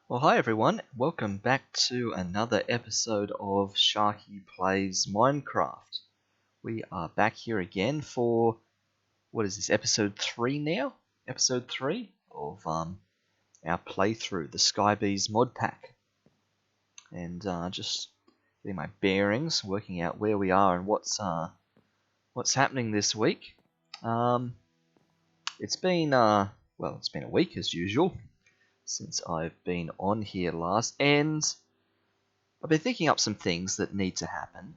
Well, hi everyone. Welcome back to another episode of Sharky Plays Minecraft. We are back here again for, what is this, episode 3 now? Episode 3 of our playthrough, the Skybees mod pack. And just getting my bearings, working out where we are and what's happening this week. It's been a week as usual since I've been on here last, and I've been thinking up some things that need to happen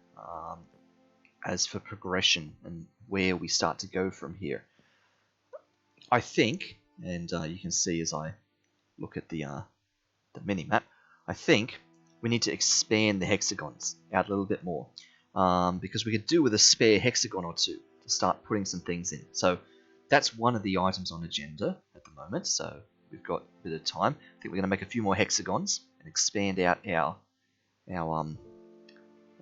as for progression and where we start to go from here. I think, and you can see as I look at the mini-map, I think we need to expand the hexagons out a little bit more, because we could do with a spare hexagon or two to start putting some things in. So that's one of the items on agenda at the moment, so we've got a bit of time. I think we're going to make a few more hexagons and expand out our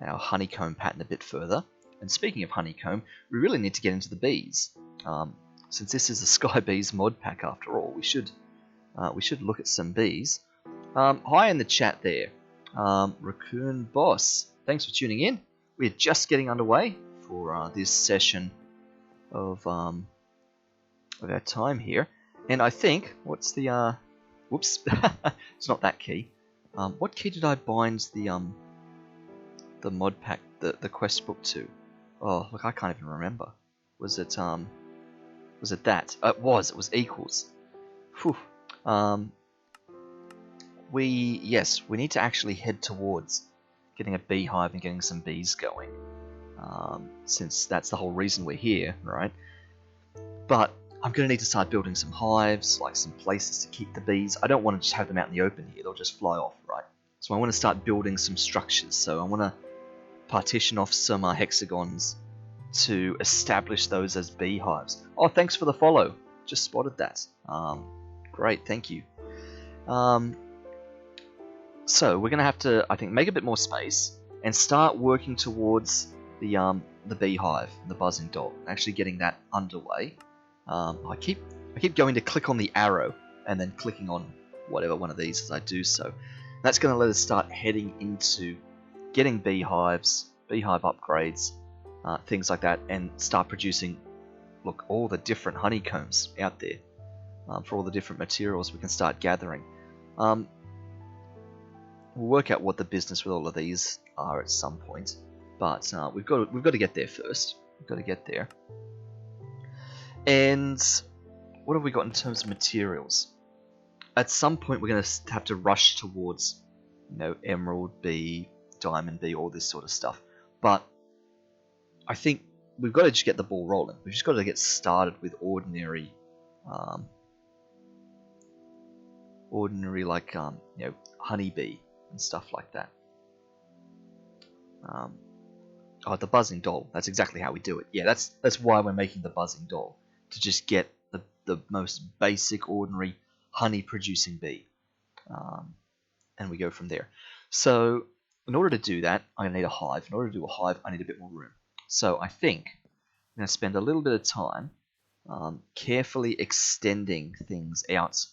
honeycomb pattern a bit further. And speaking of honeycomb, we really need to get into the bees. Since this is a Skybees mod pack after all, we should look at some bees. Hi in the chat there, Raccoon Boss. Thanks for tuning in. We're just getting underway for this session of our time here. And I think, what's the, whoops, it's not that key. What key did I bind the mod pack, the quest book to? Oh, look, I can't even remember. Was it that? It was equals. Whew. We need to actually head towards getting a beehive and getting some bees going. Since that's the whole reason we're here, right? But I'm going to need to start building some hives, like some places to keep the bees. I don't want to just have them out in the open here. They'll just fly off, right? So I want to start building some structures. So I want to partition off some hexagons to establish those as beehives. Oh, thanks for the follow. Just spotted that. Great, thank you. So we're going to have to, I think, make a bit more space and start working towards the beehive, the buzzing doll, actually getting that underway. I keep going to click on the arrow and then clicking on whatever one of these as I do so. That's going to let us start heading into getting beehives, beehive upgrades, things like that, and start producing, look, all the different honeycombs out there for all the different materials we can start gathering. We'll work out what the business with all of these are at some point, but we've got to get there first. We've got to get there. And what have we got in terms of materials? At some point, we're going to have to rush towards, emerald bee, diamond bee, all this sort of stuff. But I think we've got to just get the ball rolling. We've just got to get started with ordinary like honeybee and stuff like that. The buzzing doll. That's exactly how we do it. Yeah, that's why we're making the buzzing doll. To just get the most basic, ordinary, honey-producing bee. And we go from there. So, in order to do that, I'm going to need a hive. In order to do a hive, I need a bit more room. So, I think I'm going to spend a little bit of time carefully extending things out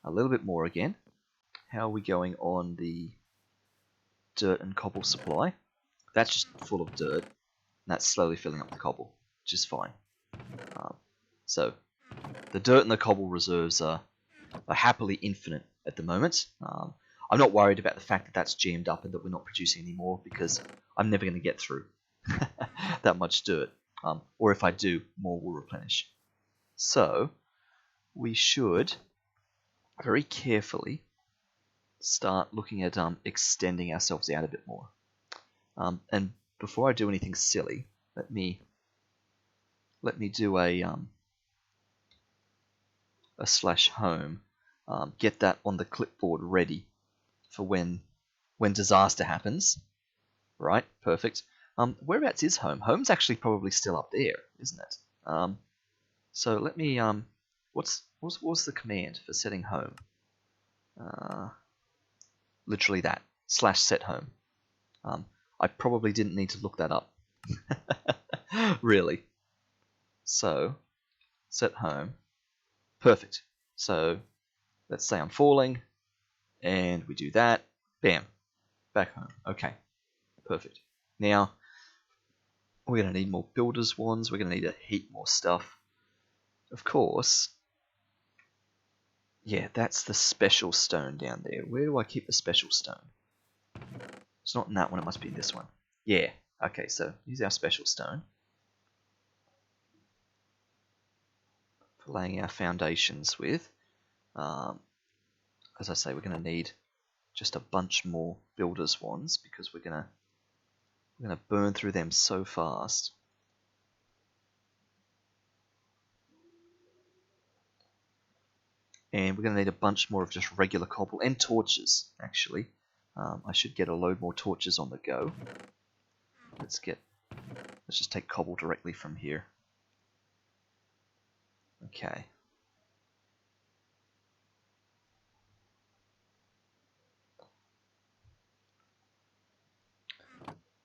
a little bit more again. How are we going on the dirt and cobble supply? That's just full of dirt. And that's slowly filling up the cobble, which is fine. So, the dirt and the cobble reserves are happily infinite at the moment. I'm not worried about the fact that that's jammed up and that we're not producing anymore, because I'm never going to get through that much dirt. Or if I do, more will replenish. So, we should very carefully start looking at extending ourselves out a bit more. And before I do anything silly, let me do a /home, get that on the clipboard ready for when disaster happens. Right, perfect. Whereabouts is home? Home's actually probably still up there, isn't it? So let me what's the command for setting home? Literally that /set home. I probably didn't need to look that up. Really. So set home. Perfect. So let's say I'm falling, And we do that. Bam. Back home. Okay. Perfect. Now, we're going to need more builder's wands. We're going to need a heap more stuff. Of course. Yeah, that's the special stone down there. Where do I keep the special stone? It's not in that one. It must be in this one. Yeah. Okay, so here's our special stone. For laying our foundations with. As I say, we're going to need just a bunch more builder's wands because we're going to burn through them so fast. And we're going to need a bunch more of just regular cobble and torches, actually. I should get a load more torches on the go. Let's just take cobble directly from here. Okay.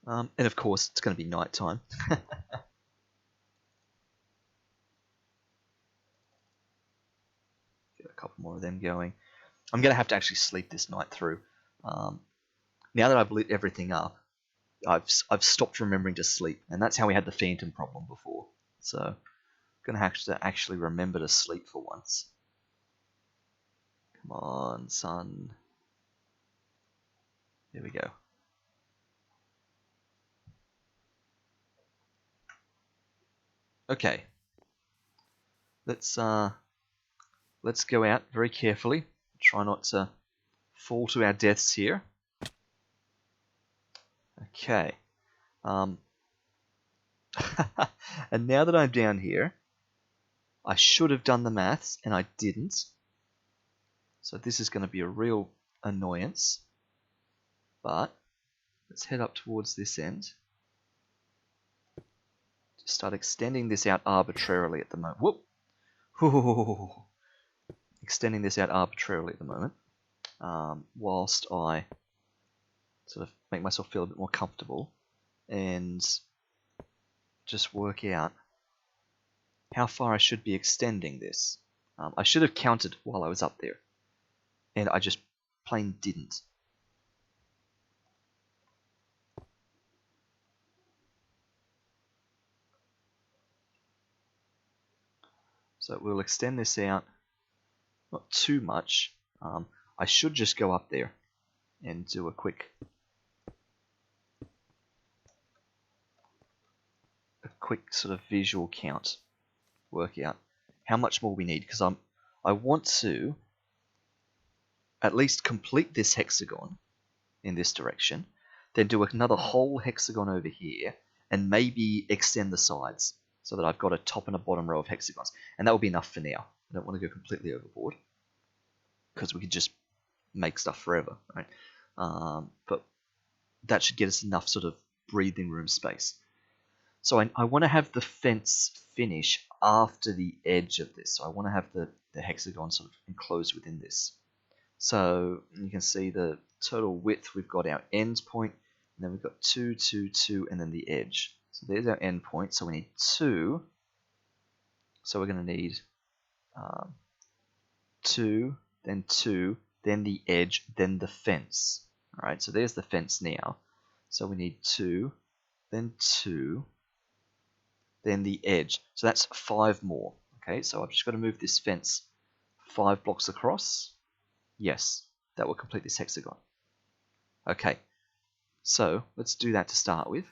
And of course, it's going to be nighttime. Get a couple more of them going. I'm going to have to actually sleep this night through. Now that I've lit everything up, I've stopped remembering to sleep, and that's how we had the phantom problem before. So I'm going to have to actually remember to sleep for once. Come on, sun. There we go. Okay. Let's go out very carefully. Try not to fall to our deaths here. Okay. And now that I'm down here, I should have done the maths, and I didn't. So this is going to be a real annoyance. But let's head up towards this end. Just start extending this out arbitrarily at the moment. Whoop! Extending this out arbitrarily at the moment. Whilst I sort of make myself feel a bit more comfortable and just work out how far I should be extending this. I should have counted while I was up there, and I just plain didn't. So we'll extend this out, not too much. I should just go up there and do a quick sort of visual count, work out how much more we need, because I want to at least complete this hexagon in this direction, then do another whole hexagon over here, and maybe extend the sides so that I've got a top and a bottom row of hexagons. And that will be enough for now. I don't want to go completely overboard, because we could just make stuff forever, right? But that should get us enough sort of breathing room space. So I want to have the fence finish after the edge of this. So I want to have the hexagon sort of enclosed within this. So you can see the total width. We've got our end point, and then we've got 2, 2, 2, and then the edge. So there's our end point. So we need 2. So we're going to need 2, then 2, then the edge, then the fence. All right, so there's the fence now. So we need 2, then 2, then the edge. So that's 5 more. Okay, so I've just got to move this fence 5 blocks across. Yes, that will complete this hexagon. Okay, so let's do that to start with.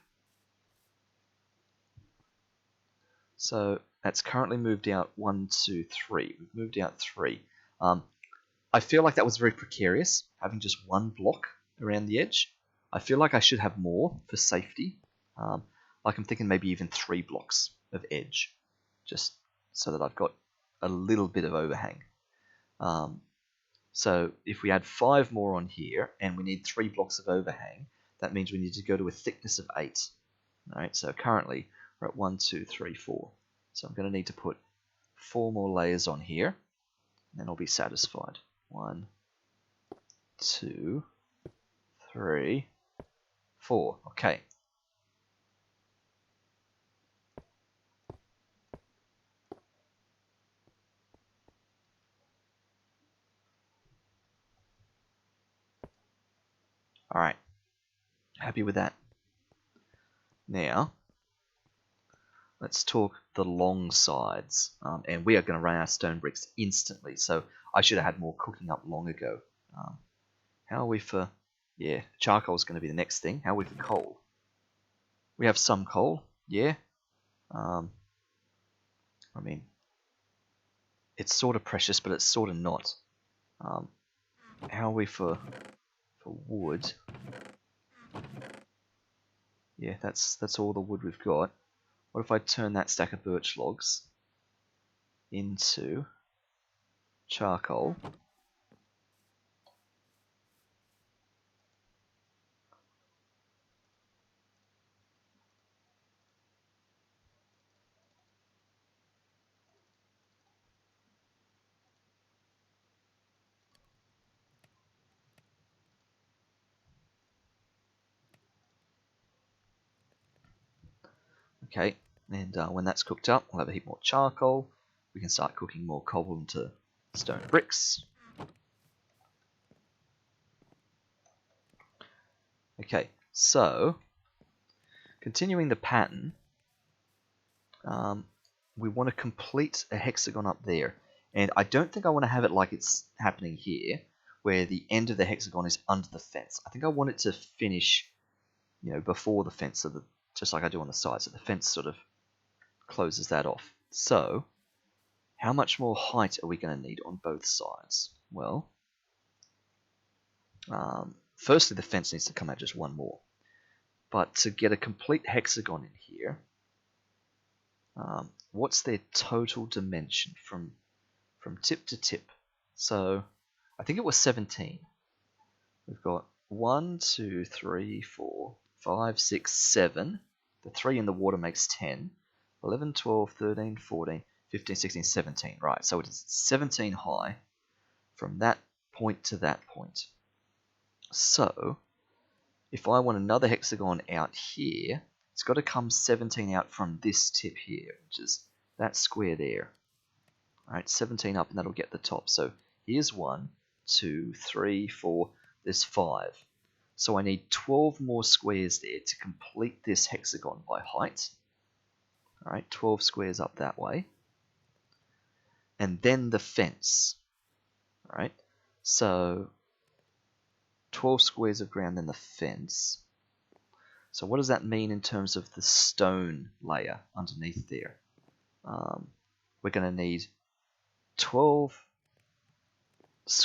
So that's currently moved out 1, 2, 3. We've moved out 3. I feel like that was very precarious, having just 1 block around the edge. I feel like I should have more for safety. Like I'm thinking maybe even 3 blocks of edge, just so that I've got a little bit of overhang. So if we add 5 more on here, and we need 3 blocks of overhang, that means we need to go to a thickness of 8. All right, so currently we're at 1, 2, 3, 4. So I'm going to need to put 4 more layers on here, and then I'll be satisfied. 1, 2, 3, 4. Okay. Alright, happy with that. Now, let's talk the long sides. And we are going to run our stone bricks instantly, so I should have had more cooking up long ago. How are we for... Yeah, charcoal is going to be the next thing. How are we for coal? We have some coal, yeah. I mean, it's sort of precious, but it's sort of not. How are we for wood? Yeah, that's all the wood we've got. What if I turn that stack of birch logs into charcoal? Okay, and when that's cooked up, we'll have a heap more charcoal. We can start cooking more coal into stone bricks. Okay, so continuing the pattern, we want to complete a hexagon up there. And I don't think I want to have it like it's happening here, where the end of the hexagon is under the fence. I think I want it to finish, before the fence, so that, just like I do on the side, so the fence sort of closes that off. So, how much more height are we going to need on both sides? Well, firstly, the fence needs to come out just one more. But to get a complete hexagon in here, what's their total dimension from tip to tip? So, I think it was 17. We've got 1, 2, 3, 4, 5, 6, 7. The 3 in the water makes 10. 11, 12, 13, 14, 15, 16, 17. Right, so it is 17 high from that point to that point. So, if I want another hexagon out here, it's got to come 17 out from this tip here, which is that square there. Alright, 17 up and that'll get the top. So here's 1, 2, 3, 4, there's 5. So I need 12 more squares there to complete this hexagon by height. Alright, 12 squares up that way. And then the fence. Alright, so 12 squares of ground, then the fence. So what does that mean in terms of the stone layer underneath there? We're going to need 12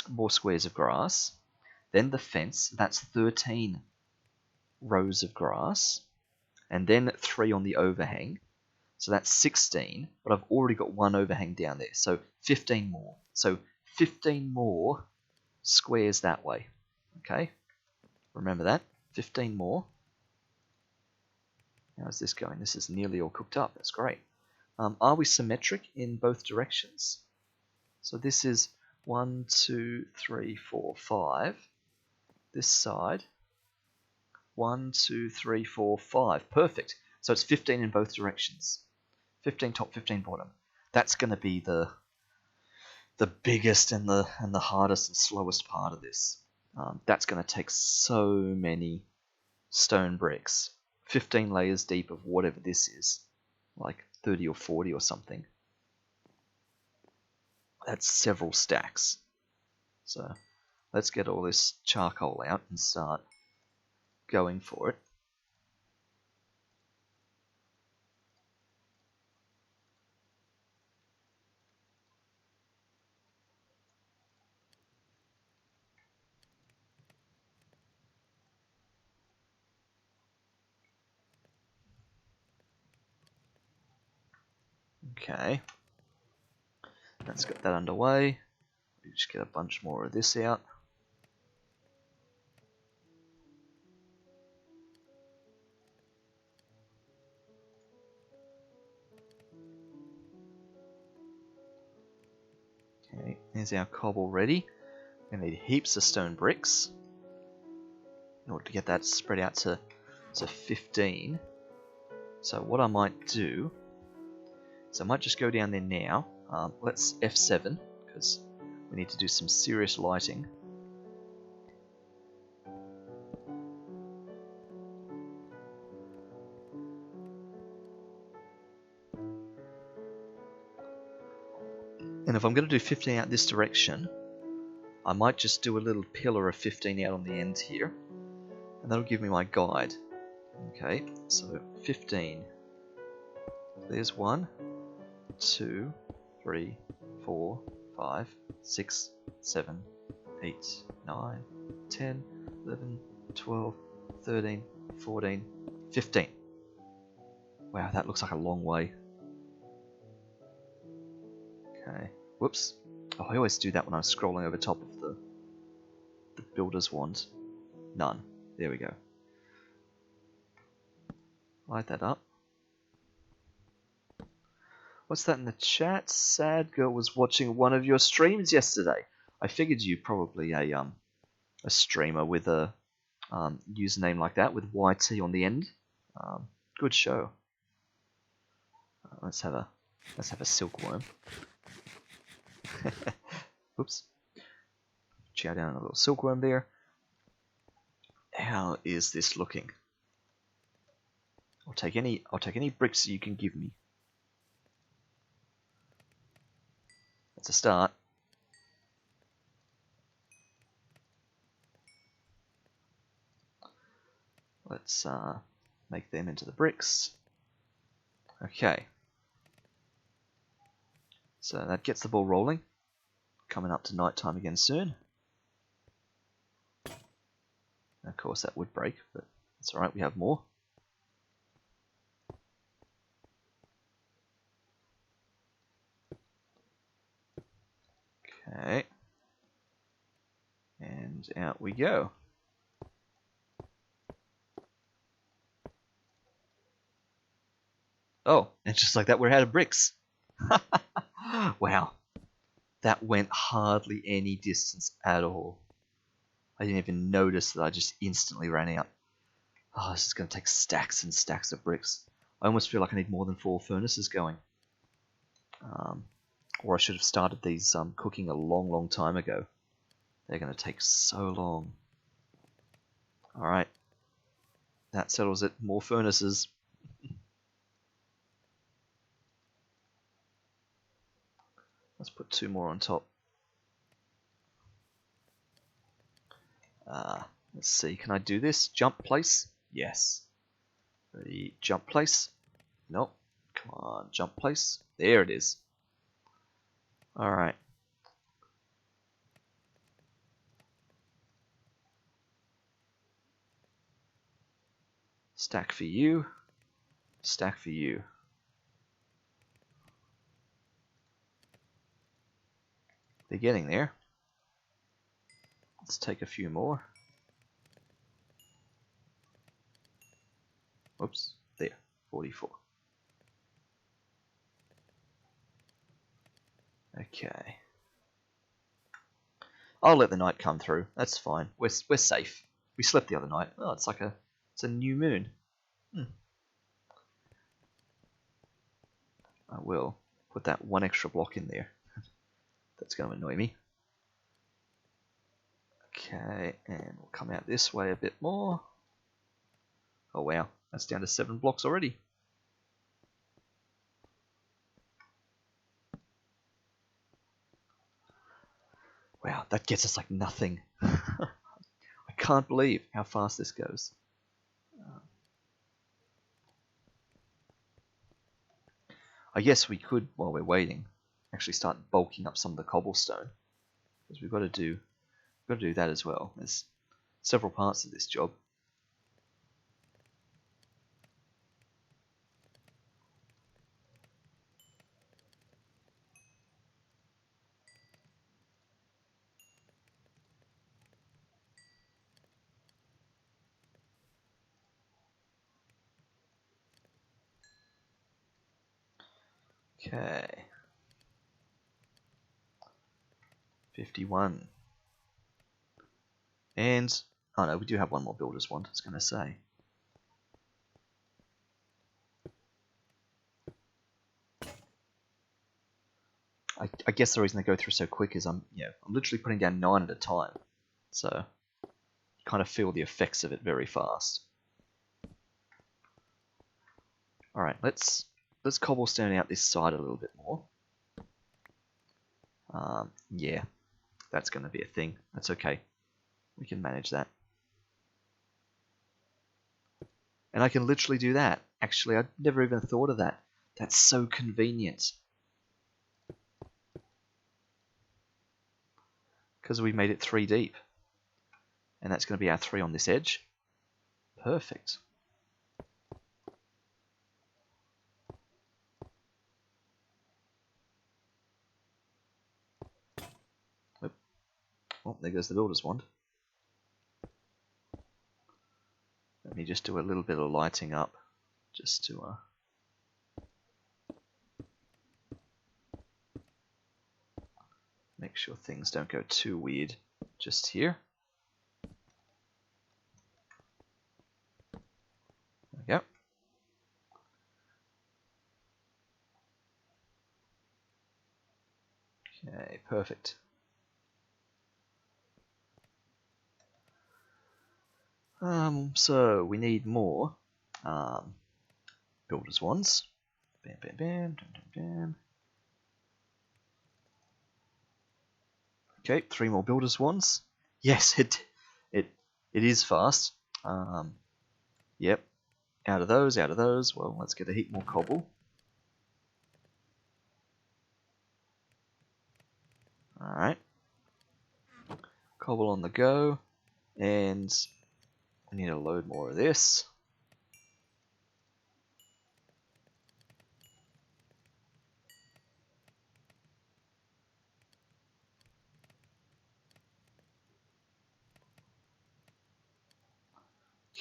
more squares of grass, then the fence, that's 13 rows of grass, and then 3 on the overhang, so that's 16, but I've already got 1 overhang down there, so 15 more. So 15 more squares that way, okay? Remember that, 15 more. How's this going? This is nearly all cooked up, that's great. Are we symmetric in both directions? So this is 1, 2, 3, 4, 5. This side, 1, 2, 3, 4, 5. Perfect. So it's 15 in both directions. 15 top, 15 bottom. That's going to be the biggest and the hardest and slowest part of this. That's going to take so many stone bricks. 15 layers deep of whatever this is, like 30 or 40 or something. That's several stacks. So let's get all this charcoal out and start going for it. Okay, let's get that underway. We just get a bunch more of this out. Okay, there's our cobble ready. We're going to need heaps of stone bricks in order to get that spread out to 15. So what I might do is I might just go down there now. Let's F7 because we need to do some serious lighting. And if I'm going to do 15 out this direction, I might just do a little pillar of 15 out on the end here. And that'll give me my guide. Okay, so 15. There's 1, 2, 3, 4, 5, 6, 7, 8, 9, 10, 11, 12, 13, 14, 15. Wow, that looks like a long way. Okay, whoops. Oh, I always do that when I'm scrolling over top of the builder's wand. None. There we go. Light that up. What's that in the chat? Sad girl was watching one of your streams yesterday. I figured you probably a streamer with a username like that with YT on the end. Good show. Let's have a silkworm. Oops. Chow down a little silkworm there. How is this looking? I'll take any bricks you can give me. That's a start. Let's make them into the bricks. Okay. So that gets the ball rolling. Coming up to night time again soon. And of course that would break, but it's alright, we have more. Okay. And out we go. Oh, and just like that we're out of bricks. Wow. That went hardly any distance at all. I didn't even notice that I just instantly ran out. Oh, this is going to take stacks and stacks of bricks. I almost feel like I need more than 4 furnaces going. Or I should have started these cooking a long time ago. They're going to take so long. Alright. That settles it. More furnaces. Let's put 2 more on top. Let's see, can I do this? Jump place? Yes. Ready, jump place? Nope. Come on, jump place. There it is. Alright. Stack for you. Stack for you. They're getting there. Let's take a few more. Whoops, there, 44. Okay. I'll let the night come through. That's fine. We're safe. We slept the other night. Oh, it's a new moon. I will put that 1 extra block in there. That's going to annoy me. Okay, and we'll come out this way a bit more. Oh wow, that's down to 7 blocks already. Wow, that gets us like nothing. I can't believe how fast this goes. I guess we could, while we're waiting, actually start bulking up some of the cobblestone. Because we've got to do that as well. There's several parts of this job. Okay. 51. And, oh no, we do have one more builder's wand, I was going to say. I guess the reason they go through so quick is I'm literally putting down 9 at a time. So, you kind of feel the effects of it very fast. Alright, let's cobblestone out this side a little bit more. Yeah, that's going to be a thing. That's okay. We can manage that. And I can literally do that. Actually, I'd never even thought of that. That's so convenient. Because we made it 3 deep. And that's going to be our 3 on this edge. Perfect. Oop. Oh, there goes the builder's wand. Let me just do a little bit of lighting up. Just to... make sure things don't go too weird just here. There we go. Okay, perfect. So we need more builder's wands. Bam, bam, bam, bam, bam, bam. Okay, 3 more builder's wands. Yes, it is fast. Yep. Out of those, out of those. Well, let's get a heap more cobble. Alright. Cobble on the go. And we need to load more of this.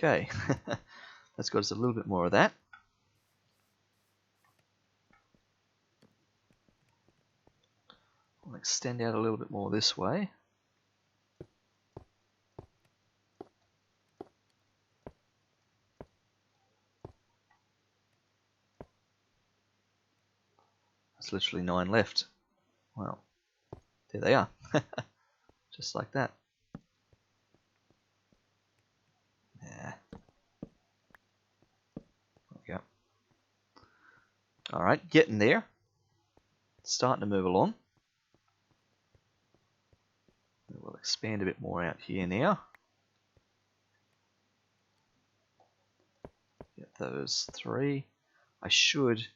Okay. Let's got us a little bit more of that. I'll extend out a little bit more this way. There's literally 9 left. Well, there they are. Just like that. Yeah. There we go. Alright, getting there. Starting to move along. We'll expand a bit more out here now. Get those 3. I should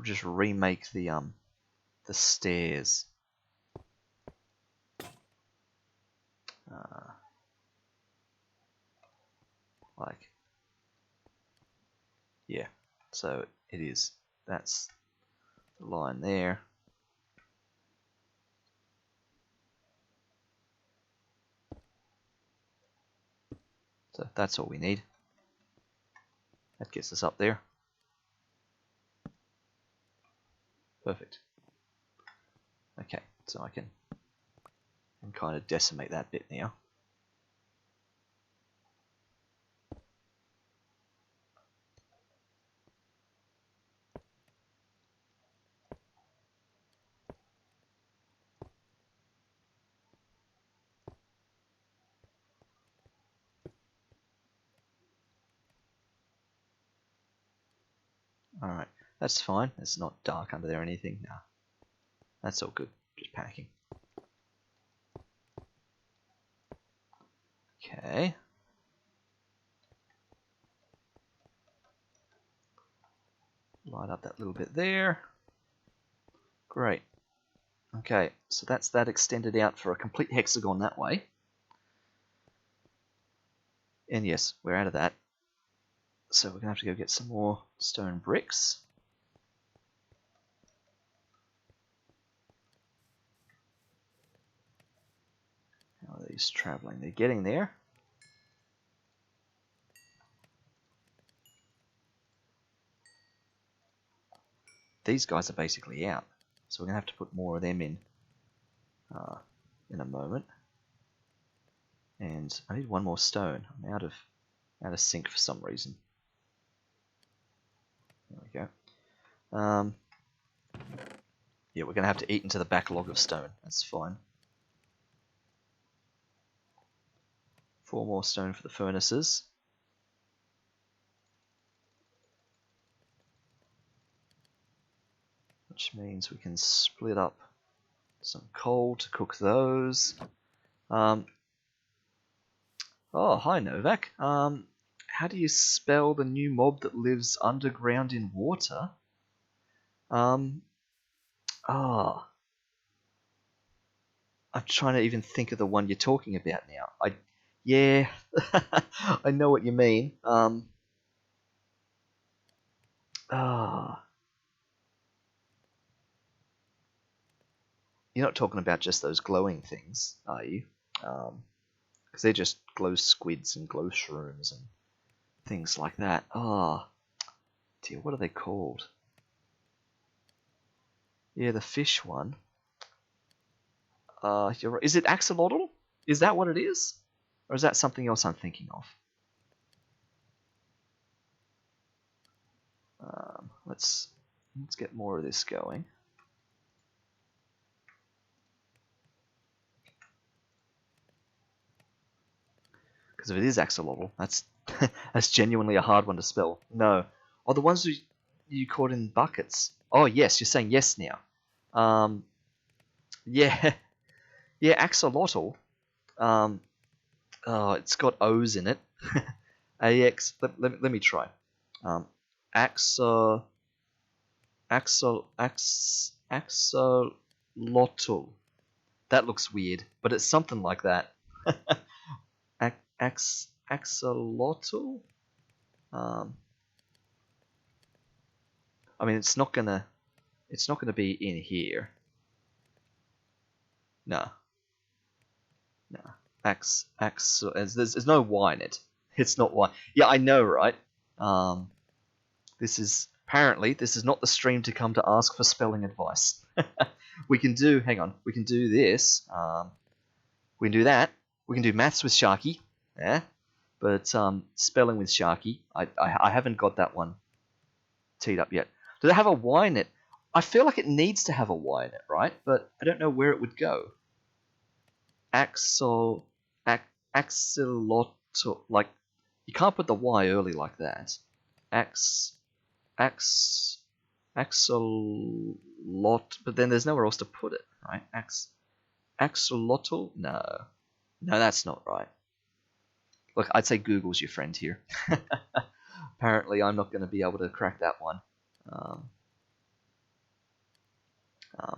just remake the stairs. Like, yeah. So it is. That's the line there. So that's all we need. That gets us up there. Perfect. Okay, so I can kind of decimate that bit now. Alright, that's fine. It's not dark under there or anything. No. That's all good. Just packing. Okay. Light up that little bit there. Great. Okay, so that's that extended out for a complete hexagon that way. And yes, we're out of that. So we're going to have to go get some more stone bricks. How are these traveling? They're getting there. These guys are basically out. So we're going to have to put more of them in a moment. And I need 1 more stone. I'm out of sync for some reason. There we go. Yeah, we're going to have to eat into the backlog of stone. That's fine. 4 more stone for the furnaces. Which means we can split up some coal to cook those. Oh, hi Novak. How do you spell the new mob that lives underground in water? Ah, I'm trying to even think of the one you're talking about now. Yeah, I know what you mean. Ah, you're not talking about just those glowing things, are you? Because they're just glow squids and glow shrooms and things like that. Ah, dear, what are they called? Yeah, the fish one. You're right. Is it axolotl? Is that what it is? Or is that something else I'm thinking of? Let's get more of this going. Because if it is axolotl, that's that's genuinely a hard one to spell. No. Oh, the ones you caught in buckets. Oh, yes, you're saying yes now. Yeah, yeah, axolotl. Um, oh, it's got O's in it. AX. Let me try. Um, axo, axolotl. That looks weird, but it's something like that. Axolotl. I mean, it's not gonna be in here. No, no. There's no Y in it. It's not Y. Yeah, I know, right? This is not the stream to come to ask for spelling advice. We can do. Hang on. We can do this. We can do that. We can do maths with Sharky. Yeah. But spelling with Sharky, I haven't got that one teed up yet. Do they have a Y in it? I feel like it needs to have a Y in it, right? But I don't know where it would go. Axolotl, like, you can't put the Y early like that. Axolot, but then there's nowhere else to put it, right? Axolotl? No, that's not right. Look, I'd say Google's your friend here. Apparently, I'm not going to be able to crack that one.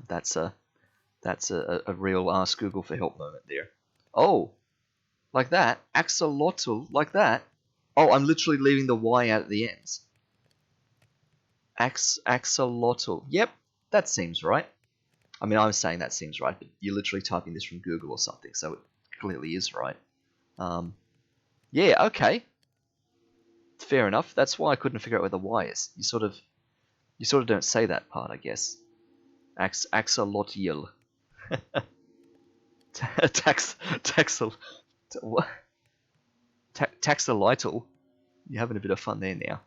That's a real ask Google for help moment there. Oh, like that? Axolotl, like that? Oh, I'm literally leaving the Y out at the ends. Axolotl. Yep, that seems right. I mean, I'm saying that seems right, but you're literally typing this from Google or something, so it clearly is right. Yeah, okay. Fair enough. That's why I couldn't figure out where the Y is. You sort of don't say that part, I guess. Axolotl. Taxolotl. You're having a bit of fun there now.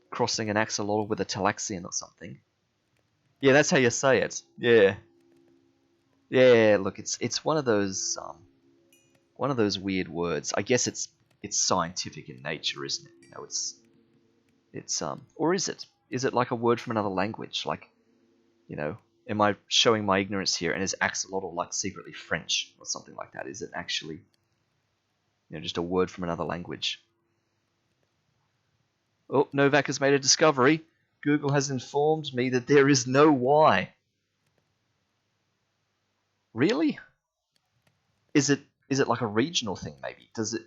Crossing an axolotl with a talaxian or something. Yeah, that's how you say it. Yeah. Yeah, look, it's one of those weird words. I guess it's scientific in nature, isn't it? You know, it's or is it? Is it like a word from another language? Like, you know, am I showing my ignorance here? And is axolotl like secretly French or something like that? Is it actually, you know, just a word from another language? Oh, Novak has made a discovery. Google has informed me that there is no Y. Really? Is it like a regional thing? Maybe does it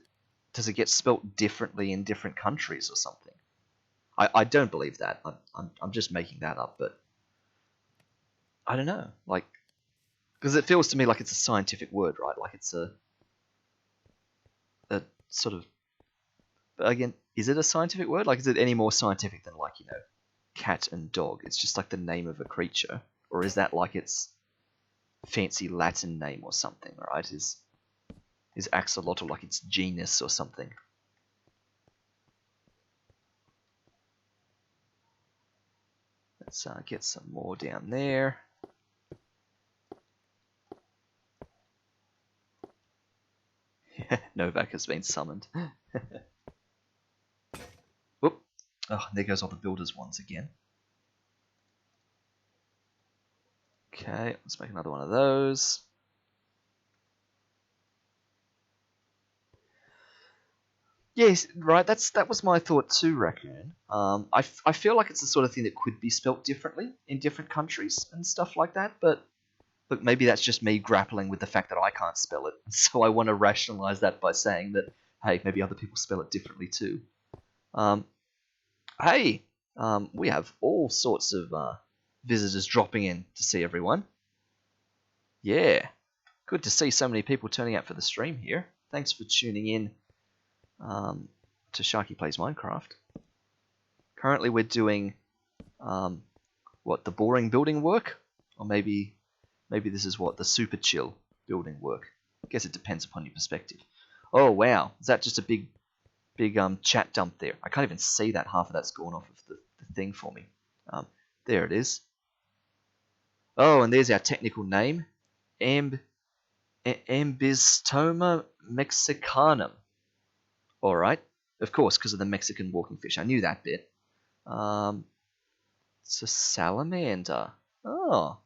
get spelt differently in different countries or something? I don't believe that. I'm just making that up, but I don't know. Like, because it feels to me like it's a scientific word, right? Like it's a sort of. But again, is it a scientific word? Like, is it any more scientific than, like, you know, cat and dog? It's just like the name of a creature, or is that like its fancy Latin name or something? Right? Is axolotl like its genus or something? Let's get some more down there. Novak has been summoned. Whoop. Oh, there goes all the builders ones again. Okay, let's make another one of those. Yes, right. That was my thought too, Raccoon. I feel like it's the sort of thing that could be spelt differently in different countries and stuff like that. But maybe that's just me grappling with the fact that I can't spell it. So I want to rationalize that by saying that, hey, maybe other people spell it differently too. Um, hey, we have all sorts of visitors dropping in to see everyone. Yeah, good to see so many people turning out for the stream here. Thanks for tuning in to Sharky Plays Minecraft. Currently we're doing, the boring building work? Or maybe this is the super chill building work. I guess it depends upon your perspective. Oh, wow. Is that just a big chat dump there? I can't even see that. Half of that's gone off of the thing for me. There it is. Oh, and there's our technical name. Ambystoma mexicanum. Alright. Of course, because of the Mexican walking fish. I knew that bit. It's a salamander. Oh,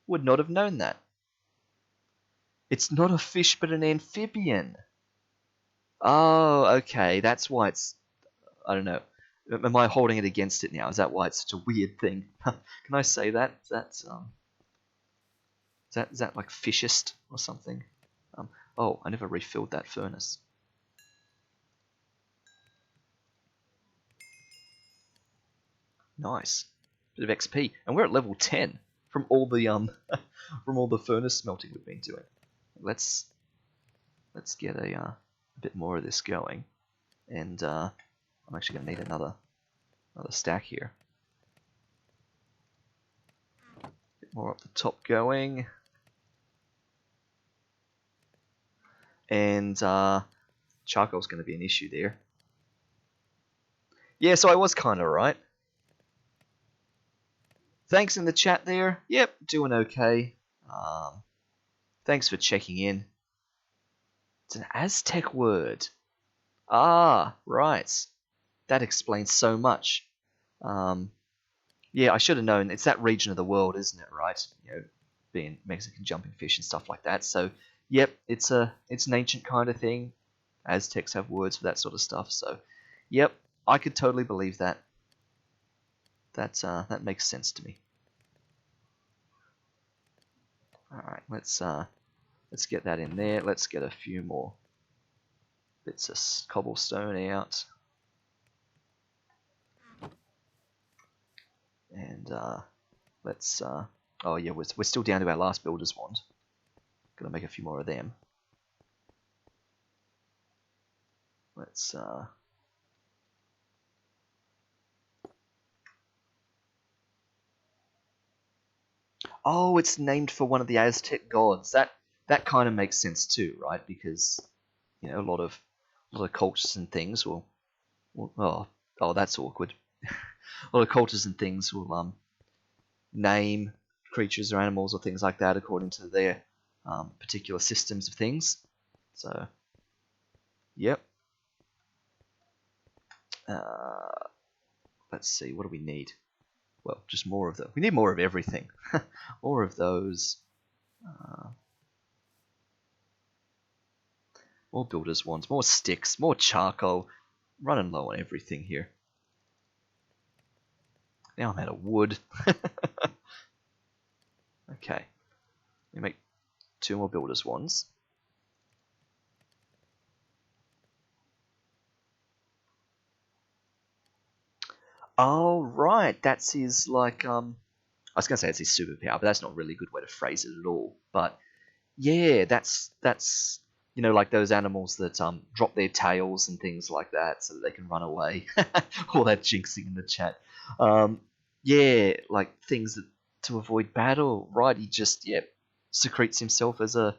would not have known that. It's not a fish, but an amphibian. Oh, okay. That's why it's... I don't know. Am I holding it against it now? Is that why it's such a weird thing? Can I say that? Is that like fishist or something? Oh, I never refilled that furnace. Nice. Bit of XP. And we're at level 10 from all the from all the furnace smelting we've been doing. Let's get a bit more of this going. And I'm actually gonna need another stack here. Bit more up the top going. And charcoal's gonna be an issue there. Yeah, so I was kinda right. Thanks in the chat there. Yep, doing okay. Thanks for checking in. It's an Aztec word. Ah, right. That explains so much. Yeah, I should have known. It's that region of the world, isn't it? Right? Being Mexican jumping fish and stuff like that. So, yep, it's an ancient kind of thing. Aztecs have words for that sort of stuff. So, yep, I could totally believe that. That makes sense to me. All right, let's get that in there. Let's get a few more bits of cobblestone out. And let's... oh yeah, we're still down to our last builder's wand. Gonna make a few more of them. Let's... Oh, it's named for one of the Aztec gods. That kind of makes sense too, right? Because a lot of cultures and things will oh that's awkward. A lot of cultures and things will name creatures or animals or things like that according to their particular systems of things. So, yep. Let's see, what do we need? Well, just more of them. We need more of everything. More of those. More builder's wands, more sticks, more charcoal. Running low on everything here. Now I'm out of wood. Okay. Let me make 2 more builder's wands. Oh, right. That's his, like, I was going to say it's his superpower, but that's not really a good way to phrase it at all. But, yeah, that's like those animals that drop their tails and things like that so that they can run away. All that jinxing in the chat. Yeah, like things that to avoid battle, right? He just secretes himself as a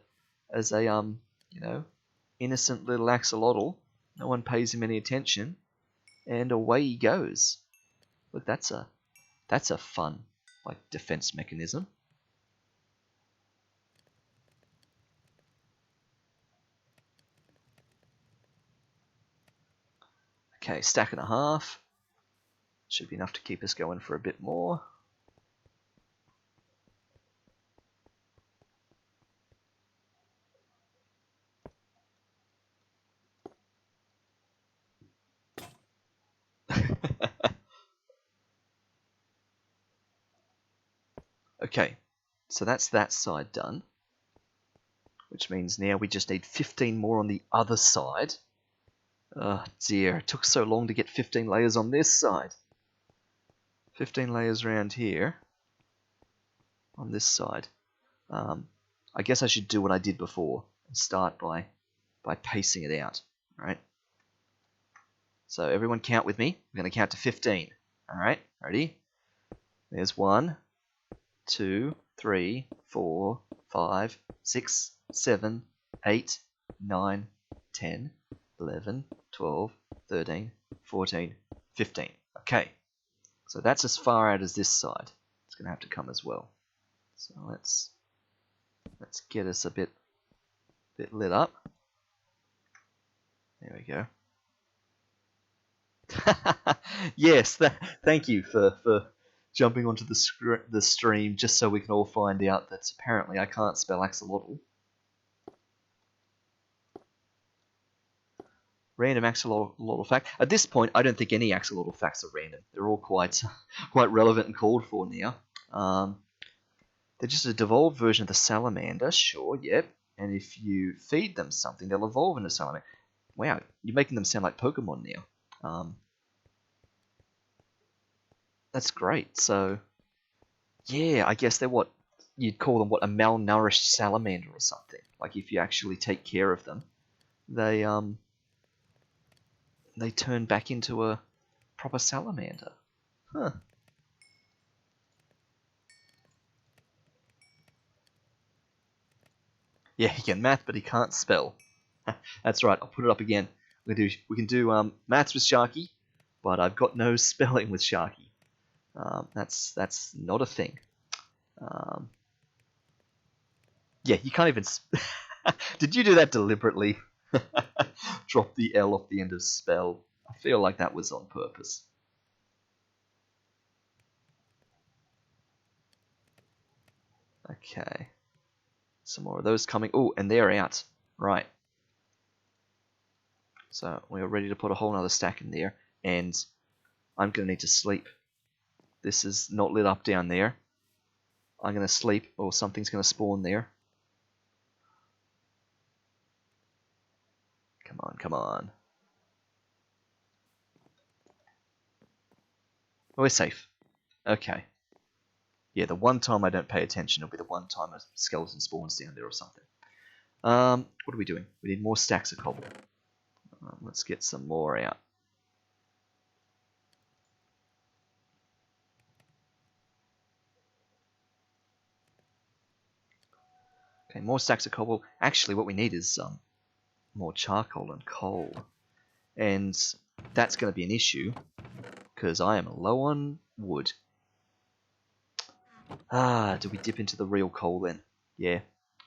innocent little axolotl. No one pays him any attention, and away he goes. Look, that's a fun defense mechanism. Okay, stack and a half. Should be enough to keep us going for a bit more. Okay, so that's that side done. Which means now we just need 15 more on the other side. Oh dear, it took so long to get 15 layers on this side. 15 layers around here. On this side. I guess I should do what I did before and start by pacing it out. Alright? So everyone count with me. We're going to count to 15. Alright, ready? There's 1, 2, 3, 4, 5, 6, 7, 8, 9, 10, 11, 12, 13, 14, 15. Okay, so that's as far out as this side. It's going to have to come as well. So let's get us a bit lit up. There we go. Yes, thank you for jumping onto the stream just so we can all find out that apparently I can't spell axolotl. Random axolotl fact. At this point, I don't think any axolotl facts are random. They're all quite relevant and called for now. They're just a devolved version of the salamander, sure, yep. And if you feed them something, they'll evolve into salamander. Wow, you're making them sound like Pokemon now. That's great. So, yeah, I guess they're what you'd call them, a malnourished salamander or something. Like if you actually take care of them, they turn back into a proper salamander. Huh. Yeah, he can math, but he can't spell. That's right. I'll put it up again. We can do maths with Sharky, but I've got no spelling with Sharky. That's not a thing. Yeah, you can't even. Did you do that deliberately? Drop the L off the end of spell. I feel like that was on purpose. Okay. Some more of those coming. Oh, and they're out. Right. So we're ready to put a whole nother stack in there. And I'm going to need to sleep. This is not lit up down there. I'm going to sleep or something's going to spawn there. Come on, come on. We're safe. Okay. Yeah, the one time I don't pay attention will be the one time a skeleton spawns down there or something. What are we doing? We need more stacks of cobble. Let's get some more out. Okay, more stacks of cobble. Actually, what we need is more charcoal and coal. And that's going to be an issue, because I am low on wood. Do we dip into the real coal then? Yeah,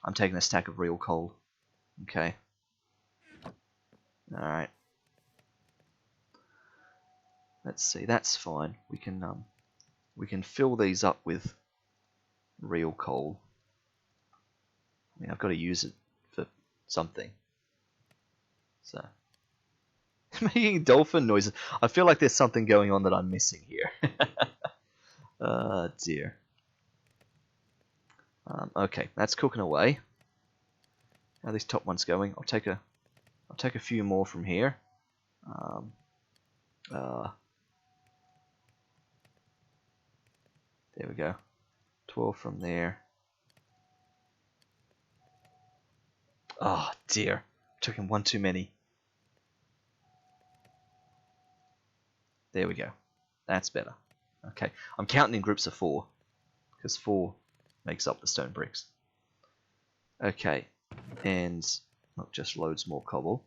I'm taking a stack of real coal. Okay. Alright. Let's see, that's fine. We can fill these up with real coal. I mean, I've got to use it for something. So, making dolphin noises. I feel like there's something going on that I'm missing here. Oh dear. Okay, that's cooking away. How this top one's going? I'll take a few more from here. There we go. 12 from there. Oh dear, took him one too many. There we go. That's better. Okay, I'm counting in groups of 4, because 4 makes up the stone bricks. Okay, and not just loads more cobble.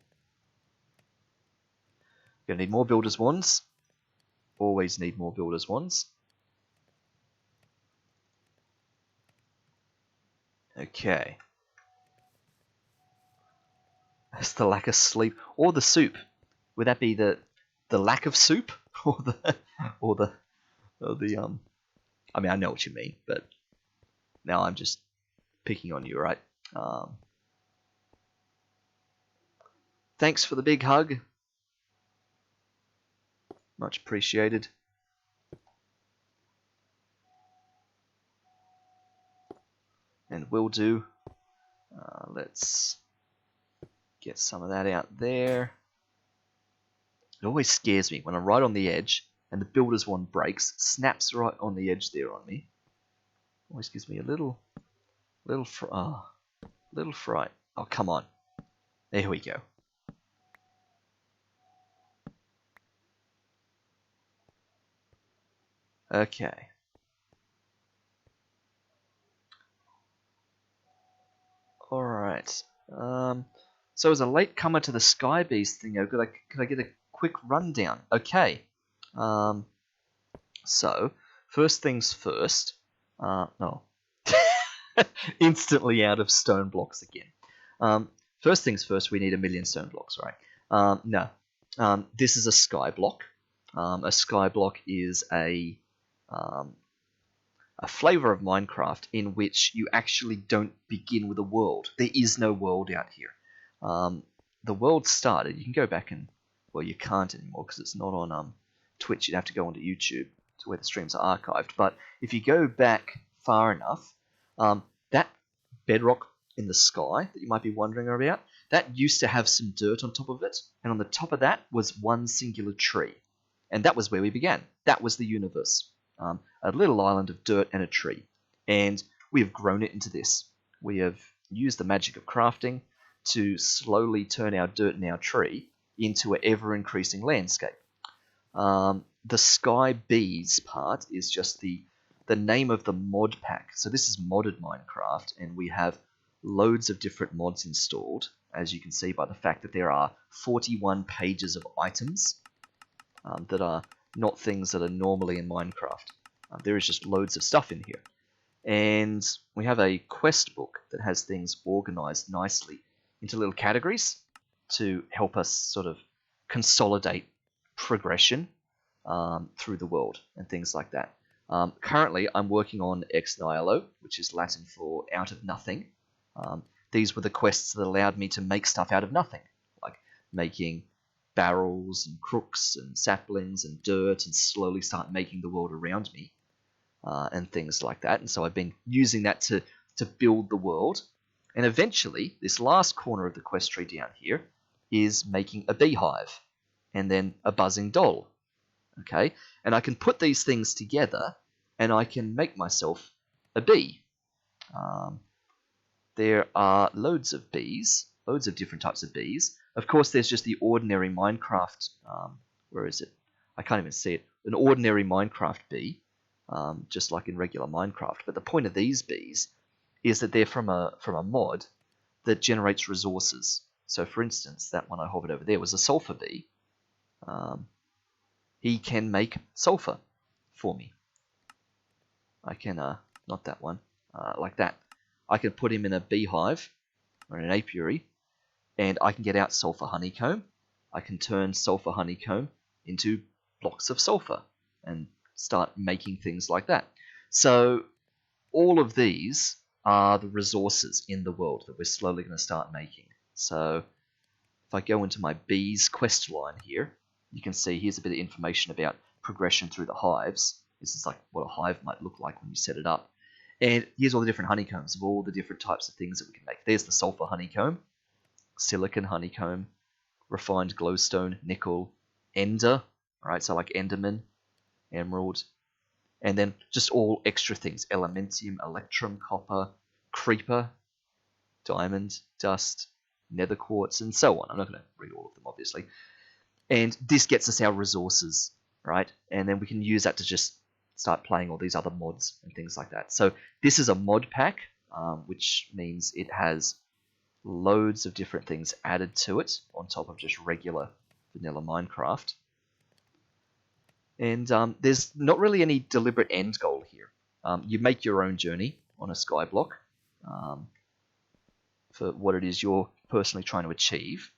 Gonna need more builder's wands. Always need more builder's wands. Okay. That's the lack of sleep, or the soup. Would that be the lack of soup, or the I mean, I know what you mean, but now I'm just picking on you, right? Thanks for the big hug. Much appreciated. and will do. Let's get some of that out there. It always scares me when I'm right on the edge and the builder's wand breaks, snaps right on the edge there on me. Always gives me a little fright. Oh, come on. There we go. Okay. Alright. So as a late comer to the Sky Beast thing, could I get a quick rundown? Okay. So, first things first. No. Instantly out of stone blocks again. First things first, we need 1,000,000 stone blocks, right? No. This is a sky block. A sky block is a flavor of Minecraft in which you actually don't begin with a world. There is no world out here. The world started. You can go back and, well, you can't anymore because it's not on Twitch. You'd have to go onto YouTube to where the streams are archived. But if you go back far enough, that bedrock in the sky that you might be wondering about, that used to have some dirt on top of it, and on the top of that was one singular tree. And that was where we began. That was the universe. A little island of dirt and a tree. And we have grown it into this. We have used the magic of crafting to slowly turn our dirt and our tree into an ever-increasing landscape. The Sky Bees part is just the name of the mod pack. So this is modded Minecraft, and we have loads of different mods installed, as you can see by the fact that there are 41 pages of items that are not things that are normally in Minecraft. There is just loads of stuff in here. And we have a quest book that has things organized nicely into little categories to help us sort of consolidate progression through the world and things like that. Currently, I'm working on Ex Nihilo, which is Latin for out of nothing. These were the quests that allowed me to make stuff out of nothing, like making barrels and crooks and saplings and dirt and slowly start making the world around me and things like that. And so I've been using that to build the world. And eventually, this last corner of the quest tree down here is making a beehive and then a buzzing doll. Okay, and I can put these things together and I can make myself a bee. There are loads of bees, loads of different types of bees. Of course, there's just the ordinary Minecraft, where is it? I can't even see it. An ordinary Minecraft bee, just like in regular Minecraft. But the point of these bees is that they're from a mod that generates resources. So for instance, that one I hovered over there was a sulfur bee. He can make sulfur for me. I can, not that one, like that. I can put him in a beehive or in an apiary, and I can get out sulfur honeycomb. I can turn sulfur honeycomb into blocks of sulfur and start making things like that. So all of these are the resources in the world that we're slowly going to start making. So if I go into my bees quest line here, you can see here's a bit of information about progression through the hives. This is like what a hive might look like when you set it up. And here's all the different honeycombs of all the different types of things that we can make. There's the sulfur honeycomb, silicon honeycomb, refined glowstone, nickel, ender, right? So like enderman, emerald, and then just all extra things: elementium, electrum, copper, creeper, diamond, dust, nether quartz, and so on. I'm not going to read all of them, obviously. And this gets us our resources, right? And then we can use that to just start playing all these other mods and things like that. So this is a mod pack, which means it has loads of different things added to it on top of just regular vanilla Minecraft. And there's not really any deliberate end goal here. You make your own journey on a skyblock for what it is you're personally trying to achieve.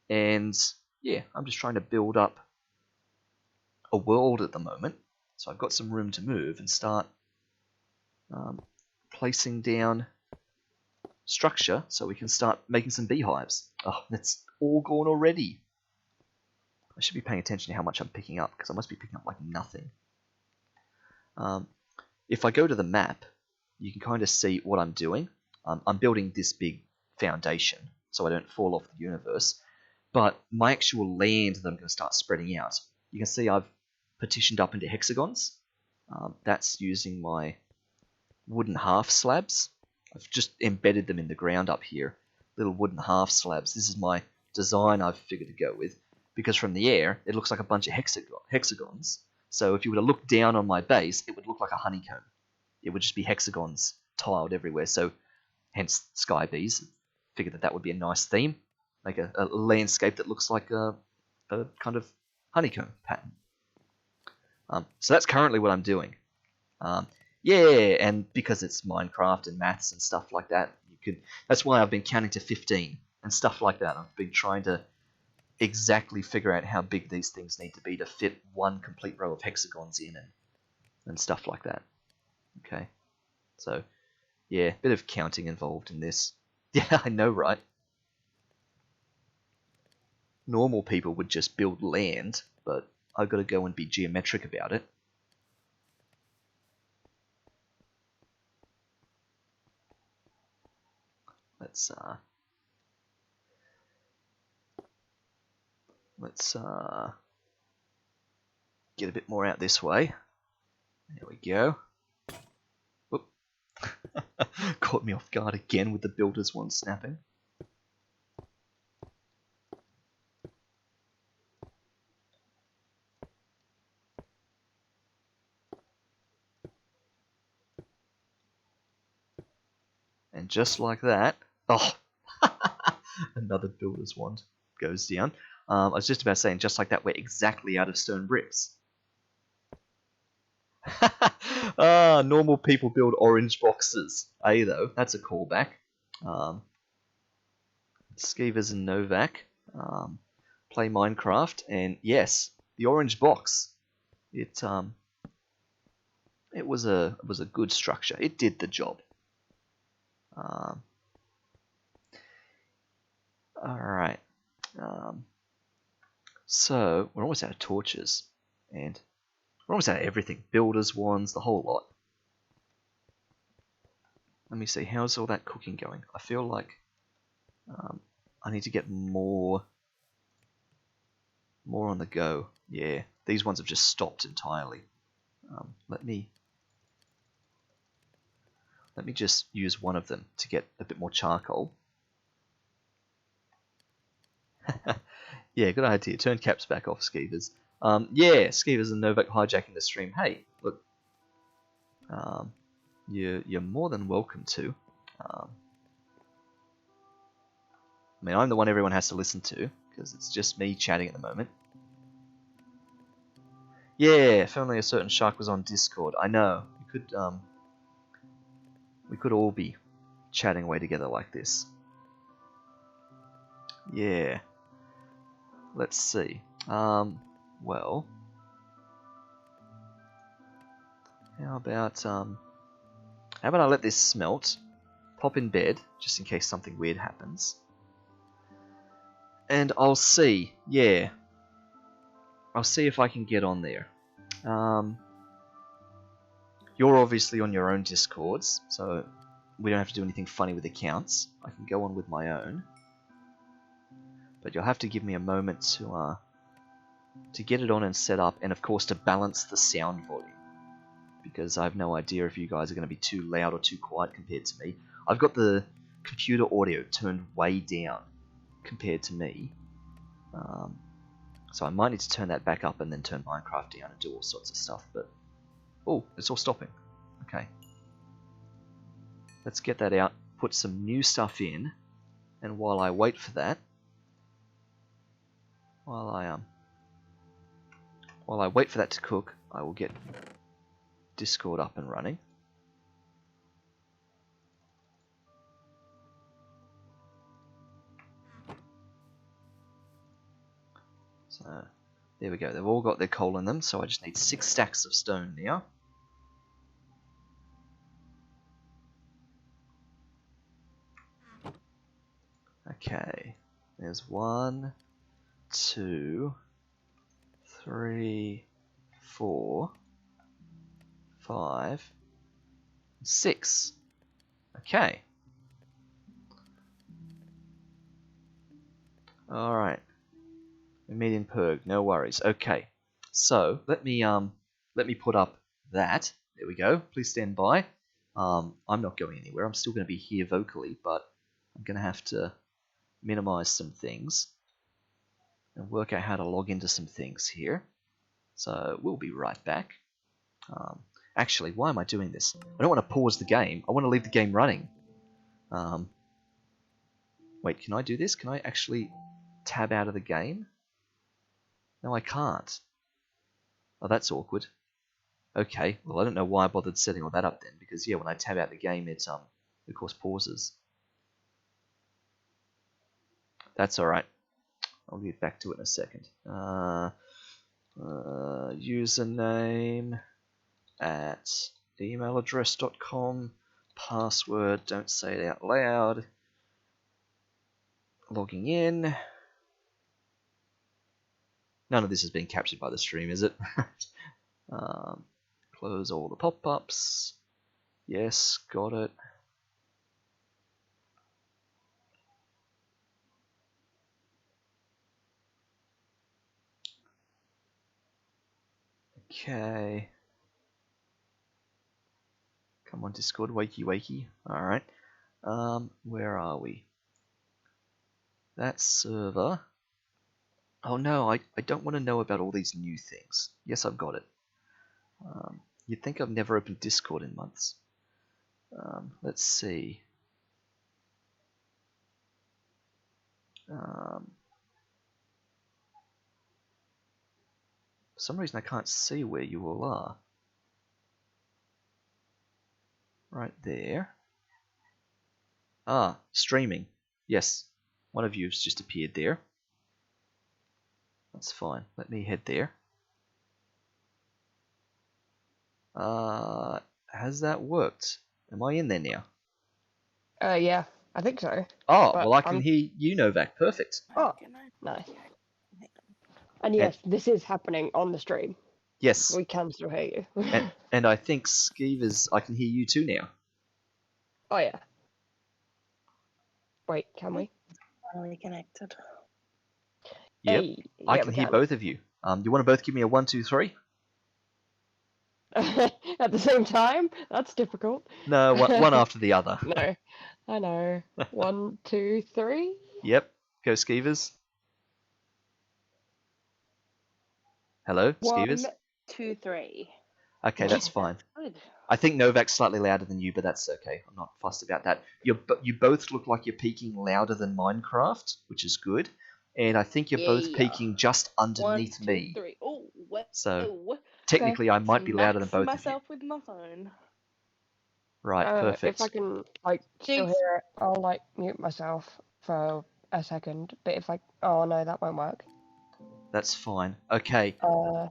And yeah, I'm just trying to build up a world at the moment. So I've got some room to move and start placing down structure so we can start making some beehives. Oh, that's all gone already. I should be paying attention to how much I'm picking up, because I must be picking up like nothing. If I go to the map, you can kind of see what I'm doing. I'm building this big foundation so I don't fall off the universe. But my actual land that I'm going to start spreading out, you can see I've partitioned up into hexagons. That's using my wooden half slabs. I've just embedded them in the ground up here. Little wooden half slabs. This is my design I've figured to go with. Because from the air, it looks like a bunch of hexagons. So if you were to look down on my base, it would look like a honeycomb. It would just be hexagons tiled everywhere. So hence sky bees. Figured that would be a nice theme. Like a landscape that looks like a kind of honeycomb pattern. So that's currently what I'm doing. Yeah, and because it's Minecraft and maths and stuff like that, that's why I've been counting to 15 and stuff like that. I've been trying to exactly figure out how big these things need to be to fit one complete row of hexagons in and stuff like that. Okay, so yeah, bit of counting involved in this. Yeah, I know, right? Normal people would just build land, but I've got to go and be geometric about it. Let's get a bit more out this way. There we go. Whoop. Caught me off guard again with the builder's one snapping. And just like that, oh, another builder's wand goes down. I was just about saying, just like that, we're exactly out of stone bricks. Normal people build orange boxes. Though, that's a callback. Skeevers and Novak play Minecraft, and yes, the orange box. It was a good structure. It did the job. All right. So we're almost out of torches, and we're almost out of everything. Builders, wands, the whole lot. Let me see. How's all that cooking going? I feel like I need to get more on the go. Yeah, these ones have just stopped entirely. Let me just use one of them to get a bit more charcoal. Yeah, good idea. Turn caps back off, Skeevers. Yeah, Skeevers and Novak hijacking the stream. Hey, look. You're more than welcome to. I mean, I'm the one everyone has to listen to, because it's just me chatting at the moment. Yeah, if only a certain shark was on Discord. I know. We could all be chatting away together like this. Yeah. Let's see. Well, how about I let this smelt, pop in bed, just in case something weird happens. And I'll see, yeah. I'll see if I can get on there. You're obviously on your own Discords, so we don't have to do anything funny with accounts. I can go on with my own. But you'll have to give me a moment to get it on and set up, and of course to balance the sound volume. Because I have no idea if you guys are going to be too loud or too quiet compared to me. I've got the computer audio turned way down compared to me. So I might need to turn that back up and then turn Minecraft down and do all sorts of stuff. But oh, it's all stopping. Okay. Let's get that out, put some new stuff in, and while I wait for that, while I wait for that to cook, I will get Discord up and running. So there we go. They've all got their coal in them, so I just need 6 stacks of stone now. Okay, there's 1, 2, 3, 4, 5, 6. Okay. Alright. Median perg, no worries. Okay. So let me put up that. There we go. Please stand by. I'm not going anywhere. I'm still going to be here vocally, but I'm going to have to minimize some things and work out how to log into some things here. So we'll be right back. Actually, why am I doing this? I don't want to pause the game. I want to leave the game running. Wait, can I do this? Can I actually tab out of the game? No, I can't. Oh, that's awkward. Okay, well, I don't know why I bothered setting all that up then, because yeah, when I tab out the game, it of course pauses. That's all right. I'll get back to it in a second. Username at emailaddress.com. Password, don't say it out loud. Logging in. None of this has been captured by the stream, is it? Close all the pop-ups. Yes, got it. Okay. Come on, Discord, wakey wakey. Alright. Where are we? That server. Oh no, I don't want to know about all these new things. Yes, I've got it. You'd think I've never opened Discord in months. Let's see. For some reason I can't see where you all are. Right there. Ah, streaming. Yes, one of you has just appeared there. That's fine. Let me head there. Has that worked? Am I in there now? Yeah, I think so. Oh, well, I can hear you, Novak. Perfect. Oh, nice. And yes, this is happening on the stream. Yes. We can still hear you. and I think Skeevers, I can hear you too now. Oh, yeah. Wait, can we? Finally connected. Yep, Hey, yeah, I can hear both of you. You want to both give me a 1, 2, 3? At the same time? That's difficult. No, one after the other. No, I know. 1, 2, 3? Yep, go Skeevers. Hello, Skeevers? 1, 2, 3. Okay, that's fine. Good. I think Novak's slightly louder than you, but that's okay. I'm not fussed about that. You both look like you're peaking louder than Minecraft, which is good. And I think you're both peaking just underneath 1, 2, me. 3. Oh, so technically, I might be louder than both of you. myself with my phone. Right, perfect. If I can still hear it, I'll mute myself for a second. But if oh no, that won't work. That's fine. Okay. I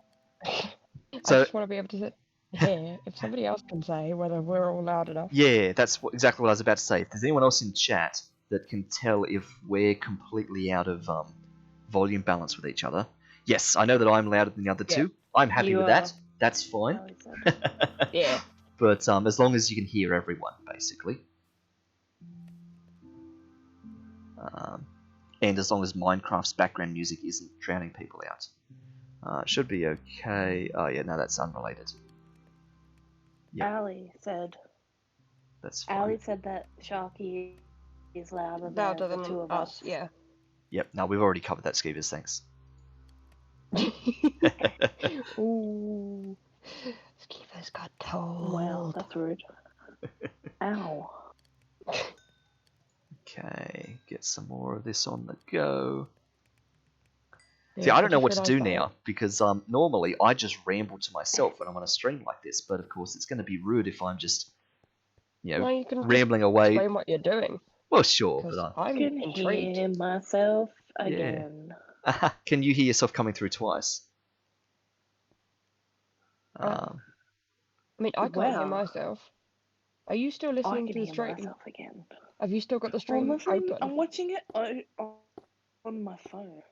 just want to be able to hear if somebody else can say whether we're all loud enough. Yeah, that's exactly what I was about to say. If there's anyone else in chat that can tell if we're completely out of volume balance with each other. Yes, I know that I'm louder than the other two. I'm happy with that. That's fine. Yeah. But as long as you can hear everyone, basically. And as long as Minecraft's background music isn't drowning people out. It should be okay. Oh yeah, no, that's unrelated. Yep. Ali said. That's fine. Ali said that Sharky is louder than the two of us. Yeah. Yep. No, we've already covered that, Skeevers. Thanks. Ooh. Skeevers got told. Well, that's rude. Ow. Okay, get some more of this on the go. Yeah, see, I don't know what to do now, because normally I just ramble to myself when I'm on a stream like this, but of course it's going to be rude if I'm just, you can rambling away. Explain what you're doing. Well, sure, but I'm intrigued. Hear myself again. Yeah. Can you hear yourself coming through twice? I mean, I can't hear myself. Are you still listening to the stream? Again. Have you still got the stream open? I'm watching it on my phone.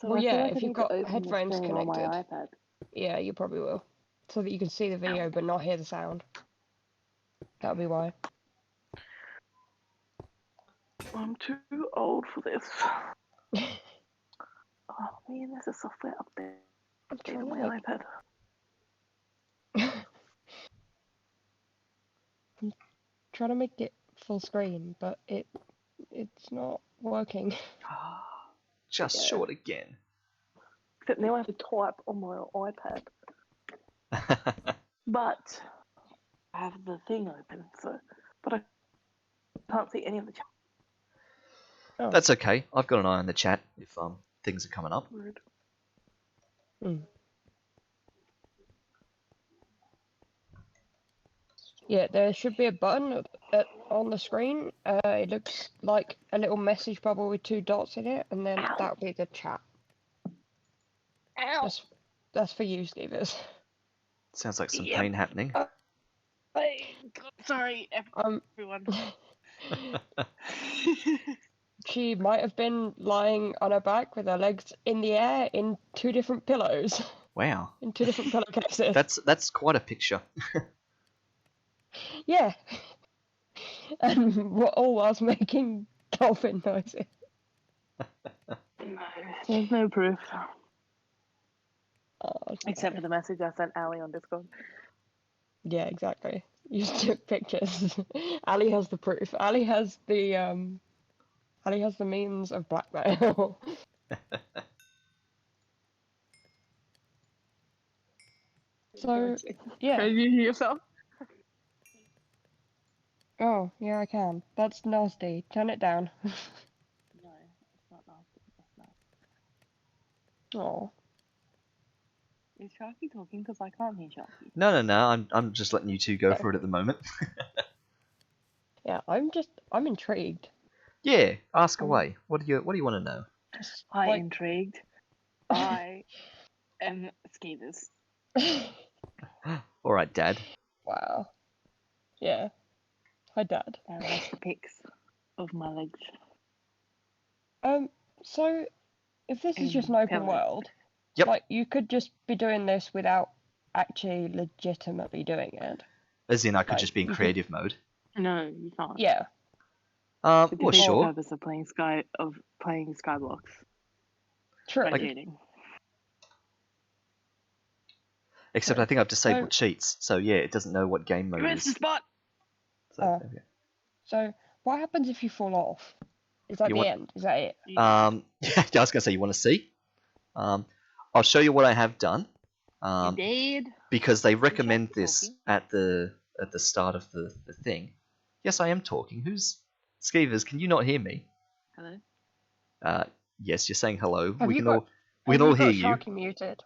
So well, yeah, if you've got headphones connected, on my iPad. Yeah, you probably will. So that you can see the video but not hear the sound. That'll be why. I'm too old for this. Oh man, there's a software update I'm on trying to my make iPad. trying to make it full screen, but it's not working. Just Yeah. short again. Except now I have to type on my iPad. But I have the thing open, but I can't see any of the chat. Oh. That's okay. I've got an eye on the chat if things are coming up. Weird. Yeah, there should be a button on the screen. It looks like a little message bubble with 2 dots in it, and then Ow. that'll be the chat. Ow! That's for you, Stevers. Sounds like some Yep. pain happening. Sorry, everyone. She might have been lying on her back with her legs in the air in 2 different pillows, Wow. in 2 different pillowcases. That's quite a picture. Yeah. And we're all whilst making dolphin noises. No, there's no proof. Oh, Except for the message I sent Ali on Discord. yeah, exactly. You took pictures. Ali has the proof. Ali has the means of blackmail. So yeah. Can you hear yourself? Oh yeah, I can. That's nasty. Turn it down. No, it's not nasty. It's not. Oh. Is Sharky talking? Because I can't hear Sharky. No. I'm just letting you two go for it at the moment. Yeah, I'm intrigued. Yeah, ask away. What do you want to know? Just I'm like intrigued. I am skeevers. All right, Dad. wow. Yeah. Hi, Dad. And that's the pics of my legs. So if this is just an In open pillows. world, Yep. like you could just be doing this without actually legitimately doing it. As in, I could Like, just be in you could- creative mode. No, you can't. Yeah. Well, The defeats the sure. purpose of playing Skyblocks True. by cheating. Except I think I've disabled cheats, so yeah, it doesn't know what game mode You missed the is. spot. So, Oh. okay. So what happens if you fall off? Is that You the want- end? Is that it? Yeah, I was gonna say, you want to see? I'll show you what I have done. You did. Because they recommend Sharky this talking? at the start of the thing. Yes, I am talking. Who's Skeevers? Can you not hear me? Hello. Yes, you're saying hello. Have we you can got- all we can all hear Have you. got Sharky muted.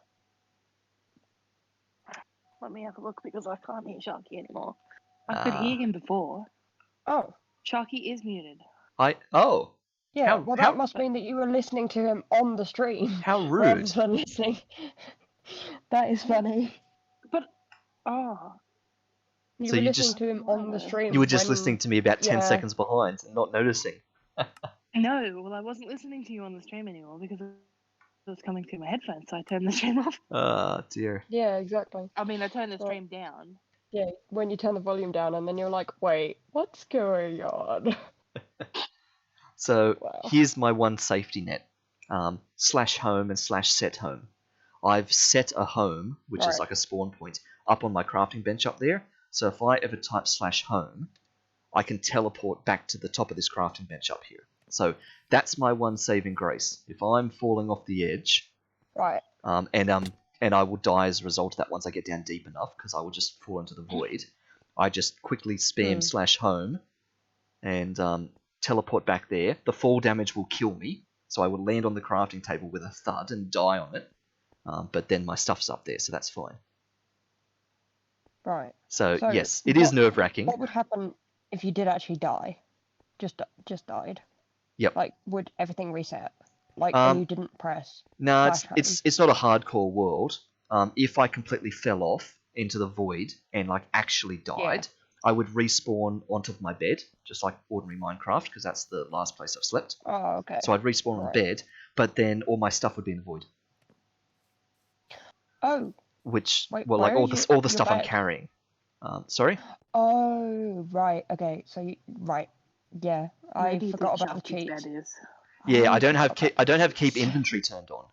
Let me have a look because I can't hear Sharky anymore. I could hear him before. Oh. Sharky is muted. Yeah, How- well how- that must mean that you were listening to him on the stream. How Rather rude. than listening. That is funny. Oh, You So were you listening just- to him on the stream. You were just when- listening to me about 10 yeah. seconds behind and not noticing. no. Well, I wasn't listening to you on the stream anymore because it was coming through my headphones, so I turned the stream off. Oh, dear. Yeah, exactly. I mean, I turned the Well- stream down. Yeah, when you turn the volume down and then you're like, wait, what's going on? So Wow. here's my one safety net. Slash home and slash set home. I've set a home, which is Right. like a spawn point, up on my crafting bench up there. So if I ever type slash home, I can teleport back to the top of this crafting bench up here. So that's my one saving grace. If I'm falling off the edge, Right. and I will die as a result of that once I get down deep enough, because I will just fall into the void, I just quickly spam slash home and teleport back there. The fall damage will kill me, so I will land on the crafting table with a thud and die on it. But then my stuff's up there, so that's fine. Right. So So yes, it is what- nerve-wracking. What would happen if you did actually die? Just died? Yep. Like, would everything reset? Like, and you didn't press? No, slash it's not a hardcore world. If I completely fell off into the void and like actually died, I would respawn onto my bed, just like ordinary Minecraft, because that's the last place I've slept. Oh, okay. So I'd respawn on Right. bed, but then all my stuff would be in the void. Oh, Which, Wait, well, like where all is the your stuff I'm bed? carrying. Sorry? Oh, right. Okay. So right. Yeah, I Maybe forgot it's about the Sharky's cheats. bed is. Yeah, I I don't have forgot about I the don't have keep cheats. inventory turned on,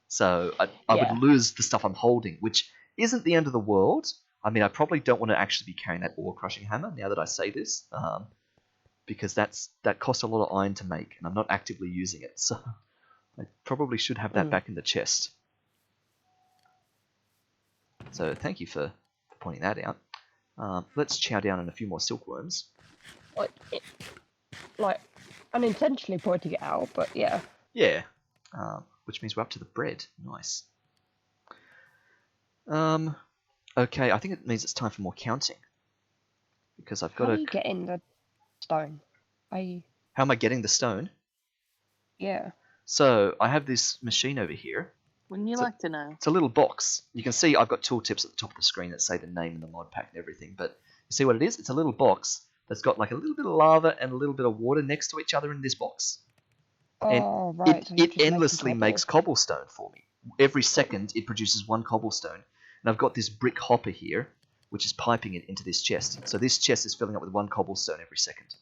so I would Yeah. lose the stuff I'm holding, which isn't the end of the world. I mean, I probably don't want to actually be carrying that ore crushing hammer now that I say this, because that costs a lot of iron to make, and I'm not actively using it, so I probably should have that Mm. back in the chest. So thank you for pointing that out. Let's chow down on a few more silkworms. Like, like unintentionally pointing it out, but yeah. Yeah, which means we're up to the bread. Nice. Okay, I think it means it's time for more counting. Because I've got How to... do you get in the stone? How am I getting the stone? Yeah. So, I have this machine over here. Wouldn't you So- like to know? It's a little box. You can see I've got tooltips at the top of the screen that say the name and the mod pack and everything. But you see what it is? It's a little box that's got like a little bit of lava and a little bit of water next to each other in this box. And Oh, right. it, So you're it just endlessly making makes cobble. cobblestone for me. Every second it produces one cobblestone. And I've got this brick hopper here, which is piping it into this chest. So this chest is filling up with one cobblestone every second.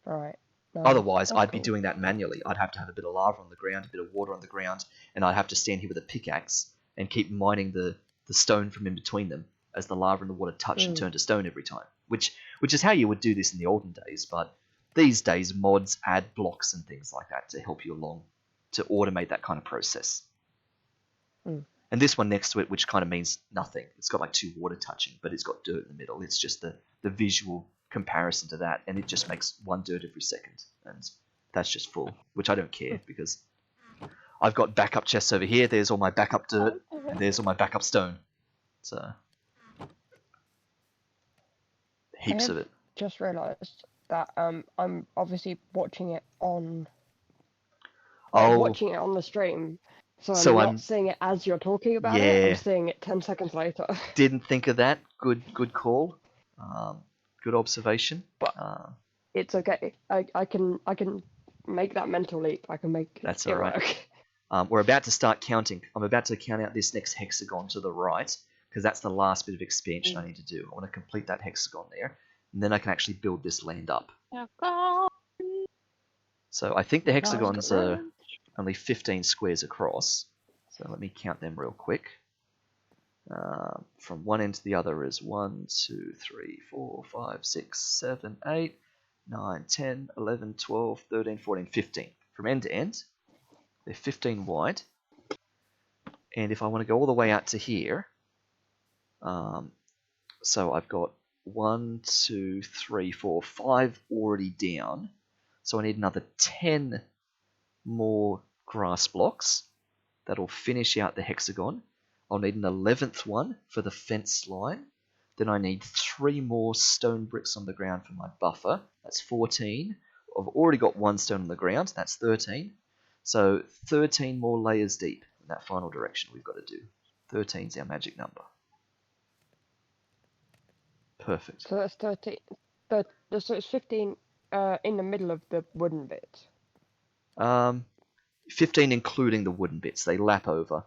Right. No, Otherwise, that's I'd be cool. doing that manually. I'd have to have a bit of lava on the ground, a bit of water on the ground, and I'd have to stand here with a pickaxe and keep mining the stone from in between them as the lava and the water touch and turn to stone every time. Which is how you would do this in the olden days, but these days mods add blocks and things like that to help you along, to automate that kind of process. Mm. And this one next to it, which kind of means nothing. It's got like two water touching, but it's got dirt in the middle. It's just the visual comparison to that, and it just makes one dirt every second, and that's just full, which I don't care because I've got backup chests over here. There's all my backup dirt, and there's all my backup stone. So heaps of it. Just realised that I'm obviously watching it on watching it on the stream, so I'm So not I'm- seeing it as you're talking about it. Yeah. I'm seeing it 10 seconds later. Didn't think of that. Good call. Good observation. But- It's okay. I can make that mental leap. I can make That's it alright. work. We're about to start counting. I'm about to count out this next hexagon to the right, because that's the last bit of expansion I need to do. I want to complete that hexagon there, and then I can actually build this land up. So I think the hexagons are only 15 squares across. So let me count them real quick. From one end to the other is 1, 2, 3, 4, 5, 6, 7, 8, 9, 10, 11, 12, 13, 14, 15. From end to end, they're 15 wide. And if I want to go all the way out to here, so I've got 1, 2, 3, 4, 5 already down. So I need another 10 more grass blocks. That'll finish out the hexagon. I'll need an 11th one for the fence line. Then I need 3 more stone bricks on the ground for my buffer. That's 14. I've already got 1 stone on the ground. That's 13. So 13 more layers deep in that final direction we've got to do. 13 is our magic number. Perfect. So that's 13. So it's 15 in the middle of the wooden bits. 15 including the wooden bits. They lap over.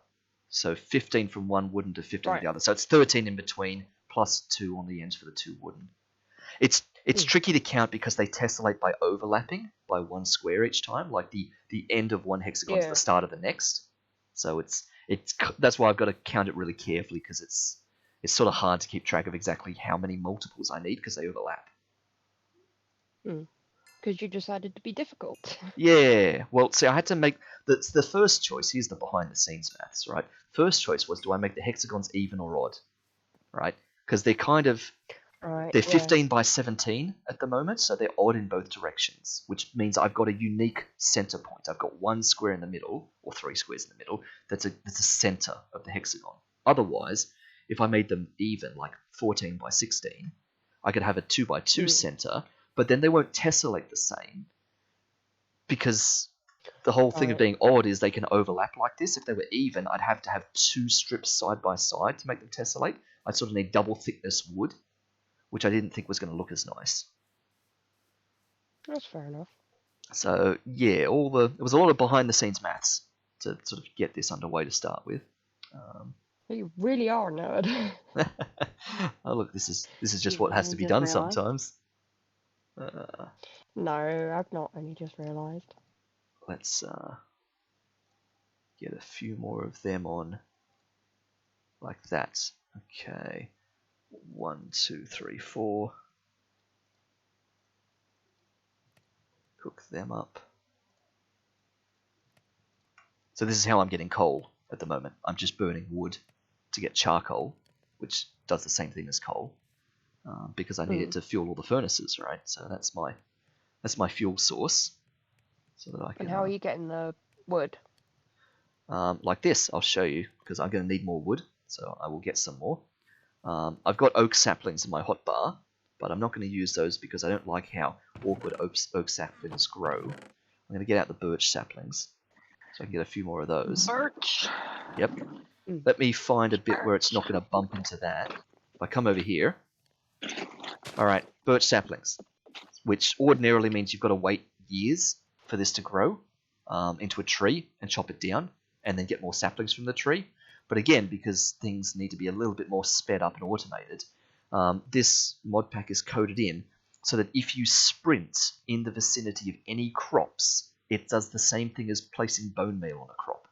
So 15 from one wooden to 15 Right. on the other. So it's 13 in between, plus 2 on the ends for the 2 wooden. It's tricky to count because they tessellate by overlapping by 1 square each time. Like the end of one hexagon is Yeah. the start of the next. So that's why I've got to count it really carefully, because it's sort of hard to keep track of exactly how many multiples I need because they overlap. Because you decided to be difficult. Yeah, well, see, I had to make the first choice. Here's the behind the scenes maths, right? First choice was, do I make the hexagons even or odd, right? Because they're kind of Right. they're yeah. 15 by 17 at the moment, so they're odd in both directions, which means I've got a unique center point. I've got 1 square in the middle, or 3 squares in the middle. That's a center of the hexagon. Otherwise, if I made them even, like 14 by 16, I could have a 2 by 2 center, but then they won't tessellate the same, because the whole thing of Right. being odd is they can overlap like this. If they were even, I'd have to have 2 strips side by side to make them tessellate. I'd sort of need double thickness wood, which I didn't think was going to look as nice. That's fair enough. So yeah, it was a lot of behind the scenes maths to sort of get this underway to start with. You really are a nerd. Oh look, this is just You've what has to only be just done realised? sometimes. No, I've not only just realised. Let's get a few more of them on like that. Okay, 1, 2, 3, 4. Cook them up. So this is how I'm getting coal at the moment. I'm just burning wood to get charcoal, which does the same thing as coal, because I need it to fuel all the furnaces, right? So that's my fuel source, so that I can. And how are you getting the wood? Like this, I'll show you, because I'm going to need more wood, so I will get some more. I've got oak saplings in my hotbar, but I'm not going to use those because I don't like how awkward oak saplings grow. I'm going to get out the birch saplings, so I can get a few more of those. Birch. Yep. Let me find a bit where it's not going to bump into that. If I come over here, alright, birch saplings, which ordinarily means you've got to wait years for this to grow into a tree and chop it down and then get more saplings from the tree. But again, because things need to be a little bit more sped up and automated, this mod pack is coded in so that if you sprint in the vicinity of any crops, it does the same thing as placing bone meal on a crop.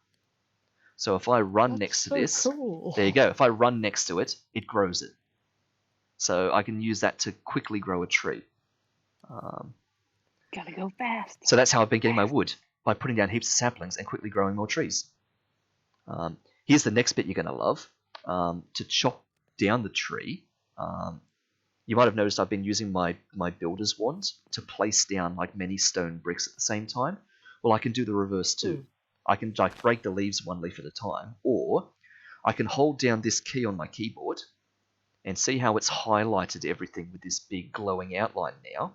So if I run next to this, cool. there you go. If I run next to it, it grows it. So I can use that to quickly grow a tree. Gotta go fast. So that's how I've been getting my wood, by putting down heaps of saplings and quickly growing more trees. Here's the next bit you're going to love. To chop down the tree, you might have noticed I've been using my builder's wand to place down like many stone bricks at the same time. Well, I can do the reverse too. I can like break the leaves one leaf at a time, or I can hold down this key on my keyboard and see how it's highlighted everything with this big glowing outline now.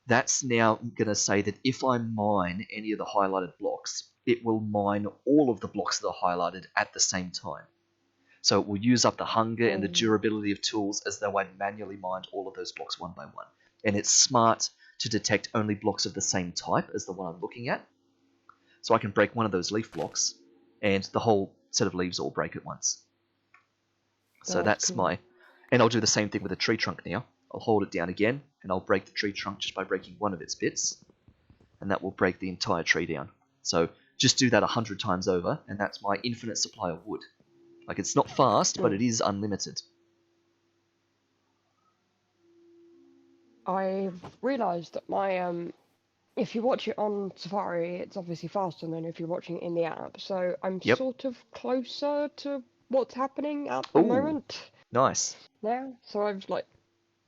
That's now going to say that if I mine any of the highlighted blocks, it will mine all of the blocks that are highlighted at the same time. So it will use up the hunger and the durability of tools as though I'd manually mined all of those blocks one by one. And it's smart to detect only blocks of the same type as the one I'm looking at. So I can break one of those leaf blocks, and the whole set of leaves all break at once. So that's cool. my... And I'll do the same thing with a tree trunk now. I'll hold it down again, and I'll break the tree trunk just by breaking one of its bits, and that will break the entire tree down. So just do that 100 times over, and that's my infinite supply of wood. Like, it's not fast, but it is unlimited. I've realised that my if you watch it on Safari, it's obviously faster than if you're watching it in the app. So I'm Yep. sort of closer to what's happening at the moment Nice. now. So I've like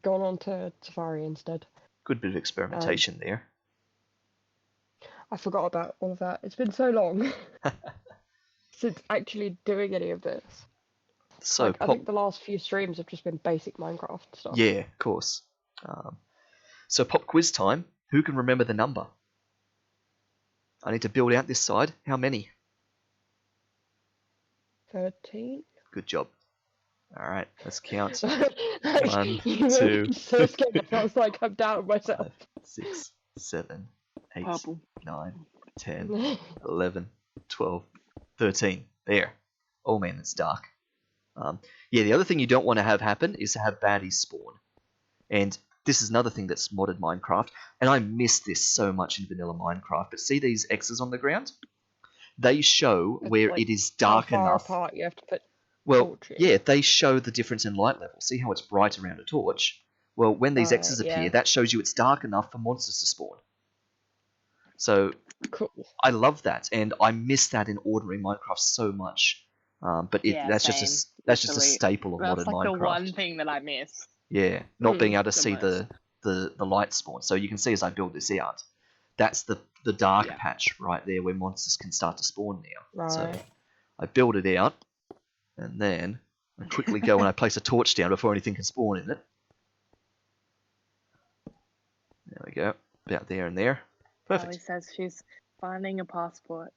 gone on to Safari instead. Good bit of experimentation there. I forgot about all of that. It's been so long since actually doing any of this. So I think the last few streams have just been basic Minecraft stuff. Yeah, of course. So pop quiz time. Who can remember the number? I need to build out this side. How many? 13? Good job. All right, let's count. Like, 1, you 2, were so scared. I was like, I'm down myself. 5, 6, 7, 8, Purple. 9, 10, 11, 12, 13. There. Oh man, it's dark. Yeah, the other thing you don't want to have happen is to have baddies spawn. And this is another thing that's modded Minecraft, and I miss this so much in vanilla Minecraft. But see these X's on the ground? They show where like, it is dark how far enough. apart you have to put Well, torches. yeah, they show the difference in light level. See how it's bright around a torch? Well, when these X's appear, yeah. that shows you it's dark enough for monsters to spawn. So Cool. I love that, and I miss that in ordinary Minecraft so much. But that's same. just a staple of That's modern like Minecraft. the one thing that I miss. Yeah, not being able to the see most. the light spawn. So you can see as I build this out, that's the dark patch right there where monsters can start to spawn now. Right. So I build it out, and then I quickly go and I place a torch down before anything can spawn in it. There we go, about there and there. Perfect. Ellie says she's finding a passport,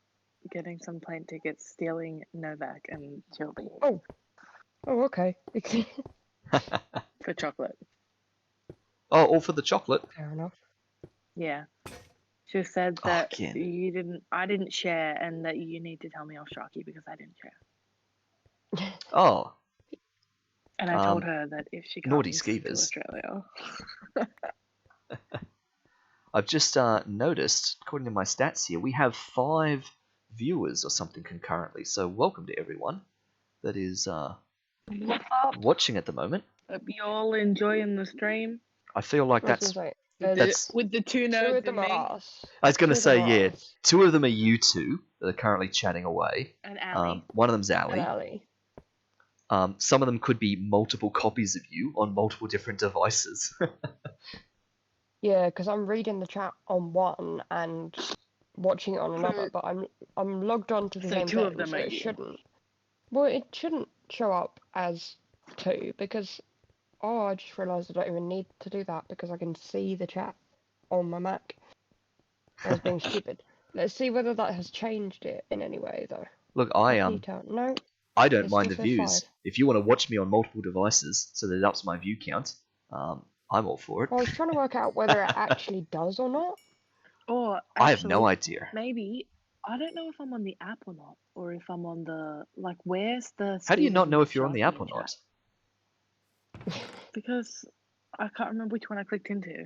getting some plane tickets, stealing Novak, and she'll be Oh, okay. for chocolate. Oh, all for the chocolate. Fair enough. Yeah. She said that again. I didn't share, and that you need to tell me off Sharky because I didn't share. Oh, And I told her that if she naughty comes to skeevers. Australia, I've just noticed, according to my stats here, we have 5 viewers or something concurrently. So welcome to everyone that is what's up? watching at the moment. Hope you all enjoying the stream. I feel like I was that's. gonna say, That's- With the two two nerds of them and are me us. I was going to Two of them say, are yeah, us. 2 of them are you two that are currently chatting away. and Ali. One of them's And Ali. Ali. Some of them could be multiple copies of you on multiple different devices. Yeah, because I'm reading the chat on one and watching it on another, So- but I'm logged on to the So same two thing, of them so are it you. shouldn't. Well, it shouldn't show up as 2 because I just realised I don't even need to do that because I can see the chat on my Mac. I was being stupid. Let's see whether that has changed it in any way, though. Look, I Detail. No, I don't It mind the still says views. 5. If you want to watch me on multiple devices so that it ups my view count, I'm all for it. I was trying to work out whether it actually does or not. Or I have no actually, idea. maybe I don't know if I'm on the app or not, or if I'm on the where's the. How do you Stevens not and know if you're on the Sharky app or chat? not? Because I can't remember which one I clicked into.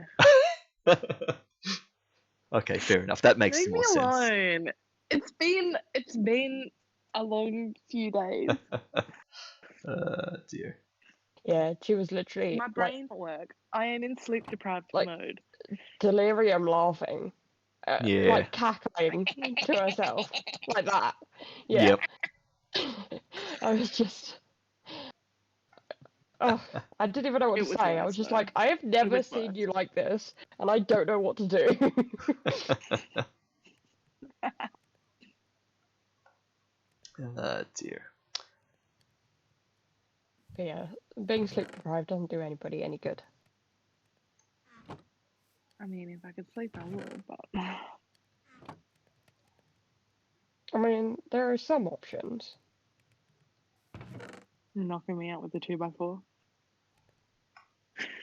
Okay, fair enough. That makes Leave more me sense. alone. It's been a long few days. Dear. Yeah, she was literally My like brain won't work. I am in sleep deprived Like- mode. delirium laughing, Yeah. like cackling to herself, like that. Yeah. Yep. I was just. Oh, I didn't even know what It to was say. I nice, was just though. like, I have never was seen nice. you like this, and I don't know what to do. Dear. But yeah, being sleep deprived doesn't do anybody any good. I mean, if I could sleep, I would, but I mean, there are some options. knocking me out with the 2x4.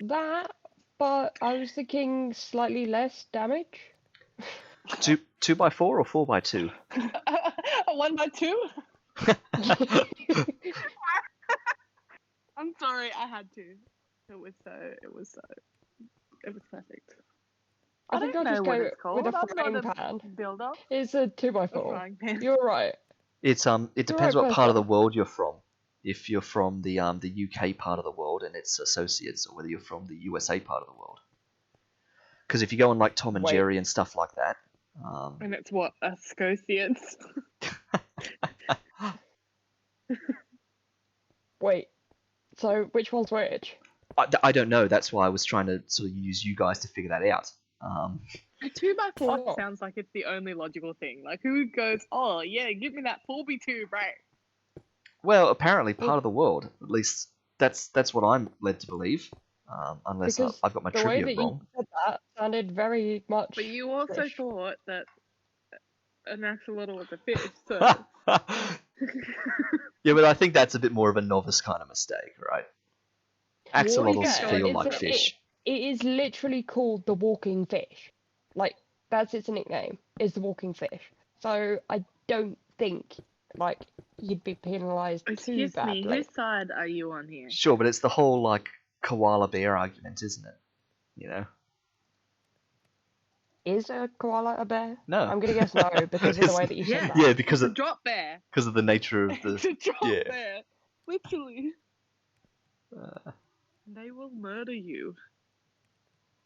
That, but I was thinking slightly less damage. 2x4 or 4x2? A 1x2? I'm sorry, I had to. It was perfect. I think don't I'll know just what go it's called. with a I'm not frying a pan. builder. It's a A 2x4. frying pan. You're right. It depends right, what part of the person. world you're from. If you're from the UK part of the world and its associates, or whether you're from the USA part of the world. Because if you go on like Tom and Wait. Jerry and stuff like that, And it's what? Associates? Wait. So which one's which? I don't know. That's why I was trying to sort of use you guys to figure that out. A 2x4 Oh. sounds like it's the only logical thing. Like, who goes, oh, yeah, give me that 4x2, right? Well, apparently part of the world. At least that's what I'm led to believe. Unless Because I've got my the way trivia that wrong. you said that sounded very much. But you also fish. thought that an axolotl was a fish, so. Yeah, but I think that's a bit more of a novice kind of mistake, right? Axolotls Yeah, feel it's like a- fish. It is literally called the walking fish. Like, that's its nickname, is the walking fish. So I don't think, like, you'd be penalised too Excuse me, badly. whose side are you on here? Sure, but it's the whole like koala bear argument, isn't it? You know? Is a koala a bear? No. I'm gonna guess no, because of the way that you Yeah. said that. Yeah, because It's a of drop bear. the nature of It's the. a drop yeah. bear. Literally. Uh, They will murder you.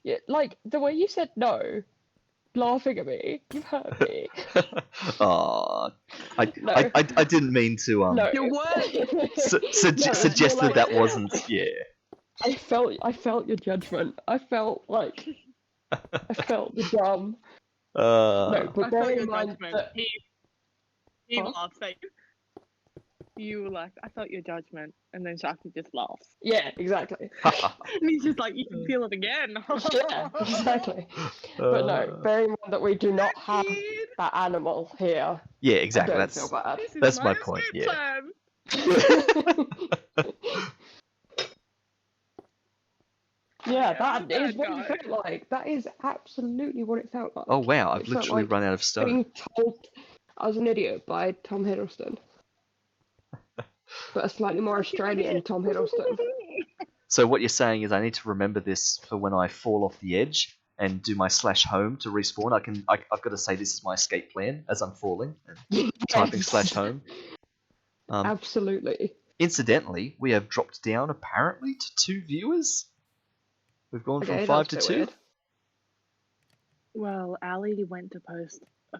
Yeah, like, the way you said no, laughing at me, you hurt me. Aw. I No. didn't mean to No. Your word. suggest you're like- that wasn't. Yeah. I felt your judgment. I felt the drum. No, but I bear felt in your mind judgment. that He Huh? laughs at you. You were like, I felt your judgment. And then Sharky just laughs. yeah, exactly. And he's just like, you can feel it again. Yeah, exactly. But no, bear in mind that we do not have Kid, that animal here. Yeah, exactly. I don't That's feel bad. this is That's my my point, escape yeah. plan. Yeah, I'm that a is bad what guy. it felt like. That is absolutely what it felt like. Oh wow! I've It felt literally like run out of stone. being told I was an idiot by Tom Hiddleston. but a slightly more Australian Tom Hiddleston. So what you're saying is I need to remember this for when I fall off the edge and do my /home to respawn. I've got to say this is my escape plan as I'm falling and typing /home. Absolutely. Incidentally, we have dropped down apparently to 2 viewers. We've gone from 5 to 2. Weird. Well, Ali went to post a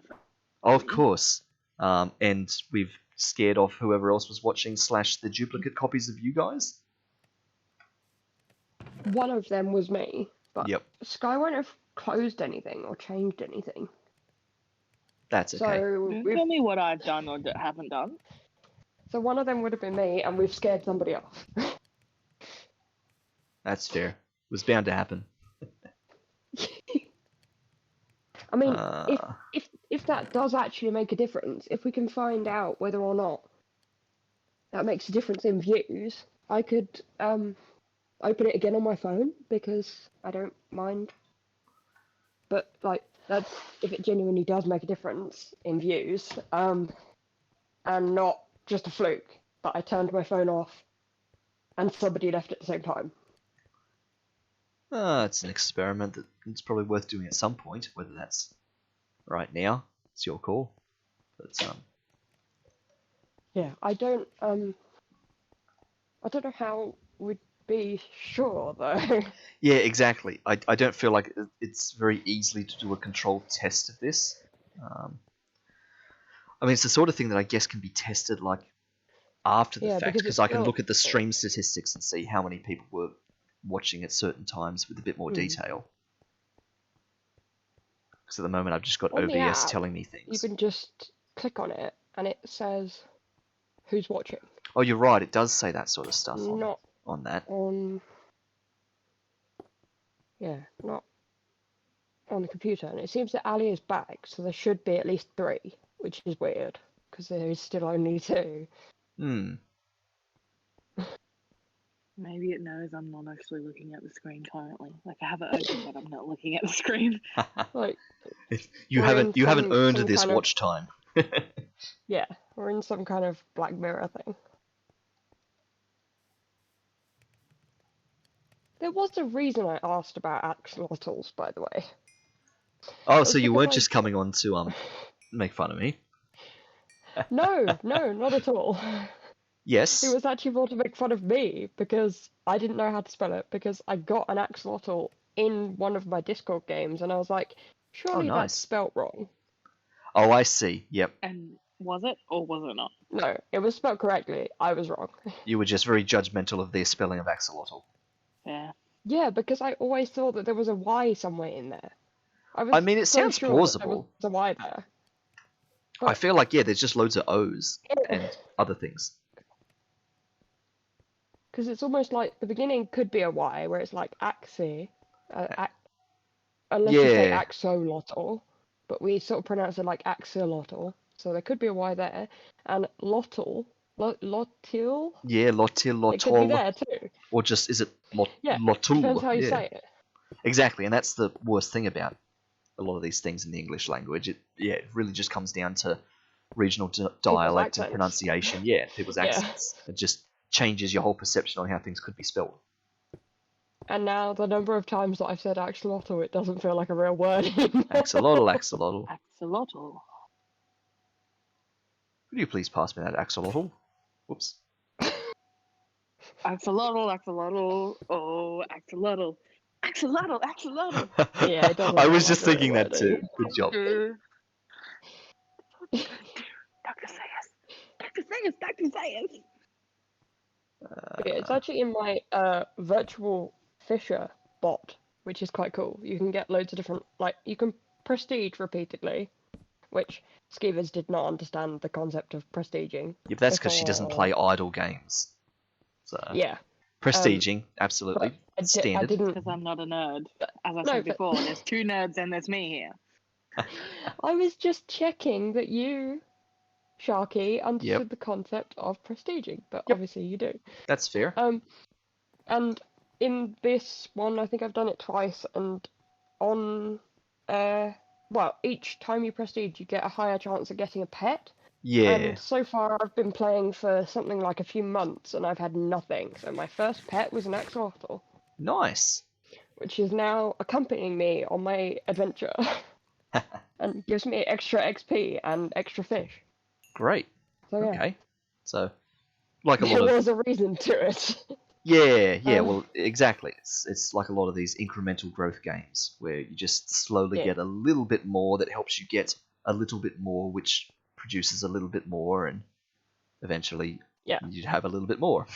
Oh, of course. And we've scared off whoever else was watching / the duplicate copies of you guys. One of them was me, but Yep, Sky won't have closed anything or changed anything. that's okay. So Don't tell me what I've done or haven't done. So one of them would have been me, and we've scared somebody off. That's fair. It was bound to happen. I mean, if that does actually make a difference, if we can find out whether or not that makes a difference in views, I could open it again on my phone because I don't mind. But like that's if it genuinely does make a difference in views, and not just a fluke that I turned my phone off and somebody left at the same time. It's an experiment that it's probably worth doing at some point. Whether that's right now, it's your call. But Yeah, I don't know how we'd be sure though. yeah, exactly. I don't feel like it's very easily to do a controlled test of this. I mean, it's the sort of thing that I guess can be tested like after the fact, because I can look at the stream statistics and see how many people were watching at certain times with a bit more detail. Because at the moment I've just got On the OBS app, telling me things. You can just click on it and it says who's watching. Oh, you're right. It does say that sort of stuff Not on that. Not on the computer. And it seems that Ali is back, so there should be at least 3, which is weird because there is still only 2. Maybe it knows I'm not actually looking at the screen currently. Like I have it open, but I'm not looking at the screen. Like you haven't earned this watch time. Yeah, we're in some kind of Black Mirror thing. There was a reason I asked about axolotls, by the way. Oh, so you weren't just coming on to make fun of me? No, not at all. Yes. It was actually more to make fun of me because I didn't know how to spell it because I got an axolotl in one of my Discord games and I was like, surely that's spelt wrong. Oh, I see. Yep. And was it or was it not? No, it was spelled correctly. I was wrong. You were just very judgmental of their spelling of axolotl. Yeah. Yeah, because I always thought that there was a Y somewhere in there. I mean, it sounds plausible. There was a Y there. But I feel like, there's just loads of O's and other things. Because it's almost like the beginning could be a Y, where it's like axi, unless you say axolotl, but we sort of pronounce it like axolotl, so there could be a Y there, and lotl, lotil? Yeah, lotil, It could be there too. Or just, is it Yeah, lotul? depends how you say it. Exactly, and that's the worst thing about a lot of these things in the English language. It really just comes down to regional dialect and pronunciation. Yeah, people's accents. It just changes your whole perception on how things could be spelled. And now the number of times that I've said axolotl, it doesn't feel like a real word. Axolotl, axolotl. Axolotl. Could you please pass me that axolotl? Whoops. Axolotl, axolotl, oh, axolotl. Axolotl, axolotl. Yeah, it doesn't. I was just thinking that too. Good job. Dr. Sayers. Dr. Sayers, Dr. Sayers. Yeah, it's actually in my virtual Fisher bot, which is quite cool. You can get loads of different, you can prestige repeatedly, which Skeevers did not understand the concept of prestiging. Yeah, but that's because she doesn't play idle games. So yeah. Prestiging, absolutely. Standard. I didn't... Because I'm not a nerd. As I said before, there's 2 nerds and there's me here. I was just checking that you, Sharky, understood the concept of prestiging, but obviously you do. That's fair. And in this one, I think I've done it twice, and on, each time you prestige, you get a higher chance of getting a pet, Yeah. And so far, I've been playing for something like a few months, and I've had nothing. So my first pet was an axolotl, Nice. which is now accompanying me on my adventure, and gives me extra XP and extra fish. Great. So yeah, Okay. So, like a lot there of was a reason to it. yeah. Um, Well, exactly. It's like a lot of these incremental growth games where you just slowly Yeah. get a little bit more that helps you get a little bit more, which produces a little bit more, and eventually Yeah. you'd have a little bit more.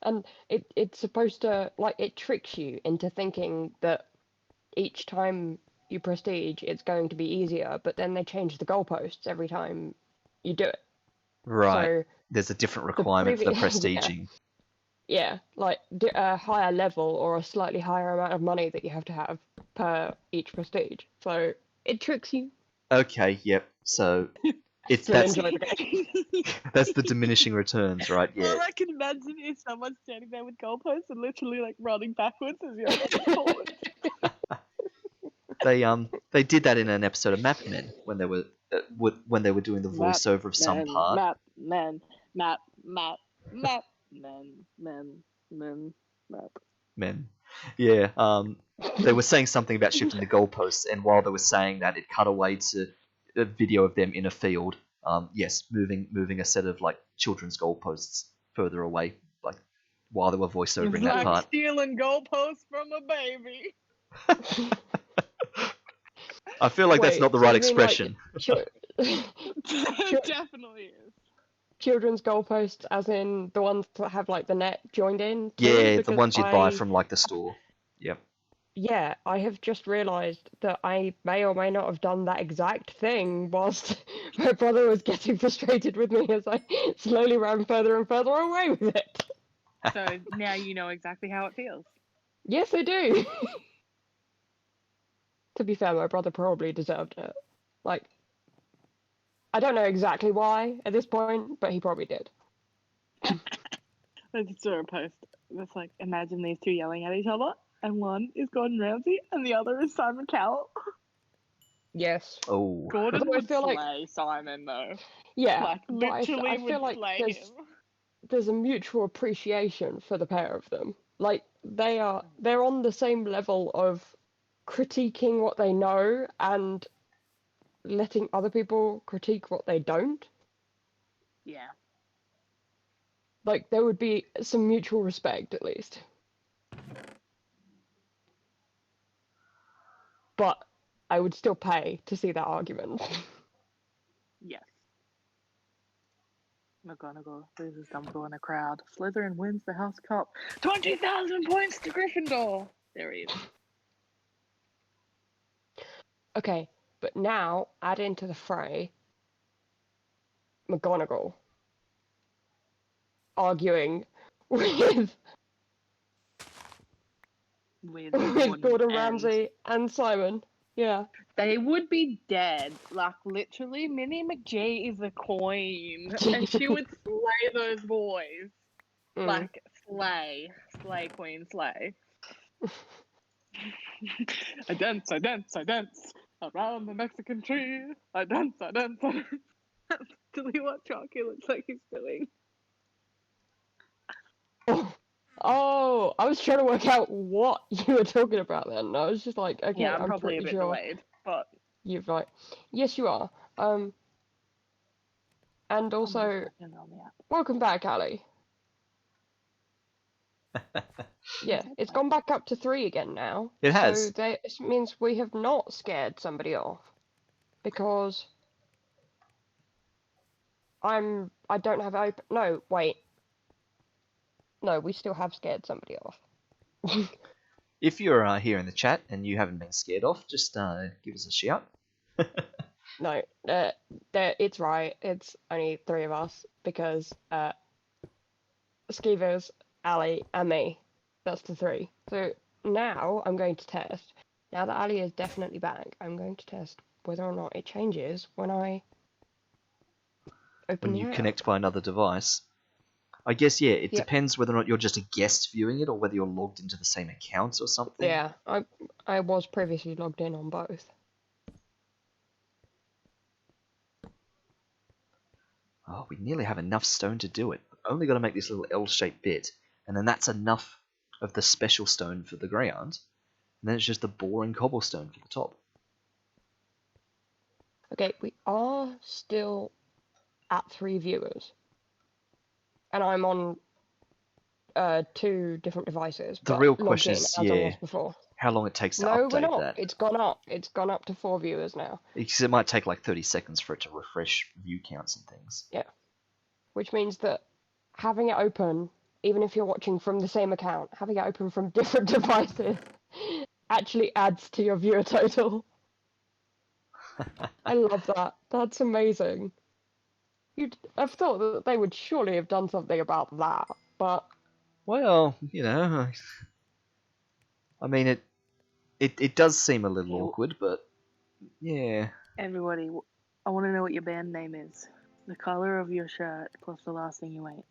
And it's supposed to, like, it tricks you into thinking that each time you prestige, it's going to be easier, but then they change the goalposts every time you do it. Right. So There's a different the requirement for the previous, prestiging. yeah, like a higher level or a slightly higher amount of money that you have to have per each prestige. So it tricks you. Okay. Yep. So it's Still enjoy the game. that's the diminishing returns, right? All Yeah. I can imagine is someone standing there with goalposts and literally like running backwards as you're running forward. They did that in an episode of Map Men when they were when they were doing the voiceover of some part. map. Men. Yeah. They were saying something about shifting the goalposts, and while they were saying that, it cut away to a video of them in a field. Yes, moving a set of like children's goalposts further away, like while they were voiceovering It's that like part. stealing goalposts from a baby. I feel like that's Wait, not the so right you mean, like, expression. It definitely is. children's goalposts, as in the ones that have like the net joined in too? Yeah, the Because ones you'd buy from like the store. Yep. Yeah, I have just realised that I may or may not have done that exact thing whilst my brother was getting frustrated with me as I slowly ran further and further away with it. So now you know exactly how it feels. Yes, I do. To be fair, my brother probably deserved it. Like, I don't know exactly why at this point, but he probably did. I just saw a post that's like, imagine these two yelling at each other, and one is Gordon Ramsay and the other is Simon Cowell. Yes. Oh. Gordon Although I would feel like- slay Simon though. Yeah, Like but literally I would feel like slay there's him. there's a mutual appreciation for the pair of them. Like they're on the same level of critiquing what they know and letting other people critique what they don't. Yeah. Like there would be some mutual respect at least. But I would still pay to see that argument. Yes. McGonagall loses Dumbledore in a crowd. Slytherin wins the House Cup. 20,000 points to Gryffindor. There he is. Okay, but now add into the fray McGonagall arguing with With Gordon and Ramsay and Simon. Yeah. they would be dead. Like literally, Minnie McGee is a queen, and she would slay those boys. Mm. Like slay, queen, slay. I dance around the Mexican tree. I dance. Literally what Sharky looks like he's doing. Oh, I was trying to work out what you were talking about then. I was just like, okay, Yeah, I'm I'm probably a pretty bit sure delayed, but you've right. Yes, you are. And also, welcome back, Ali. Yeah, it's gone back up to 3 again now. It has. So this means we have not scared somebody off. Because I don't have open. No, wait. No, we still have scared somebody off. If you're here in the chat and you haven't been scared off, just give us a shout. No, it's right. It's only 3 of us because Skeevers, Ali, and me. That's the 3. So now I'm going to test. Now that Ali is definitely back, I'm going to test whether or not it changes when I open When the you app. connect by another device. I guess, yeah, it Yep. depends whether or not you're just a guest viewing it or whether you're logged into the same account or something. Yeah, I was previously logged in on both. Oh, we nearly have enough stone to do it. We've only got to make this little L-shaped bit, and then that's enough of the special stone for the ground. And then it's just the boring cobblestone for the top. Okay, we are still at 3 viewers. And I'm on 2 different devices. The but real logged question in, is, as I was before. how long it takes to No, we're update not. that. It's gone up. It's gone up to 4 viewers now. Because it might take like 30 seconds for it to refresh view counts and things. Yeah. Which means that having it open, even if you're watching from the same account, having it open from different devices actually adds to your viewer total. I love that. That's amazing. I've thought that they would surely have done something about that, but Well, I mean, it does seem a little awkward, but yeah. Everybody, I want to know what your band name is. The color of your shirt plus the last thing you ate.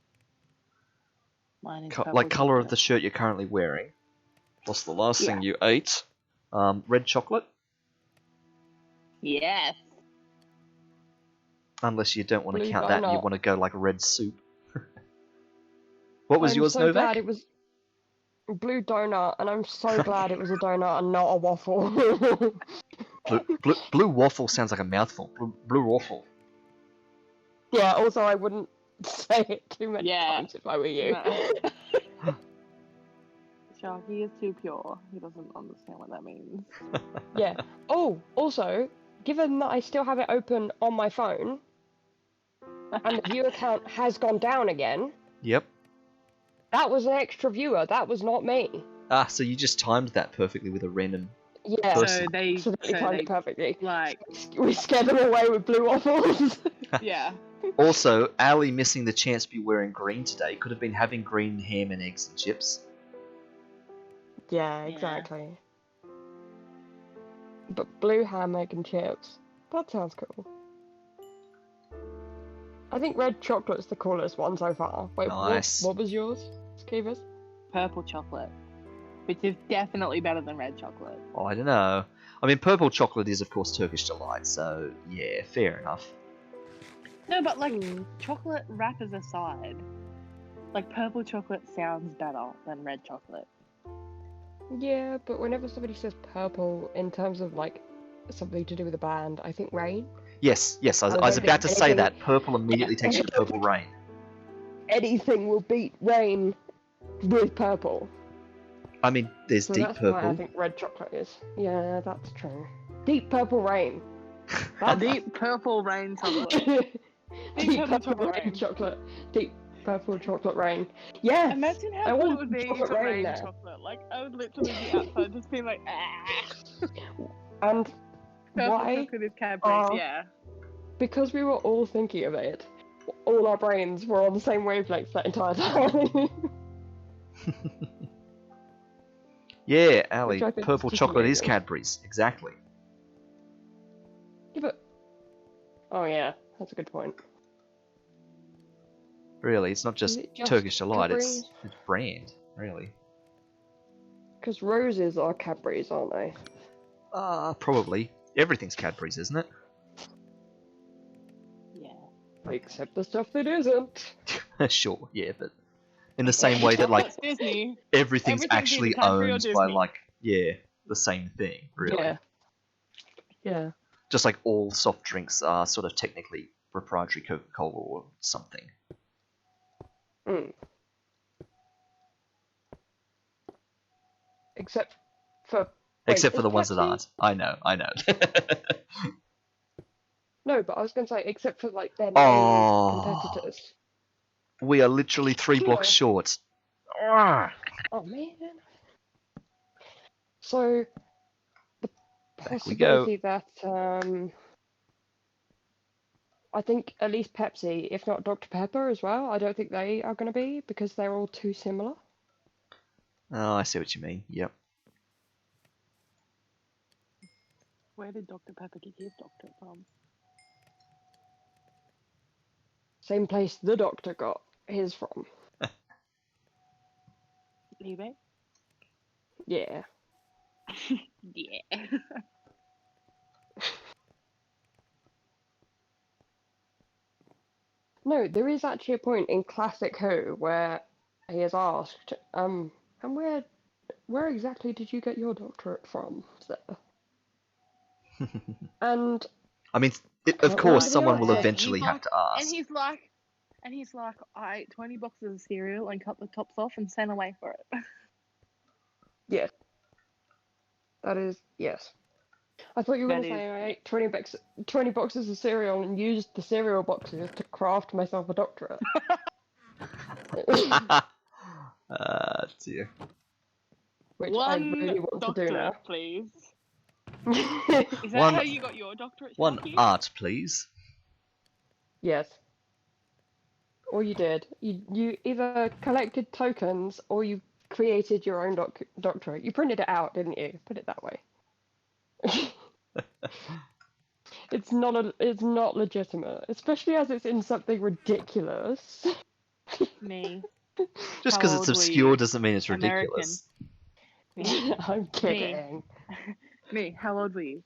Mine is Like color of chocolate. the shirt you're currently wearing, plus the last Yeah. thing you ate. Red chocolate, Yes. unless you don't want to Blue count that and you donut. want to go like red soup. What was I'm yours, so Novak? glad it was blue donut, and I'm so glad it was a donut and not a waffle. Blue waffle sounds like a mouthful. Blue waffle. Yeah, also I wouldn't say it too many Yeah. times if I were you. No. Sharky is too pure. He doesn't understand what that means. Yeah. Oh, also, given that I still have it open on my phone, and the viewer count has gone down again, Yep. that was an extra viewer. That was not me. Ah, so you just timed that perfectly with a random. Yeah, Person. So they, absolutely timed it perfectly. like, We scared them away with blue waffles. yeah. Also, Ali missing the chance to be wearing green today could have been having green ham and eggs and chips. Yeah, Yeah. exactly. But blue ham, egg, and chips. That sounds cool. I think red chocolate's the coolest one so far. Wait, Nice. what was yours, Skeevers? Purple chocolate, which is definitely better than red chocolate. Oh, I don't know. I mean, purple chocolate is, of course, Turkish delight, so yeah, fair enough. No, but like chocolate wrappers aside, like purple chocolate sounds better than red chocolate. Yeah, but whenever somebody says purple in terms of like something to do with a band, I think rain. Yes, I don't was think about to say anything- that. Purple immediately takes you to Purple Rain. Anything will beat rain with purple. I mean, there's So deep that's why I purple. think red chocolate is. Yeah, that's true. Deep purple rain. Deep purple rain chocolate. Deep purple purple chocolate rain rain. chocolate. Deep purple chocolate rain. Yes! Imagine I how cool it want would be chocolate to rain rain there. chocolate. Like, I would literally be outside just being like, ah. And Purple why? chocolate is Cadbury's, Oh. yeah. Because we were all thinking of it, all our brains were on the same wavelength that entire time. Yeah, Ali, Which I think purple is just chocolate is amazing. Cadbury's. Exactly. Yeah, but... Oh yeah, that's a good point. Really, it's not just, Is it just Turkish delight, Cadbury's? it's brand, really. Because roses are Cadbury's, aren't they? Probably. Everything's Cadbury's, isn't it? Yeah. Except the stuff that isn't. Sure, yeah, but in the same way that, like, That's Disney. everything's Everything's actually either Cadbury or owned by, Disney. like, yeah, the same thing, really. Yeah. Yeah. Just like all soft drinks are sort of technically proprietary Coca-Cola or something. Mm. Except for... Except for is the ones that Pepsi- aren't. I know. No, but I was going to say, except for like their main Oh. competitors. We are literally 3 blocks Yeah. short. Ah. Oh man. So the Back we go. possibility that I think at least Pepsi, if not Dr. Pepper as well, I don't think they are going to be because they're all too similar. Oh, I see what you mean. Yep. Where did Dr. Pepper get his doctor from? Same place the Doctor got his from. eBay? Yeah. Yeah. No, there is actually a point in Classic Who where he is asked, and where exactly did you get your doctorate from, sir? And I mean, I of can't course, remember the someone will answer. eventually have to and ask. he's like, I ate 20 boxes of cereal and cut the tops off and sent away for it. Yes, that is yes. I thought you were That going to is say I ate 20 boxes of cereal and used the cereal boxes to craft myself a doctorate. Dear. Which I one really want to do now. doctorate, please. Is that One, how you got your doctorate, one Sharky? art, please. Yes. Or you did. You either collected tokens or you created your own doctorate. You printed it out, didn't you? Put it that way. It's not legitimate, especially as it's in something ridiculous. Me. Just How because it's old were obscure you? doesn't mean it's American. ridiculous. Me. I'm kidding. Me. How old were you?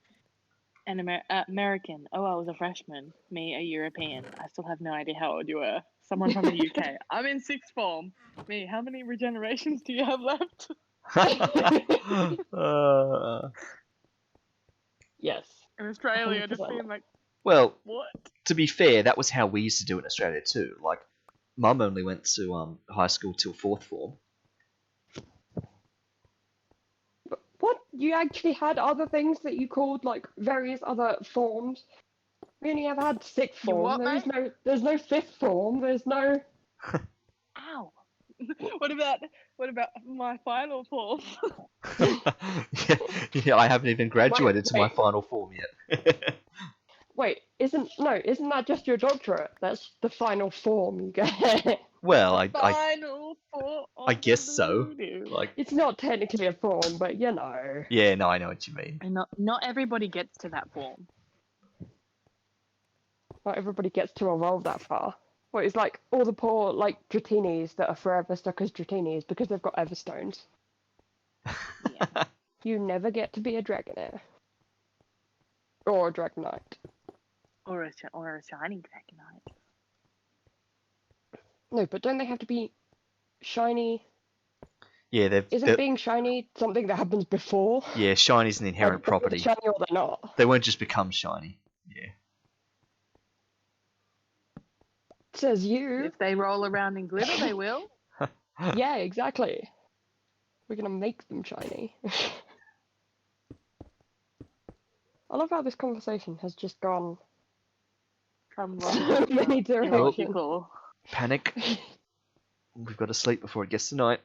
An American. Oh, I was a freshman. Me, a European. I still have no idea how old you were. Someone from the UK. I'm in sixth form. Me, how many regenerations do you have left? Yes. In Australia, just 100%. being like, Well, what? to be fair, that was how we used to do it in Australia too. Like, Mum only went to high school till fourth form. What? You actually had other things that you called like various other forms? We only ever had sixth You form. what, mate? There's no fifth form. There's no. Ow. what about my final form? Yeah, I haven't even graduated to my wait. final form yet. Wait, isn't that just your doctorate? That's the final form you get. Well, the I final form. I guess so. Like, It's not technically a form, but you know. yeah, no, I know what you mean. And not everybody gets to that form. Not everybody gets to evolve that far. Well, it's like all the poor like Dratinis that are forever stuck as Dratinis because they've got Everstones. Yeah. You never get to be a Dragonair. Or a Dragonite. Or a shiny dragonite. No, but don't they have to be shiny? Yeah, Isn't being shiny something that happens before? yeah, shiny's an inherent Like, they're property. shiny or they're not. They won't just become shiny. Yeah. Says you. If they roll around in glitter, they will. Yeah, exactly. We're gonna make them shiny. I love how this conversation has just gone From so many directions. illogical. Panic. We've got to sleep before it gets to night.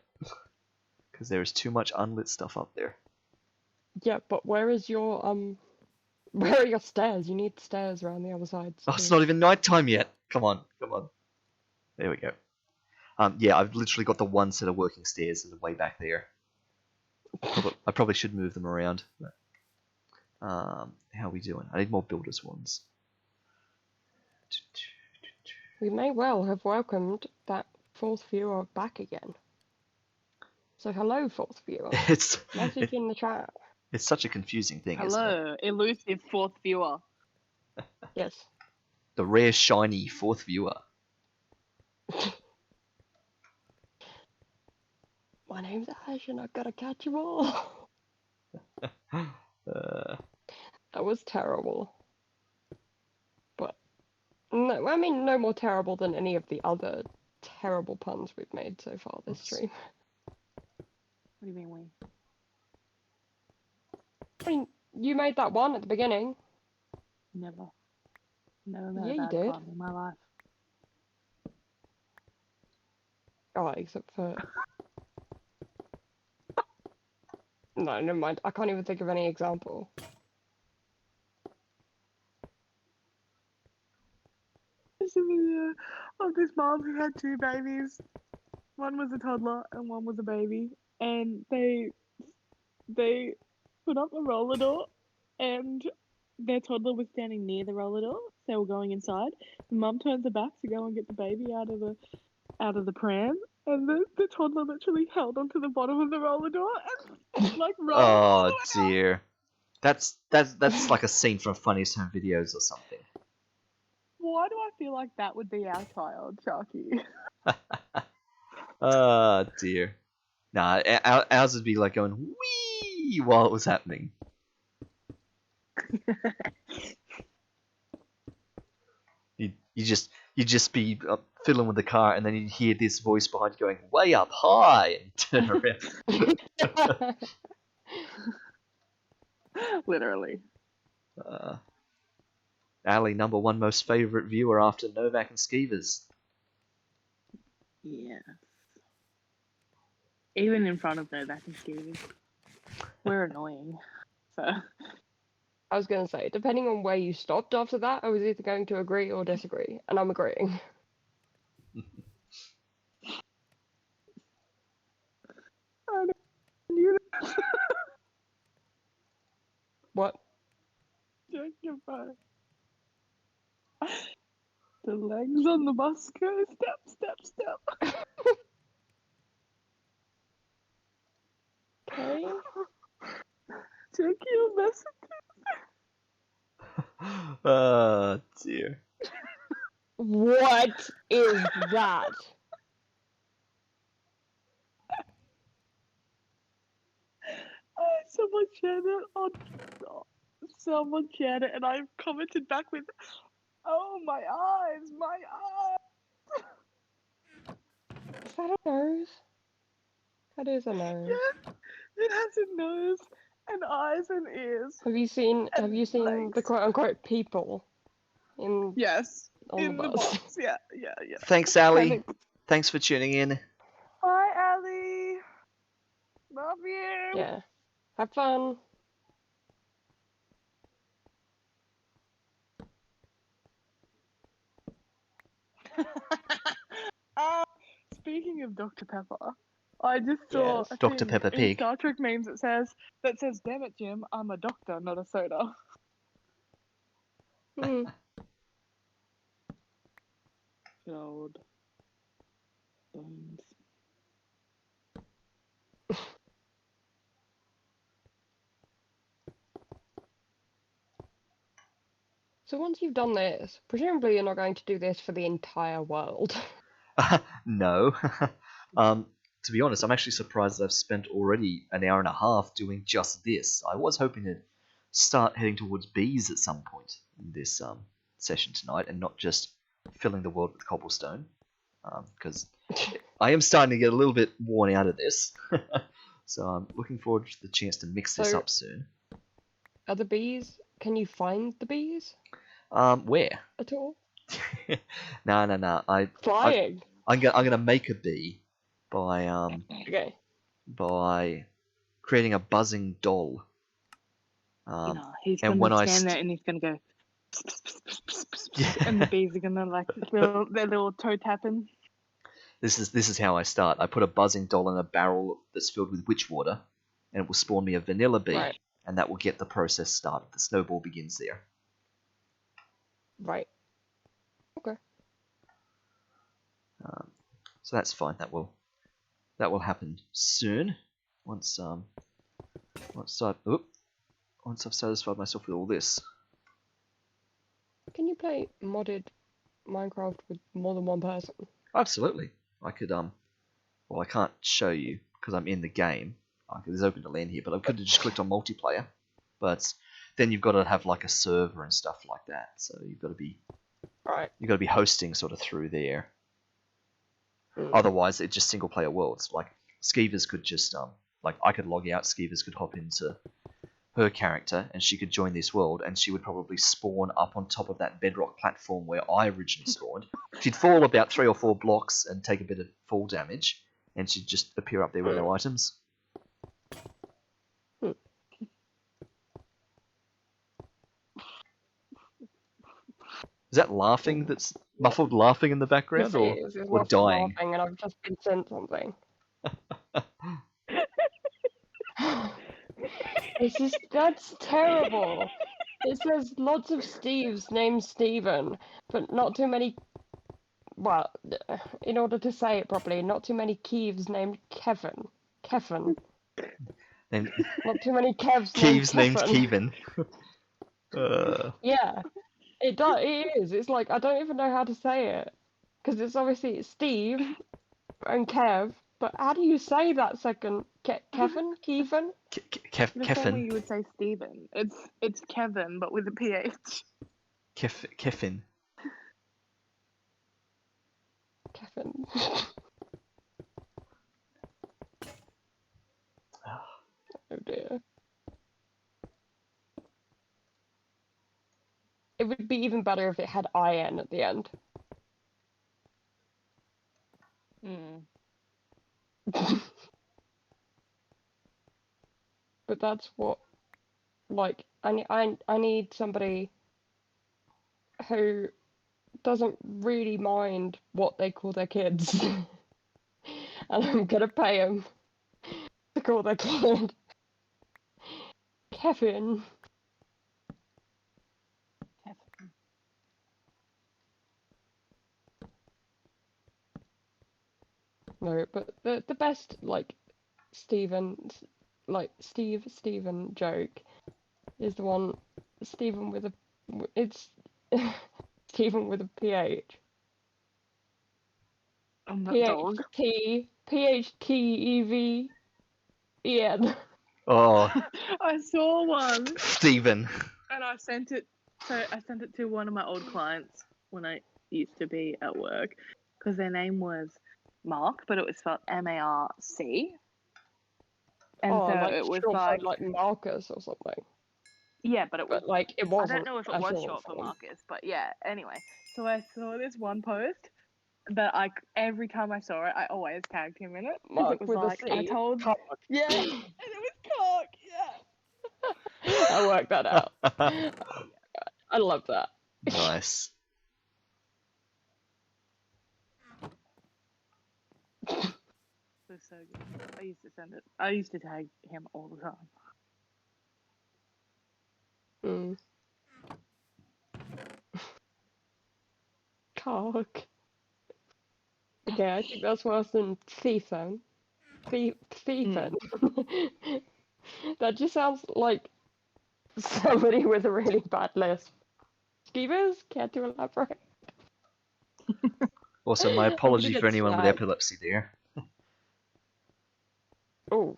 Because there is too much unlit stuff up there. Yeah, but where are your stairs? You need stairs around the other side. Oh, it's not even nighttime yet. Come on. There we go. Yeah, I've literally got the one set of working stairs way back there. I probably should move them around. But, how are we doing? I need more builders ones. We may well have welcomed that fourth viewer back again. So hello, fourth viewer. Message in the chat. It's such a confusing thing, isn't it? Hello, elusive fourth viewer. Yes. The rare shiny fourth viewer. My name's Ash and I've got to catch you all. That was terrible. But no, I mean no more terrible than any of the other terrible puns we've made so far this stream. What do you mean we? I mean, you made that one at the beginning. Never made Yeah, a you bad did. pun in my life. Oh, except for... No, never mind. I can't even think of any example. There's a video of this mom who had two babies. One was a toddler and one was a baby. And they put up the roller door and their toddler was standing near the roller door. They were going inside. The mum turns her back to go and get the baby out of the pram. And the toddler literally held onto the bottom of the roller door and like rolled all the way Oh dear. That's like a scene from Funniest Home Videos or something. Why do I feel like that would be our child, Sharky? Oh dear. Nah, ours would be like going wee while it was happening. You'd just be fiddling with the car, and then you'd hear this voice behind you going way up high, and you turn around. Literally. Ali, number one most favourite viewer after Novak and Skeevers. Yeah. Even in front of Novak and Skeevers. We're annoying. So. I was going to say, depending on where you stopped after that, I was either going to agree or disagree, and I'm agreeing. I knew that. What? Goodbye. The legs on the bus go step, step, step. Okay. Check your message. Oh dear. What is that? Someone shared it on. Someone shared it, and I commented back with, "Oh my eyes, my eyes." Is that a nose? That is a nose. Yeah, it has a nose and eyes and ears. Have you seen And the legs. quote unquote people in Yes, on in the the bus? box. Yeah. Thanks, Ali. Thanks for tuning in. Bye, Ali. Love you. Yeah. Have fun. Speaking of Dr. Pepper, I just saw Yes. a Dr. thing Peppa in Pig. Star Trek memes that says, "Damn it, Jim, I'm a doctor, not a soda." Hmm. Gold. Bones. So once you've done this, presumably you're not going to do this for the entire world. No. To be honest, I'm actually surprised that I've spent already an hour and a half doing just this. I was hoping to start heading towards bees at some point in this session tonight, and not just filling the world with cobblestone, because I am starting to get a little bit worn out of this. So I'm looking forward to the chance to mix this So- up soon. Are the bees? Can you find the bees Where? at all? No. Flying. I'm gonna make a bee by Okay. by creating a buzzing doll. He's and gonna when I stand st- there and he's gonna go, Yeah. and the bees are gonna like their little toe tapping. This is how I start. I put a buzzing doll in a barrel that's filled with witch water, and it will spawn me a vanilla bee, Right. and that will get the process started. The snowball begins there. Right. Okay. So that's fine. That will happen soon. Once I've satisfied myself with all this. Can you play modded Minecraft with more than one person? Absolutely. I could well, I can't show you because I'm in the game. There's open to land here, but I could have just clicked on multiplayer. But then you've got to have like a server and stuff like that. So you've got to be hosting sort of through there. Otherwise, it's just single player worlds. Like Skeevers could just like I could log out. Skeevers could hop into her character, and she could join this world, and she would probably spawn up on top of that bedrock platform where I originally spawned. She'd fall about 3 or 4 blocks and take a bit of fall damage, and she'd just appear up there with no items. Is that laughing? That's muffled laughing in the background, Yes, it is. There's or lots of dying? laughing, and I've just been sent something. That's terrible. It says lots of Steves named Steven, but not too many. Well, in order to say it properly, not too many Keeves named Kevin. Kevin. Not too many Kevs Keeves named named Kevin. Kevin. Yeah. It does. It is. It's like I don't even know how to say it because it's obviously Steve and Kev. But how do you say that second? Kevin? Kevin? The same way Kevin. you would say Stephen. It's Kevin, but with a PH. Kevin. Kevin. Oh dear. It would be even better if it had IN at the end. But that's what, like, I need somebody who doesn't really mind what they call their kids. And I'm gonna pay them to call their kid Kevin. No, but the best, like, Stephen joke is the one Stephen with a it's Stephen with a PH. I'm that dog. PHTEVEN. Oh, I saw one Stephen. and I sent it. So I sent it to one of my old clients when I used to be at work because their name was Mark, but it was spelled Marc. And Oh, so like it was short for like, like Marcus or something. yeah, but it was. But like it I wasn't. don't know if it a was short for form. Marcus, but yeah. Anyway, so I saw this one post that every time I saw it, I always tagged him in it because Mark it was with like a C. I told. Cock. Yeah, and it was cock. Yeah. I worked that out. I love that. Nice. It was so good. I used to send it. I used to tag him all the time. Mm. Cock. Okay, I think that's worse than Thiefon. Thiefon. That just sounds like somebody with a really bad lisp. Skeevers, care to elaborate? Also, my I'm gonna apology get for anyone with slapped. epilepsy there. Oh.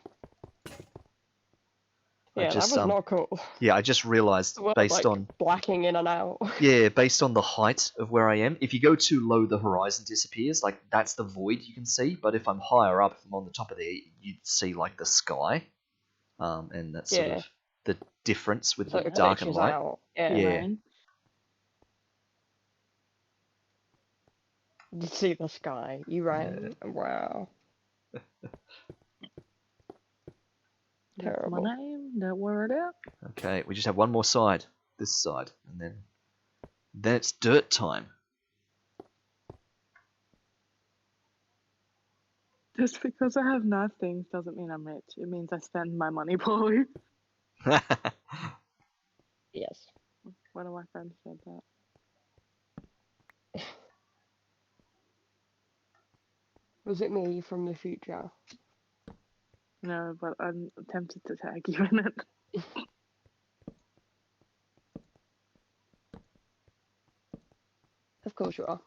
Yeah, that was not cool. I just realised Well, based like, on blacking in and out. based on the height of where I am, if you go too low, the horizon disappears. Like that's the void you can see. But if I'm higher up, if I'm on the top of there, you'd see like the sky, and that's sort Yeah. of the difference with So the it dark and glitches light. out. Yeah. Yeah. You see the sky. You right? Wow. That's Terrible. my name. Don't worry it out. Okay, we just have one more side. This side, and then it's dirt time. Just because I have nice things doesn't mean I'm rich. It means I spend my money poorly. Yes. One of my friends said that. Was it me from the future? No, but I'm tempted to tag you in it. Of course you are.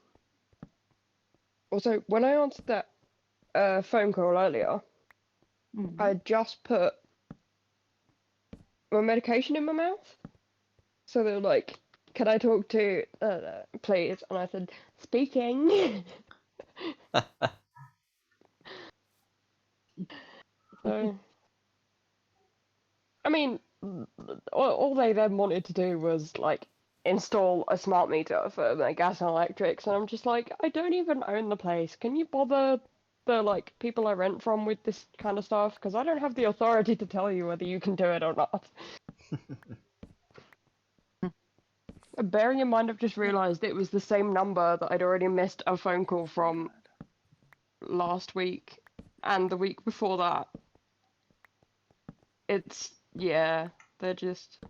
Also, when I answered that phone call earlier, I just put my medication in my mouth. So they were like, "Can I talk to please?" And I said, "Speaking." So, I mean, all they then wanted to do was like install a smart meter for my gas and electrics, and I'm just like, I don't even own the place. Can you bother the like people I rent from with this kind of stuff? Because I don't have the authority to tell you whether you can do it or not. Bearing in mind, I've just realised it was the same number that I'd already missed a phone call from last week and the week before that. It's, yeah, they're just...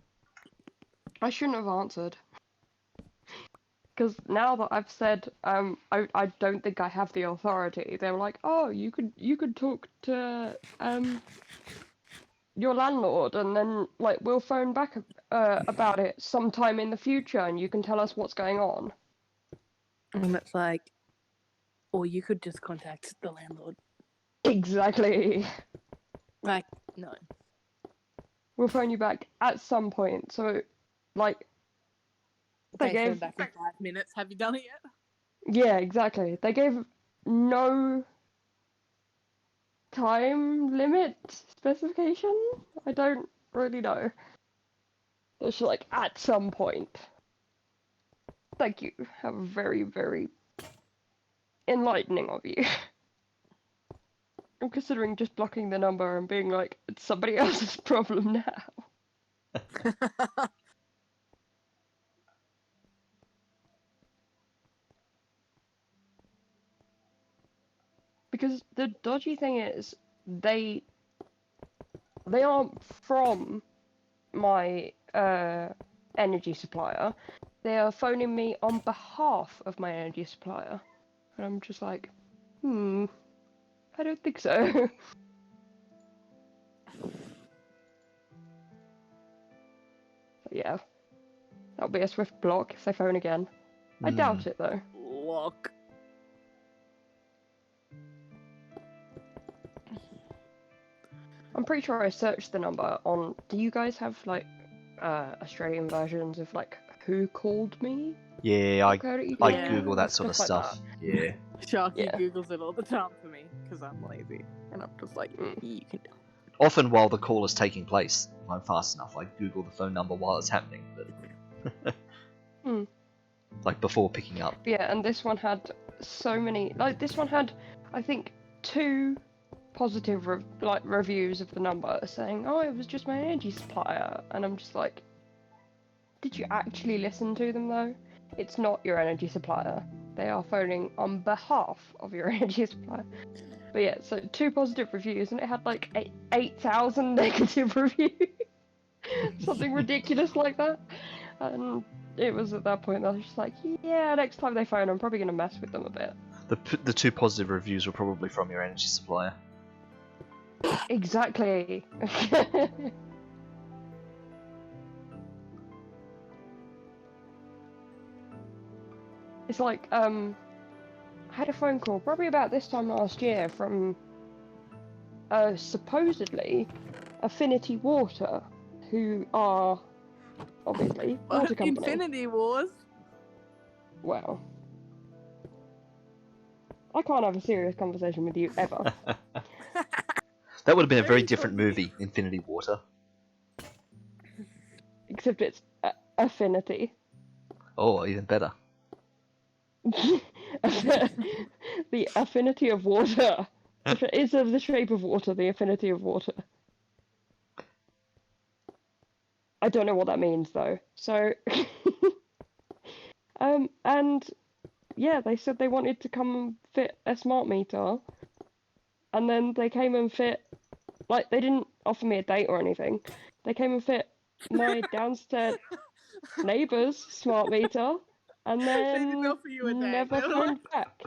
I shouldn't have answered. Because now that I've said, I don't think I have the authority, they were like, oh, you could talk to, your landlord, and then like we'll phone back about it sometime in the future, and you can tell us what's going on. And it's like, or you could just contact the landlord. Exactly. Like, no. We'll phone you back at some point. So, like, they Phone gave. back in 5 minutes. Have you done it yet? Yeah, exactly. They gave no time limit specification. I don't really know. It's like at some point. Thank you. How very, very enlightening of you. I'm considering just blocking the number and being like, it's somebody else's problem now. Because the dodgy thing is, they aren't from my energy supplier. They are phoning me on behalf of my energy supplier. And I'm just like, I don't think so. Yeah. That'll be a swift block if they phone again. I doubt it though. Lock. I'm pretty sure I searched the number on. Do you guys have like Australian versions of like who called me? Yeah, I Yeah. Google that sort of Stuff stuff. like Yeah. Sharky Yeah. Googles it all the time for me because I'm lazy. And I'm just like, you can do it. Often while the call is taking place, if I'm fast enough, I Google the phone number while it's happening. But like before picking up. Yeah, and this one had so many. Like this one had, I think, 2 positive reviews of the number saying, "Oh, it was just my energy supplier," and I'm just like, did you actually listen to them though? It's not your energy supplier. They are phoning on behalf of your energy supplier. But yeah, so 2 positive reviews, and it had like 8,000 negative reviews. Something ridiculous like that. And it was at that point that I was just like, yeah, next time they phone, I'm probably going to mess with them a bit. The 2 positive reviews were probably from your energy supplier. Exactly. It's like, I had a phone call probably about this time last year from supposedly Affinity Water, who are obviously water company. Infinity Wars. Well, I can't have a serious conversation with you ever. That would have been a very different movie, Infinity Water. Except it's Affinity. Oh, even better. The affinity of water. It's of the shape of water, the affinity of water. I don't know what that means though. So, and yeah, they said they wanted to come and fit a smart meter, and then they came and fit. Like they didn't offer me a date or anything. They came and fit my downstairs neighbour's smart meter, and then They didn't offer you a date. never They were phoned back.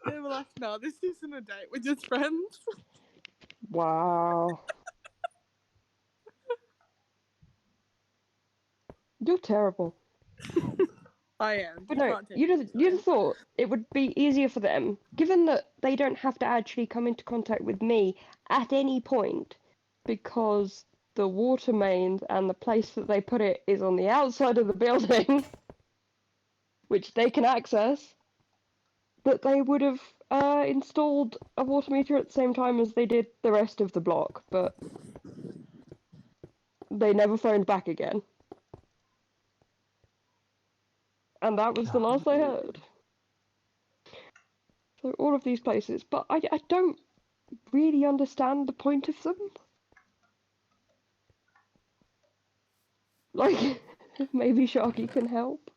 They were like, no, this isn't a date. We're just friends. Wow. You're terrible. I am. But no, you'd have thought it would be easier for them, given that they don't have to actually come into contact with me at any point, because the water mains and the place that they put it is on the outside of the building, which they can access, that they would have installed a water meter at the same time as they did the rest of the block, but they never phoned back again. And that was the last I heard. So all of these places, but I don't really understand the point of them. Like, maybe Sharky can help.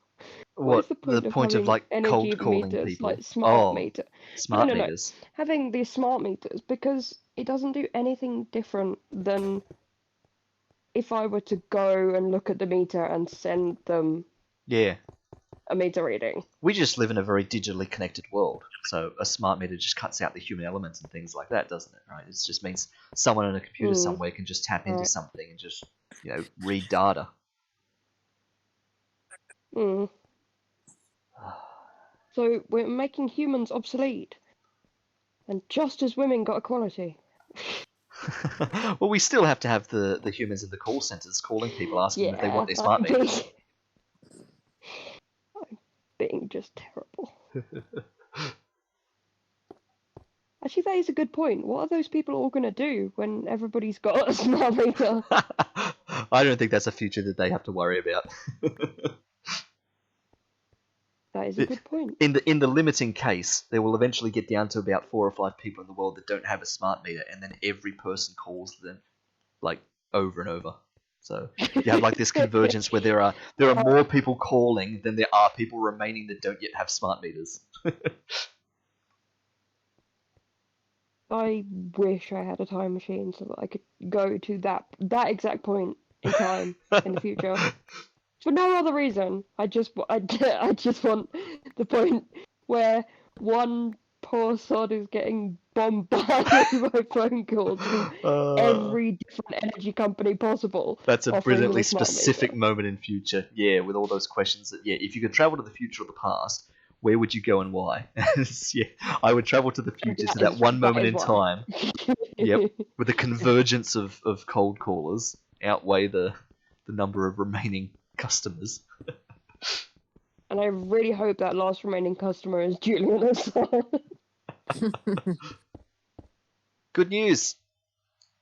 What is the point of like energy cold calling meters, people? like smart meter? Smart No. meters. Having these smart meters, because it doesn't do anything different than if I were to go and look at the meter and send them. Yeah. a meter reading. We just live in a very digitally connected world, so a smart meter just cuts out the human elements and things like that, doesn't it? Right? It just means someone on a computer somewhere can just tap into Right. something and just, read data. Mm. So we're making humans obsolete, and just as women got equality. Well, we still have to have the humans in the call centers calling people, asking them if they want their smart meters. I'm being just terrible. Actually, that is a good point. What are those people all going to do when everybody's got a smart meter? I don't think that's a future that they have to worry about. That is a good point. In the limiting case, there will eventually get down to about 4 or 5 people in the world that don't have a smart meter, and then every person calls them like over and over. So you have like this convergence where there are more people calling than there are people remaining that don't yet have smart meters. I wish I had a time machine so that I could go to that exact point in time in the future. For no other reason. I just want the point where one poor sod is getting bombarded by phone calls from every different energy company possible. That's a offering them brilliantly smart specific meter. moment in future. Yeah, with all those questions that, if you could travel to the future or the past, where would you go and why? Yeah, I would travel to the future to that one moment in why. time. Yep, with the convergence of cold callers outweigh the number of remaining customers. And I really hope that last remaining customer is Julian Assange. Good news!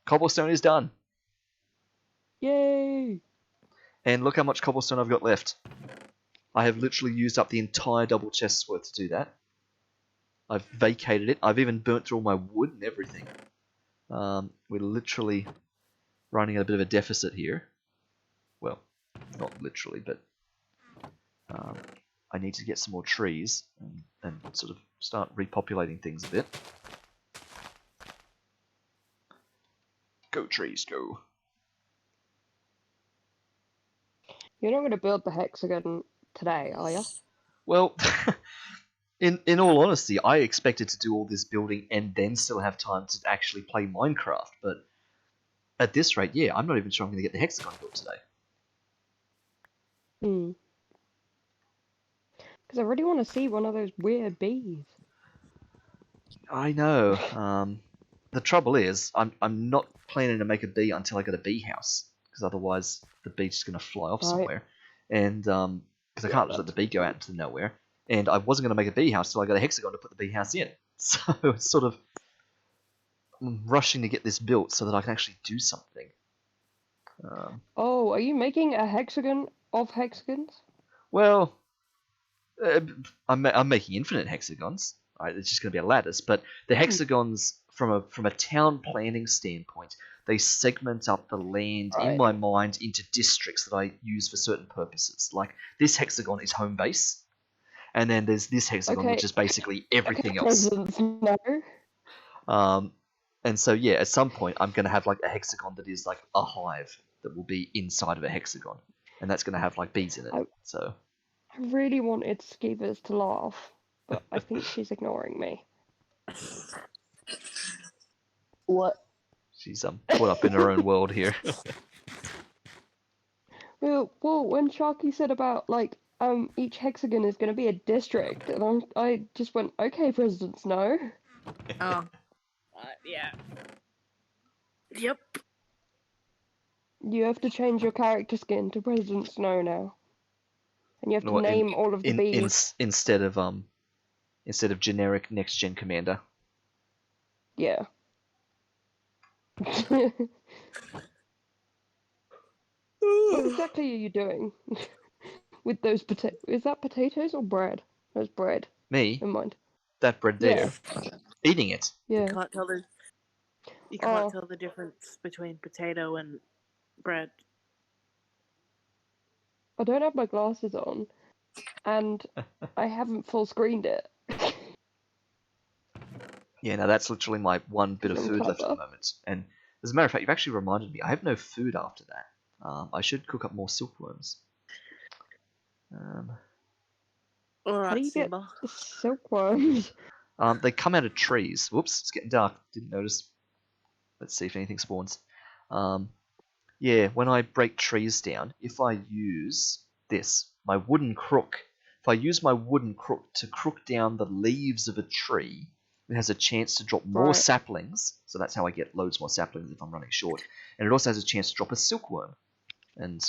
Cobblestone is done. Yay! And look how much cobblestone I've got left. I have literally used up the entire double chest's worth to do that. I've vacated it. I've even burnt through all my wood and everything. We're literally running at a bit of a deficit here. Well, not literally, but I need to get some more trees and sort of start repopulating things a bit. Go trees, go. You're not going to build the hexagon today, are you? Well, in all honesty, I expected to do all this building and then still have time to actually play Minecraft, but at this rate, yeah, I'm not even sure I'm going to get the hexagon built today. Because I really want to see one of those weird bees. I know. The trouble is, I'm not planning to make a bee until I get a bee house, because otherwise the bee's just going to fly off somewhere. And because I can't just let the bee go out into nowhere. And I wasn't going to make a bee house till I got a hexagon to put the bee house in. So it's sort of I'm rushing to get this built so that I can actually do something. Oh, are you making a hexagon of hexagons? Well, I'm making infinite hexagons. Right? It's just going to be a lattice, but the hexagons, from a town planning standpoint, they segment up the land in my mind into districts that I use for certain purposes. Like this hexagon is home base, and then there's this hexagon which is basically everything else. No. And so yeah, at some point I'm going to have like a hexagon that is like a hive that will be inside of a hexagon, and that's going to have like bees in it. So I really wanted Skeevers to laugh, but I think she's ignoring me. What? She's caught up in her own world here. Well, when Sharky said about like each hexagon is going to be a district, and I just went, okay, President Snow. Oh. Yeah. Yep. You have to change your character skin to President Snow now, and you have to name all of the bees instead of generic next gen commander. Yeah. What exactly are you doing with those potatoes? Is that potatoes or bread? That's bread. Me? Never mind. That bread there. Yeah. Eating it. Yeah. You can't tell the difference between potato and bread. I don't have my glasses on, and I haven't full screened it. Yeah, no, that's literally my one bit of food left at the moment. And as a matter of fact, you've actually reminded me, I have no food after that. I should cook up more silkworms. How do Alright, you get Simba. the silkworms? They come out of trees. Whoops, it's getting dark. Didn't notice. Let's see if anything spawns. Yeah, when I break trees down, if I use this, my wooden crook, if I use my wooden crook to crook down the leaves of a tree, it has a chance to drop more Right. saplings. So that's how I get loads more saplings if I'm running short. And it also has a chance to drop a silkworm. And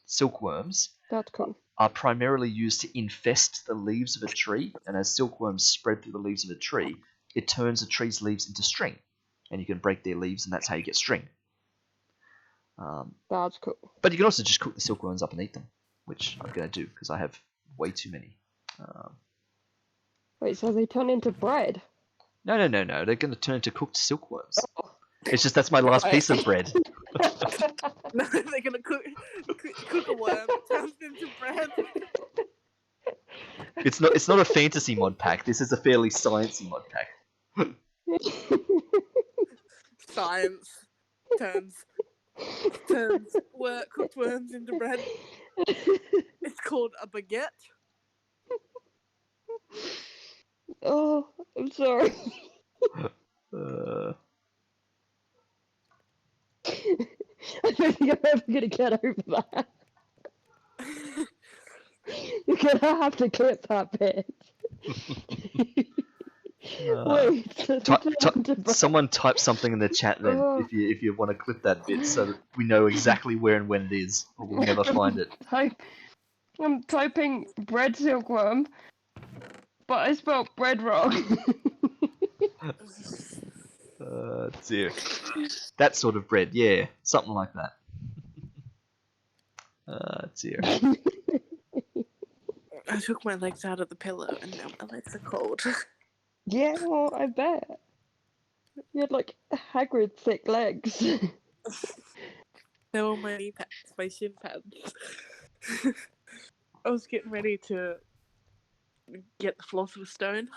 silkworms That's cool. are primarily used to infest the leaves of a tree, and as silkworms spread through the leaves of a tree, it turns the tree's leaves into string. And you can break their leaves, and that's how you get string. That's cool. But you can also just cook the silkworms up and eat them, which I'm going to do, because I have way too many. Wait, so they turn into bread? No, they're going to turn into cooked silkworms. Oh. It's just that's my last Right. piece of bread. No, they're gonna cook a worm, turns into bread. It's not a fantasy mod pack. This is a fairly sciencey mod pack. Science turns cooked worms into bread. It's called a baguette. Oh, I'm sorry. I don't think I'm ever gonna get over that. You're gonna have to clip that bit. Wait, so they turn into bread. Someone type something in the chat then, Oh. if you want to clip that bit, so that we know exactly where and when it is, or we'll never find it. I'm typing bread silkworm, but I spelled bread wrong. Dear. That sort of bread, yeah, something like that. Dear. I took my legs out of the pillow and now my legs are cold. Yeah, well, I bet. You had like Hagrid thick legs. They were my knee pads, my shin pads. I was getting ready to get the Philosopher's Stone.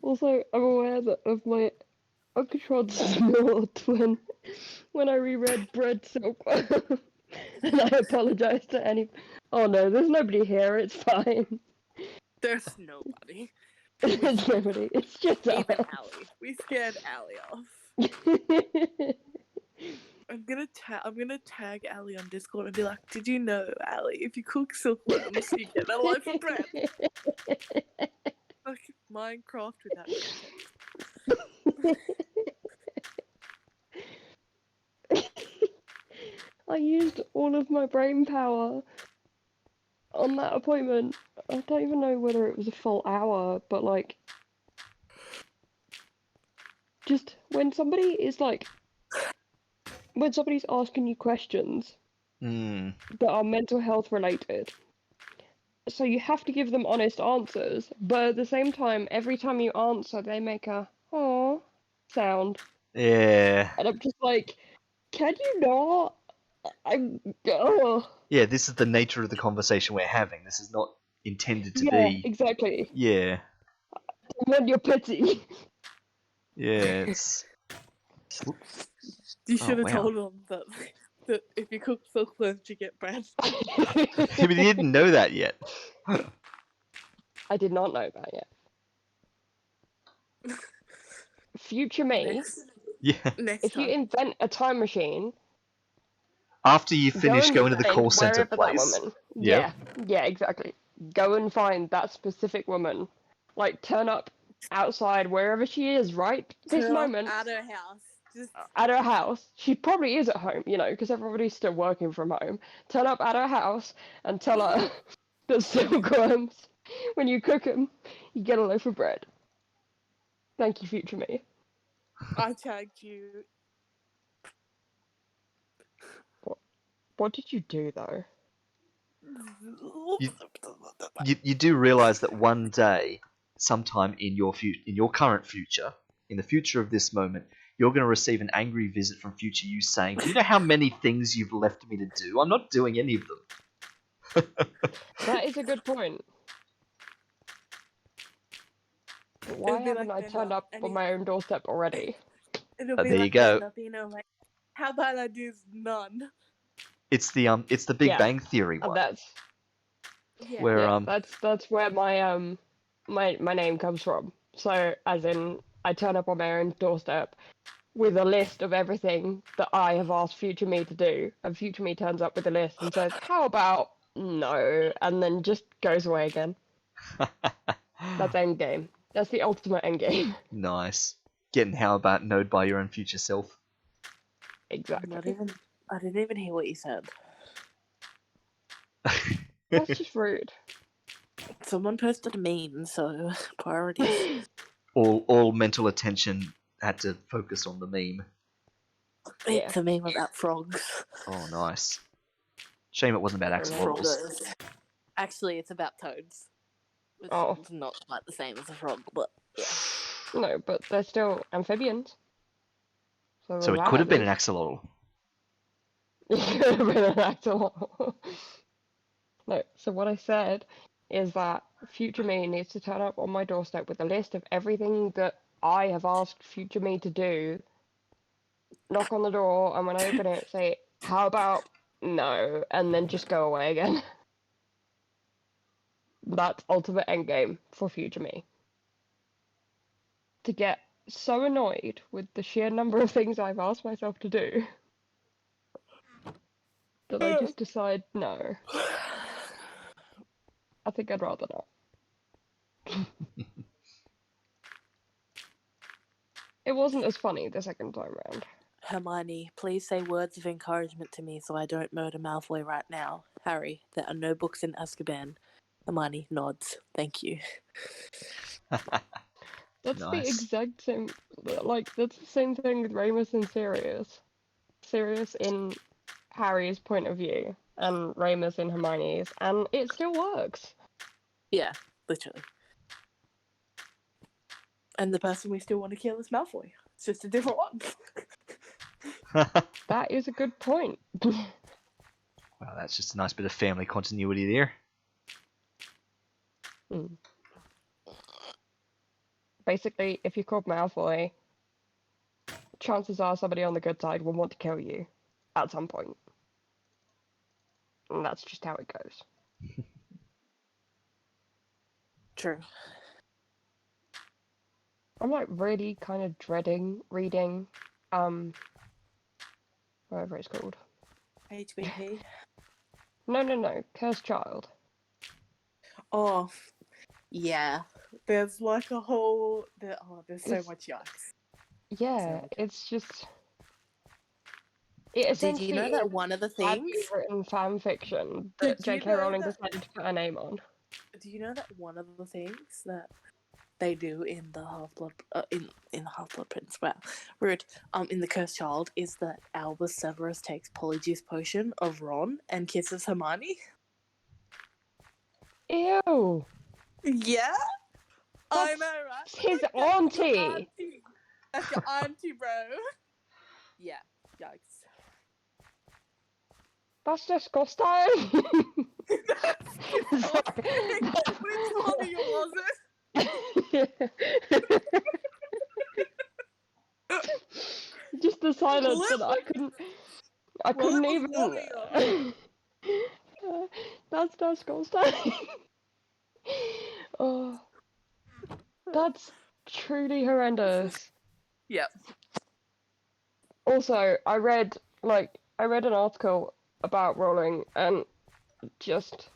Also, I'm aware of my uncontrolled snort when I reread Bread Silkworm. And I apologize to any. Oh no, there's nobody here, it's fine. There's nobody. There's nobody, it's just us. Even Allie. We scared Allie off. I'm gonna tag Allie on Discord and be like, did you know, Allie, if you cook silkworms, you get a loaf of bread. Like Minecraft without context. I used all of my brain power on that appointment. I don't even know whether it was a full hour, but like, just when somebody's asking you questions that are mental health related, so you have to give them honest answers, but at the same time, every time you answer, they make a "aw" sound. Yeah. And I'm just like, can you not? Oh. Yeah, this is the nature of the conversation we're having. This is not intended to Yeah, be. exactly. Yeah. I want your pity. Yeah, it's. You should have wow. told them that if you cook silkworms, you get bread. But you didn't know that yet. I did not know that yet. Future me, Yeah. Next if time. you invent a time machine, After you finish going to the call center wherever that place. woman. Yep. Yeah, exactly. Go and find that specific woman. Like, turn up outside wherever she is, right? This Turn up moment. at her house. Just At her house. She probably is at home, you know, because everybody's still working from home. Turn up at her house and tell her that silkworms, when you cook them, you get a loaf of bread. Thank you, future me. I tagged you. What did you do, though? You do realize that one day, sometime in your current future, in the future of this moment, you're going to receive an angry visit from future you saying, "Do you know how many things you've left me to do? I'm not doing any of them." That is a good point. Why It'll be haven't like I they're turned not up on any- my own doorstep already? It'll be There you like go. they're nothing, you know, like, how about I do none? It's the Big Yeah. Bang Theory And one, Yeah. where yeah, that's where my name comes from. So as in, I turn up on my own doorstep with a list of everything that I have asked future me to do, and future me turns up with a list and says, "How about no?" and then just goes away again. That's endgame. That's the ultimate endgame. nice. Getting how about node by your own future self. Exactly. I didn't even hear what you said. That's just rude. Someone posted a meme, so priorities. all mental attention had to focus on the meme. Yeah. It's a meme about frogs. Oh, nice. Shame it wasn't about Fair enough. axolotls. Froggers. Actually, it's about toads. Which Oh. is not quite the same as a frog, but yeah. No, but they're still amphibians. So it could have been an axolotl. It could have been an axolotl. No, so what I said is that future me needs to turn up on my doorstep with a list of everything that I have asked future me to do. Knock on the door, and when I open it, say, "How about no?" and then just go away again. That's ultimate endgame for future me. To get so annoyed with the sheer number of things I've asked myself to do that I just decide no. I think I'd rather not. It wasn't as funny the second time round. Hermione, please say words of encouragement to me so I don't murder Malfoy right now. Harry, there are no books in Azkaban. Hermione nods. Thank you. That's the Nice. exact same. Like, that's the same thing with Remus and Sirius. Sirius in Harry's point of view, and Remus in Hermione's, and it still works. Yeah, literally. And the person we still want to kill is Malfoy. It's just a different one. That is a good point. Wow, that's just a nice bit of family continuity there. Basically, if you're called Malfoy, chances are somebody on the good side will want to kill you at some point. And that's just how it goes. True. I'm like really kind of dreading reading, whatever it's called. HBP. No, Cursed Child. Oh, yeah. There's like a whole. There's so much yikes. Yeah, So- it's just. It Did you know essentially that is one of the badly things? written fan fiction that Did you J.K. know Rowling that? decided to put her name on. Do you know that one of the things that they do in the Half Blood in the Half Blood Prince? Wow, rude. In the Cursed Child is that Albus Severus takes Polyjuice potion of Ron and kisses Hermione. Ew! Yeah, I That's know, right? his That's your auntie! That's your auntie, bro. Yeah, yikes. That's disgusting! Which one of you was it? Just the silence Well, that I couldn't it was even. one of you. That's disgusting. Oh, that's truly horrendous. Yep. Also, I read an article about Rowling and just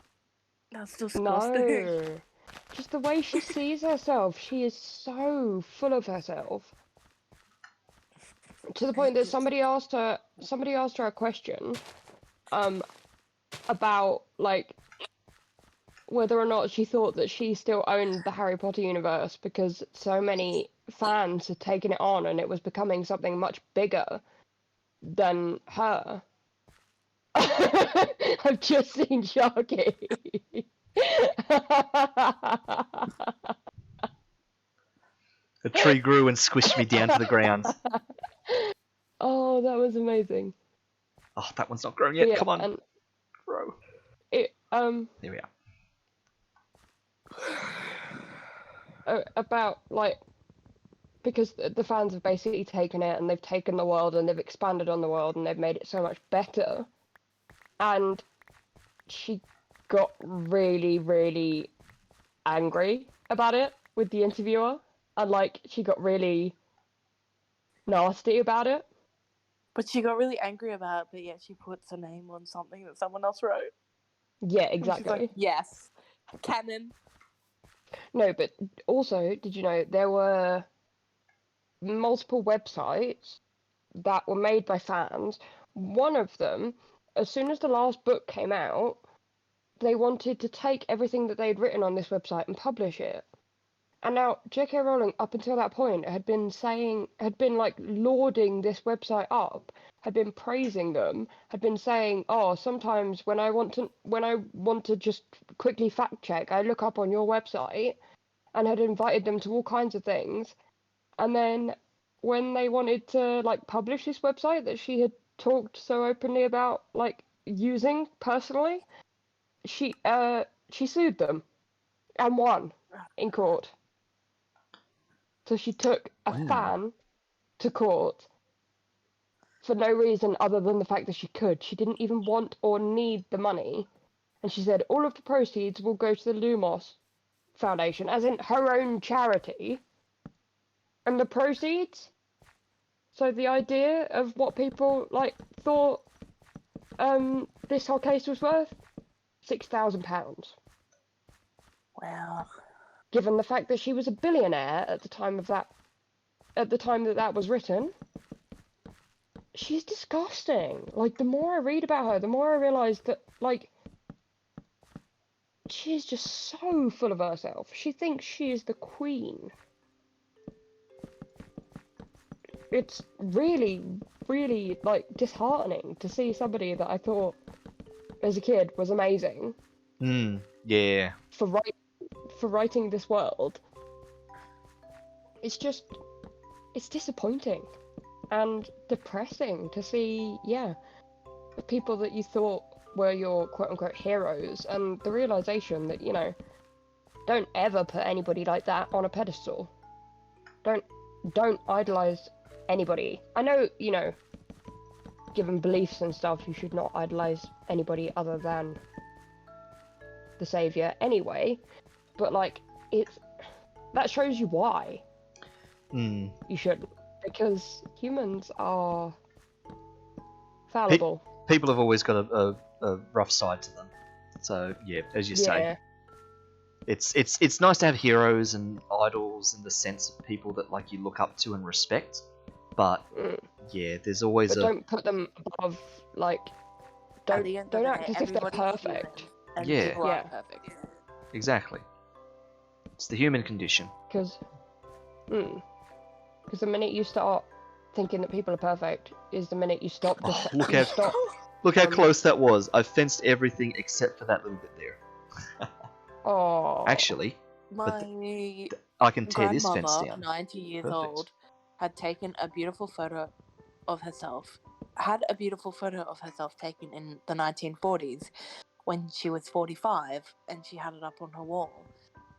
That's disgusting. no. Just the way she sees herself, she is so full of herself. To the point that somebody asked her a question about like whether or not she thought that she still owned the Harry Potter universe because so many fans had taken it on and it was becoming something much bigger than her. I've just seen Sharky. A tree grew and squished me down to the ground. Oh, that was amazing. Oh, that one's not grown yet. Yeah, Come on, and grow. it There we are. about like because the fans have basically taken it and they've taken the world and they've expanded on the world and they've made it so much better and she got really, really angry about it with the interviewer, and like she got really nasty about it. But she got really angry about it, but yet she puts her name on something that someone else wrote. Yeah, And exactly. she's like, yes, canon. No, but also, did you know there were multiple websites that were made by fans? One of them, as soon as the last book came out, they wanted to take everything that they'd written on this website and publish it. And now J.K. Rowling, up until that point, had been like lauding this website up, had been praising them, had been saying, "Oh, sometimes when I want to just quickly fact check, I look up on your website," and had invited them to all kinds of things. And then when they wanted to like publish this website that she had talked so openly about like using personally, she sued them and won in court. So she took a fan to court for no reason other than the fact that she could. She didn't even want or need the money. And she said all of the proceeds will go to the Lumos Foundation, as in her own charity. And the proceeds, so the idea of what people like thought this whole case was worth, £6,000. Wow. Given the fact that she was a billionaire at the time that was written, she's disgusting. Like, the more I read about her, the more I realise that, like, she's just so full of herself. She thinks she is the queen. It's really, really, like, disheartening to see somebody that I thought, as a kid, was amazing. Yeah. For writing this world. It's disappointing. And depressing to see, the people that you thought were your quote-unquote heroes, and the realization that, don't ever put anybody like that on a pedestal. Don't idolize anybody. I know, given beliefs and stuff, you should not idolize anybody other than the savior anyway, but, like, that shows you why you shouldn't. Because humans are fallible. People have always got a rough side to them. So yeah, as you say, it's nice to have heroes and idols in the sense of people that like you look up to and respect. But yeah, there's always don't put them above, like, don't act as if they're perfect. And Yeah. people aren't perfect. Exactly. It's the human condition. Because the minute you start thinking that people are perfect is the minute you stop. Look how close that was. I fenced everything except for that little bit there. Oh. Actually, My I can tear this fence grandmother, down. 90 years Perfect. old, had taken a beautiful photo of herself. Had a beautiful photo of herself taken in the 1940s when she was 45, and she had it up on her wall.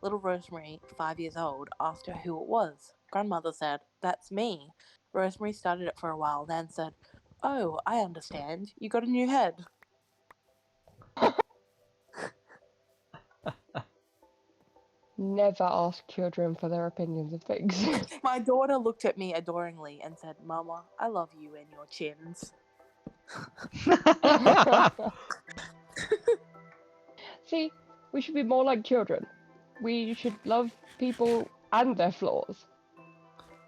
Little Rosemary, 5 years old, asked her who it was. Grandmother said, "That's me." Rosemary studied it for a while, then said, "Oh, I understand. You got a new head." Never ask children for their opinions of things. My daughter looked at me adoringly and said, "Mama, I love you and your chins." See, we should be more like children. We should love people and their flaws.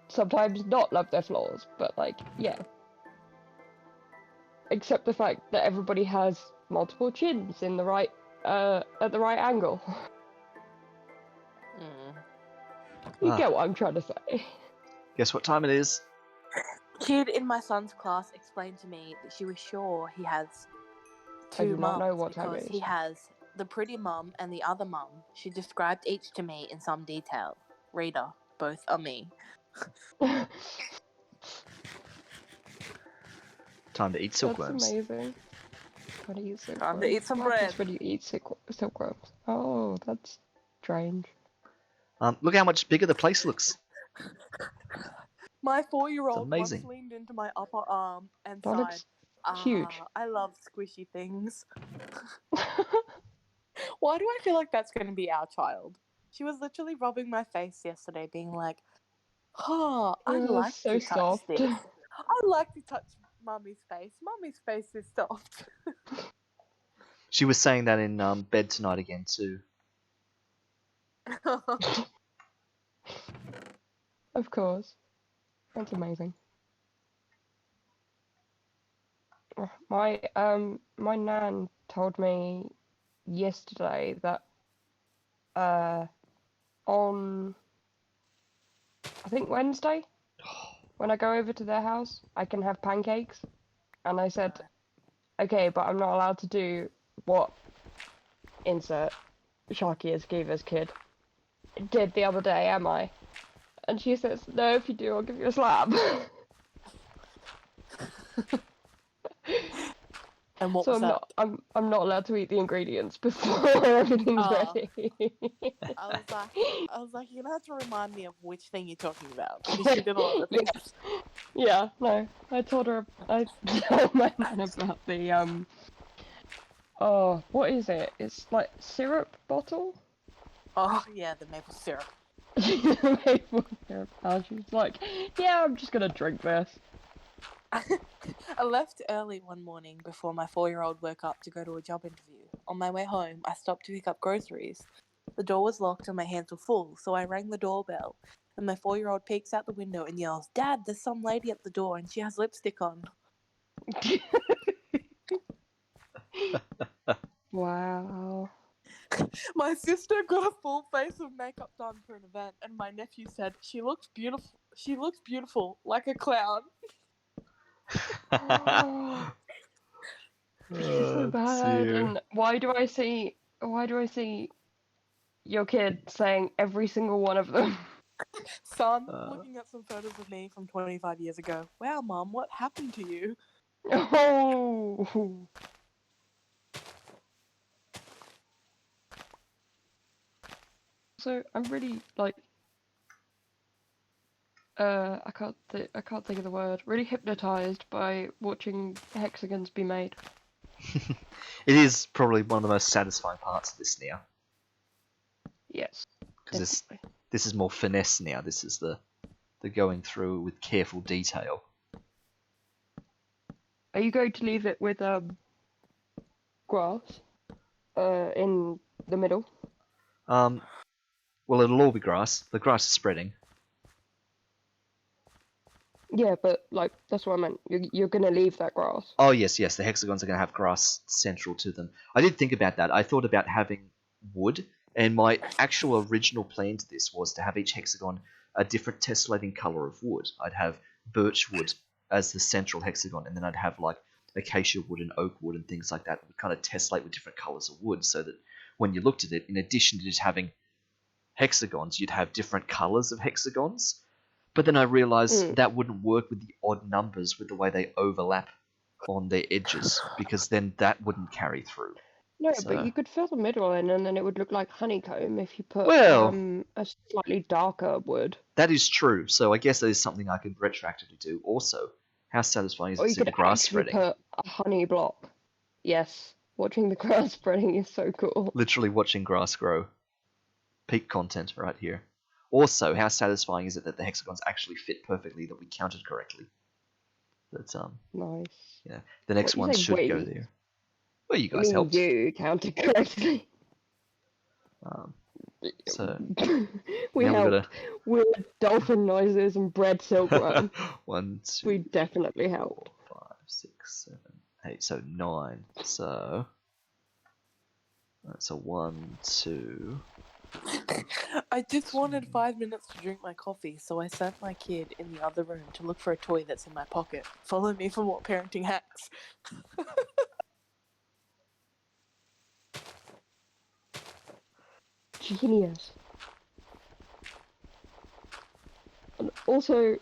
Sometimes not love their flaws, but, like, yeah. Accept the fact that everybody has multiple chins in the right, at the right angle. You get what I'm trying to say. Guess what time it is? Kid in my son's class explained to me that she was sure he has I do two not know mums what time because it he is. has the pretty mum and the other mum. She described each to me in some detail. Reader, both are me. Time to eat silkworms. That's amazing. Time to eat silkworms. Time to eat some What happens bread. when you eat silkworms? Oh, that's strange. Look how much bigger the place looks. My 4-year-old It's amazing. once leaned into my upper arm and That sighed. looks Huge. I love squishy things. Why do I feel like that's going to be our child? She was literally rubbing my face yesterday, being like, "Oh, I Oh, like so to touch soft. this. I like to touch Mummy's face. Mummy's face is soft." She was saying that in bed tonight again too. Of course. That's amazing. My nan told me yesterday that on I think Wednesday when I go over to their house I can have pancakes, and I said okay, but I'm not allowed to do what insert Sharky as Kiva's kid did the other day, am I? And she says, no, if you do, I'll give you a slap. And what So was that? I'm not allowed to eat the ingredients before everything's ready. I was like, you're gonna have to remind me of which thing you're talking about, because she did a lot of things. Yeah, no. I told my nan about the oh, what is it? It's like syrup bottle? Oh yeah, the maple syrup. Maple syrup. And she was like, yeah, I'm just gonna drink this. I left early one morning before my 4-year-old woke up to go to a job interview. On my way home, I stopped to pick up groceries. The door was locked and my hands were full, so I rang the doorbell. And my 4-year-old peeks out the window and yells, "Dad, there's some lady at the door and she has lipstick on." Wow. My sister got a full face of makeup done for an event, and my nephew said, "She looks beautiful. She looks beautiful, like a clown." Oh, so bad. dear. And why do I see your kid saying every single one of them? Son, looking at some photos of me from 25 years ago. Wow, Mum, what happened to you? Oh. So I'm really like I can't think of the word. Really hypnotized by watching hexagons be made. It is probably one of the most satisfying parts of this now, Yes. because Definitely. this is more finesse now. This is the going through with careful detail. Are you going to leave it with grass in the middle? Well, it'll all be grass. The grass is spreading. Yeah, but like that's what I meant. You're gonna leave that grass. Oh yes, yes. The hexagons are going to have grass central to them. I did think about that. I thought about having wood, and my actual original plan to this was to have each hexagon a different tessellating color of wood. I'd have birch wood as the central hexagon, and then I'd have like acacia wood and oak wood and things like that would kind of tessellate with different colors of wood, so that when you looked at it, in addition to just having hexagons, you'd have different colors of hexagons. But then I realized that wouldn't work with the odd numbers with the way they overlap on their edges, because then that wouldn't carry through. No, So, but you could fill the middle in, and then it would look like honeycomb if you put well, a slightly darker wood. that is true. So I guess that is something I could retroactively do. Also, how satisfying is Or it to you see the could grass actually spreading? put a honey block. Yes, watching the grass spreading is so cool. Literally watching grass grow. Peak content right here. Also, how satisfying is it that the hexagons actually fit perfectly, that we counted correctly? That's Nice. yeah. The next What, you ones say should we? go there. Well, you I guys mean, helped. you counted correctly. So We now we've helped got with dolphin noises and bread silkworm. 1, 2, We definitely helped. 4, 5, 6, 7, 8. So 9. So that's a 1, 2. I just wanted 5 minutes to drink my coffee, so I sent my kid in the other room to look for a toy that's in my pocket. Follow me for more parenting hacks. Genius. And also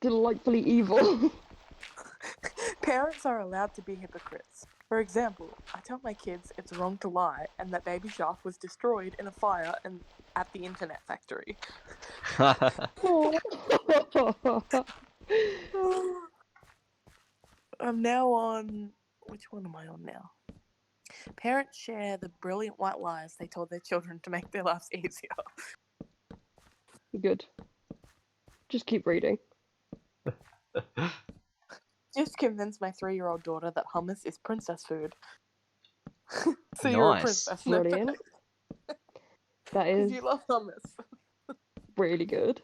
delightfully evil. Parents are allowed to be hypocrites. For example, I tell my kids it's wrong to lie and that Baby Shark was destroyed in a fire and at the internet factory. I'm now on. Which one am I on now? Parents share the brilliant white lies they told their children to make their lives easier. Good. Just keep reading. Just convince my 3-year-old daughter that hummus is princess food. So you're a Nice. princess. No? Brilliant. That Because is you love hummus. really good.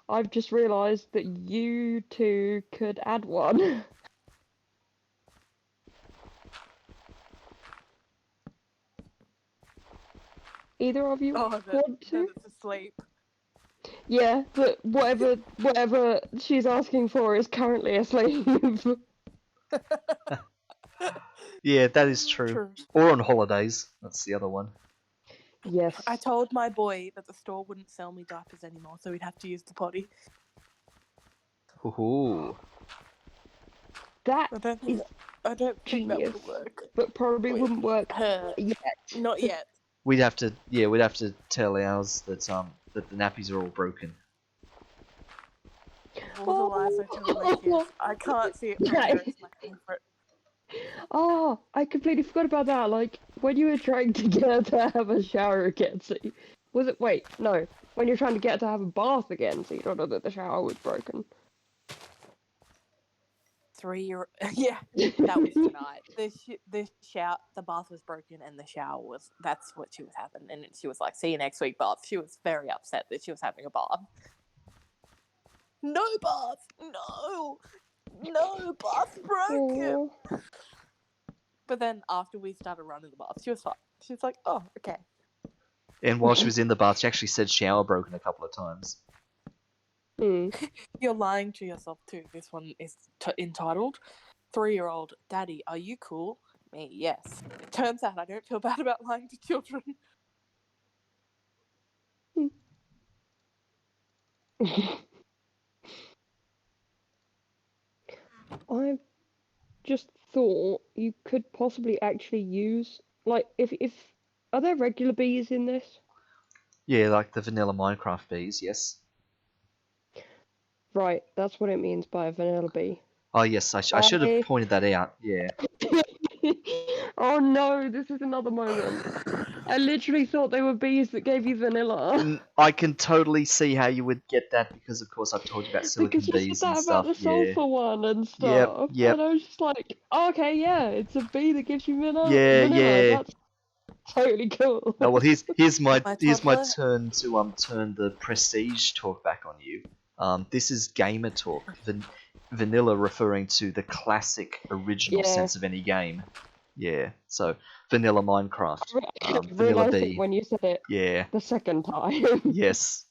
I've just realised that you two could add one. Either of you Oh, that want to? it's asleep. Yeah, but whatever she's asking for is currently asleep. Yeah, that is true. Or on holidays. That's the other one. Yes. I told my boy that the store wouldn't sell me diapers anymore, so we'd have to use the potty. Ooh. That I don't is think genius, that would work. but probably Wait. wouldn't work Her. yet. Not yet. We'd have to tell ours that the nappies are all broken. Of all the lies I tell my kids, I can't see it from Yeah. here. It's my favourite. Oh, I completely forgot about that. Like, when you were trying to get her to have a shower again, so was it? Wait, no. When you're trying to get her to have a bath again, so you don't know that the shower was broken. 3-year. Yeah, that was tonight. The bath was broken, and the shower was. That's what she was having, and she was like, "See you next week, bath." She was very upset that she was having a bath. No bath, no bath broken. Aw. But then after we started running the bath, she was fine. She was like, "Oh, okay." And while she was in the bath, she actually said shower broken a couple of times. You're lying to yourself too. This one is entitled 3-year-old Daddy, are you cool? Me, yes. Turns out I don't feel bad about lying to children. I've just thought you could possibly actually use, like, if are there regular bees in this? Yeah, like the vanilla Minecraft bees, yes. Right, that's what it means by a vanilla bee. Oh yes, I should have pointed that out. Yeah. Oh no, this is another moment. I literally thought they were bees that gave you vanilla. I can totally see how you would get that because, of course, I've told you about silicon Because you bees said and that stuff. about the Yeah. sulfur one and Yep, stuff. yep. And I was just like, oh, okay, yeah, it's a bee that gives you vanilla. Yeah, yeah. That's totally cool. Oh well, here's my toddler- turn to turn the prestige talk back on you. This is gamer talk. Vanilla referring to the classic original Yeah. sense of any game. Yeah. So vanilla Minecraft. I Vanilla realised bee. it when you said it Yeah. the second time. Yes.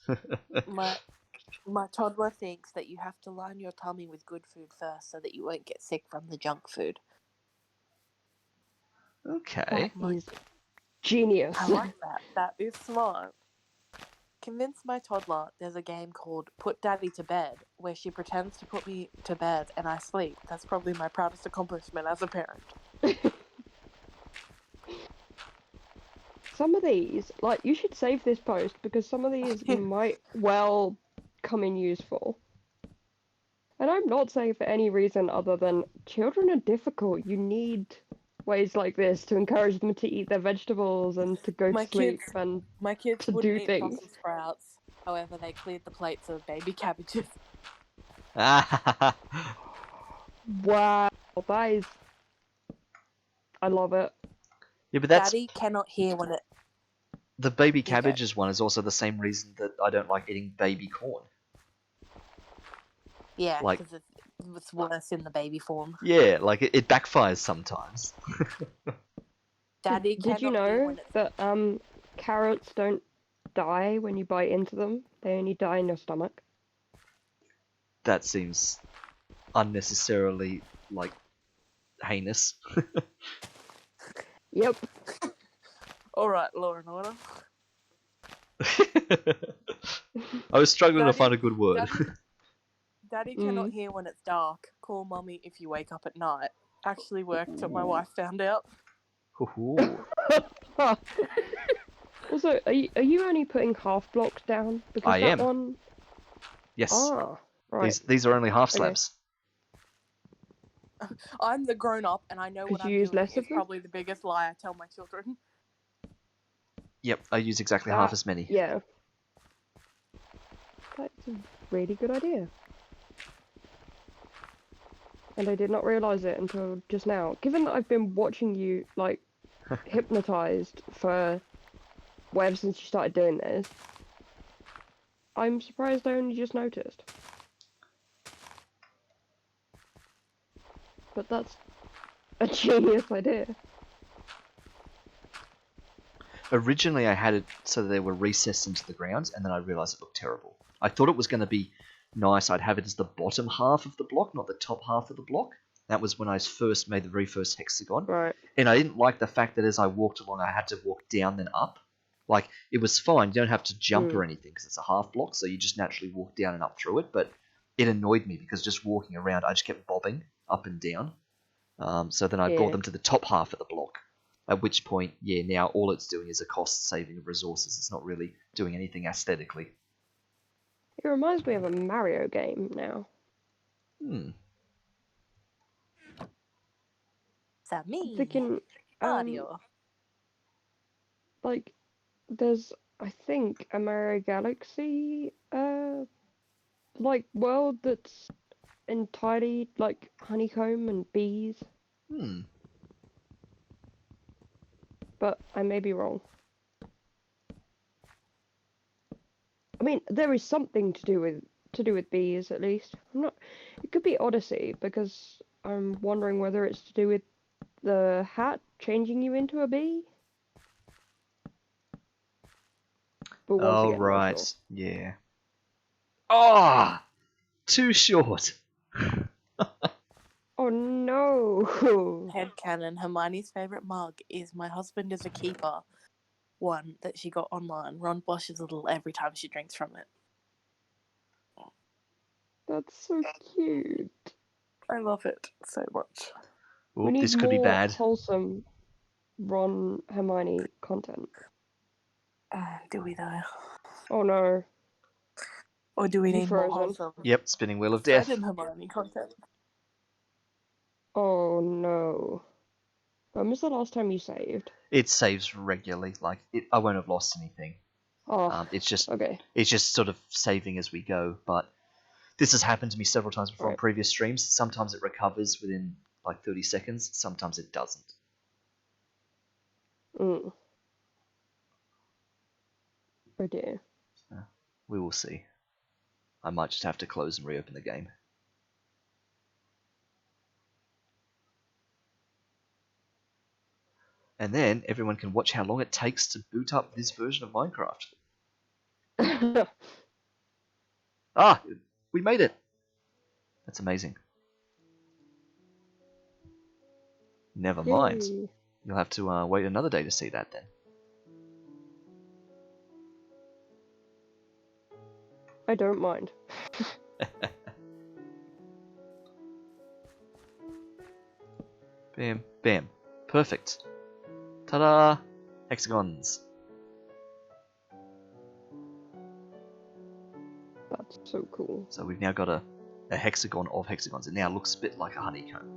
My toddler thinks that you have to line your tummy with good food first so that you won't get sick from the junk food. Okay. That is genius. I like that. That is smart. Convince my toddler there's a game called Put Daddy to Bed where she pretends to put me to bed and I sleep. That's probably my proudest accomplishment as a parent. Some of these, like, you should save this post because some of these might well come in useful. And I'm not saying for any reason other than children are difficult. You need ways like this to encourage them to eat their vegetables and to go to sleep and My kids to wouldn't do eat things. Brussels sprouts. However, they cleared the plates of baby cabbages. Wow, that is... I love it. Yeah, but that's Daddy cannot hear when it... the baby Okay. cabbages one is also the same reason that I don't like eating baby corn. Yeah, Like- because it's worse in the baby form. Yeah, like it backfires sometimes. Daddy Did you cannot hear know when it's... that carrots don't die when you bite into them? They only die in your stomach. That seems unnecessarily like heinous. Yep. Alright, Law and Order. I was struggling to Daddy- find a good word. Daddy cannot hear when it's dark. Call Mummy if you wake up at night. Actually worked till my wife found out. Ooh. Also, are you only putting half blocks down? Because I that am. one... Yes. Ah, right. These are only half Okay. slabs. I'm the grown up, and I know Could what you I'm use doing. less of It's them? probably the biggest lie I tell my children. Yep, I use exactly half as many. Yeah. That's a really good idea. And I did not realise it until just now. Given that I've been watching you, like, hypnotised for whatever since you started doing this, I'm surprised I only just noticed. But that's a genius idea. Originally, I had it so that they were recessed into the ground, and then I realised it looked terrible. I thought it was going to be nice. I'd have it as the bottom half of the block, not the top half of the block. That was when I first made the very first hexagon. Right. And I didn't like the fact that as I walked along, I had to walk down then up. Like, it was fine. You don't have to jump or anything because it's a half block, so you just naturally walk down and up through it. But it annoyed me because just walking around, I just kept bobbing up and down. So then I brought them to the top half of the block. At which point, yeah, now all it's doing is a cost saving of resources. It's not really doing anything aesthetically. It reminds me of a Mario game now. So me, I'm thinking, Mario. like, there's, I think, a Mario Galaxy, like, world that's entirely, like, honeycomb and bees. But I may be wrong. I mean, there is something to do with bees, at least. I'm not. It could be Odyssey because I'm wondering whether it's to do with the hat changing you into a bee. But once Oh, again, not right. sure. Yeah. Ah! Too short. Oh no! Headcanon, Hermione's favourite mug is My Husband is a Keeper, one that she got online. Ron blushes a little every time she drinks from it. That's so cute. I love it so much. We Oop, need this could be more bad. wholesome Ron Hermione content. Do we though? Oh no. Or do we You need more frozen? wholesome Yep, spinning wheel of Fred death. and Hermione content? Oh no. When was the last time you saved? It saves regularly. Like, I won't have lost anything. Oh, It's just okay. it's just sort of saving as we go. But this has happened to me several times before on Right. previous streams. Sometimes it recovers within like 30 seconds. Sometimes it doesn't. Oh dear. We will see. I might just have to close and reopen the game. And then everyone can watch how long it takes to boot up this version of Minecraft. Ah, we made it. That's amazing. Never mind. Yay. You'll have to wait another day to see that then. I don't mind. Bam, bam. Perfect. Ta-da! Hexagons. That's so cool. So we've now got a hexagon of hexagons. It now looks a bit like a honeycomb.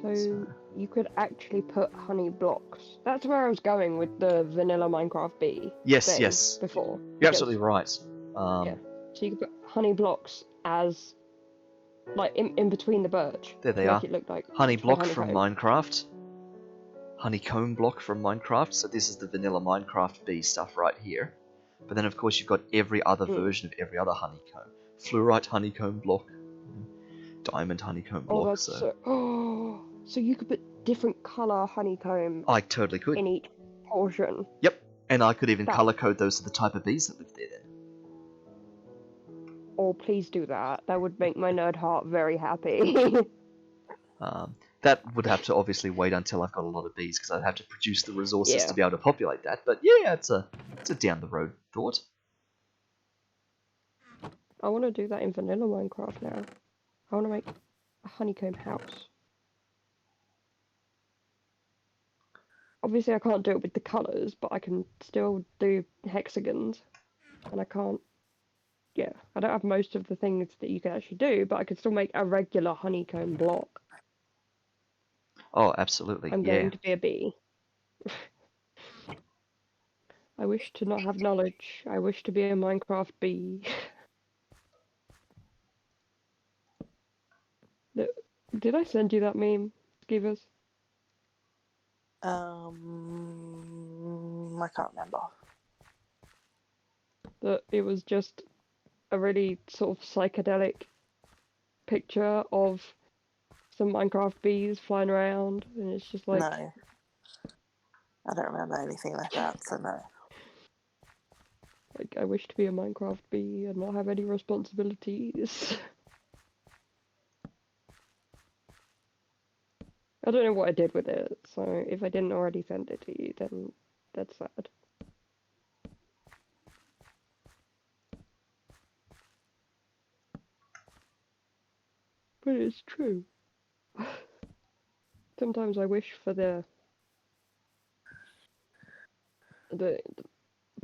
So you could actually put honey blocks. That's where I was going with the vanilla Minecraft bee. Yes, thing yes. Before. You're because- absolutely right. Yeah. So you could put honey blocks as, like, in between the birch. There they to are. make it look like Honey for block from honeycomb. Minecraft. Honeycomb block from Minecraft. So this is the vanilla Minecraft bee stuff right here. But then of course you've got every other version of every other honeycomb. Fluorite honeycomb block. Diamond honeycomb block. Oh, that's so... Oh, so you could put different colour honeycomb I totally could. in each portion. Yep. And I could even That- color code those to the type of bees that live there then. Oh, please do that. That would make my nerd heart very happy. That would have to obviously wait until I've got a lot of bees because I'd have to produce the resources Yeah. to be able to populate that. But yeah, it's a down the road thought. I want to do that in vanilla Minecraft now. I want to make a honeycomb house. Obviously, I can't do it with the colours, but I can still do hexagons. And I can't... Yeah, I don't have most of the things that you can actually do, but I can still make a regular honeycomb block. Oh, absolutely. I'm Yeah. going to be a bee. I wish to not have knowledge. I wish to be a Minecraft bee. Did I send you that meme, Skeevers? I can't remember. That it was just a really sort of psychedelic picture of some Minecraft bees flying around, and it's just like, No, I don't remember anything like that. So no. I wish to be a Minecraft bee and not have any responsibilities. I don't know what I did with it, so if I didn't already send it to you, then that's sad. But it's true. Sometimes I wish for the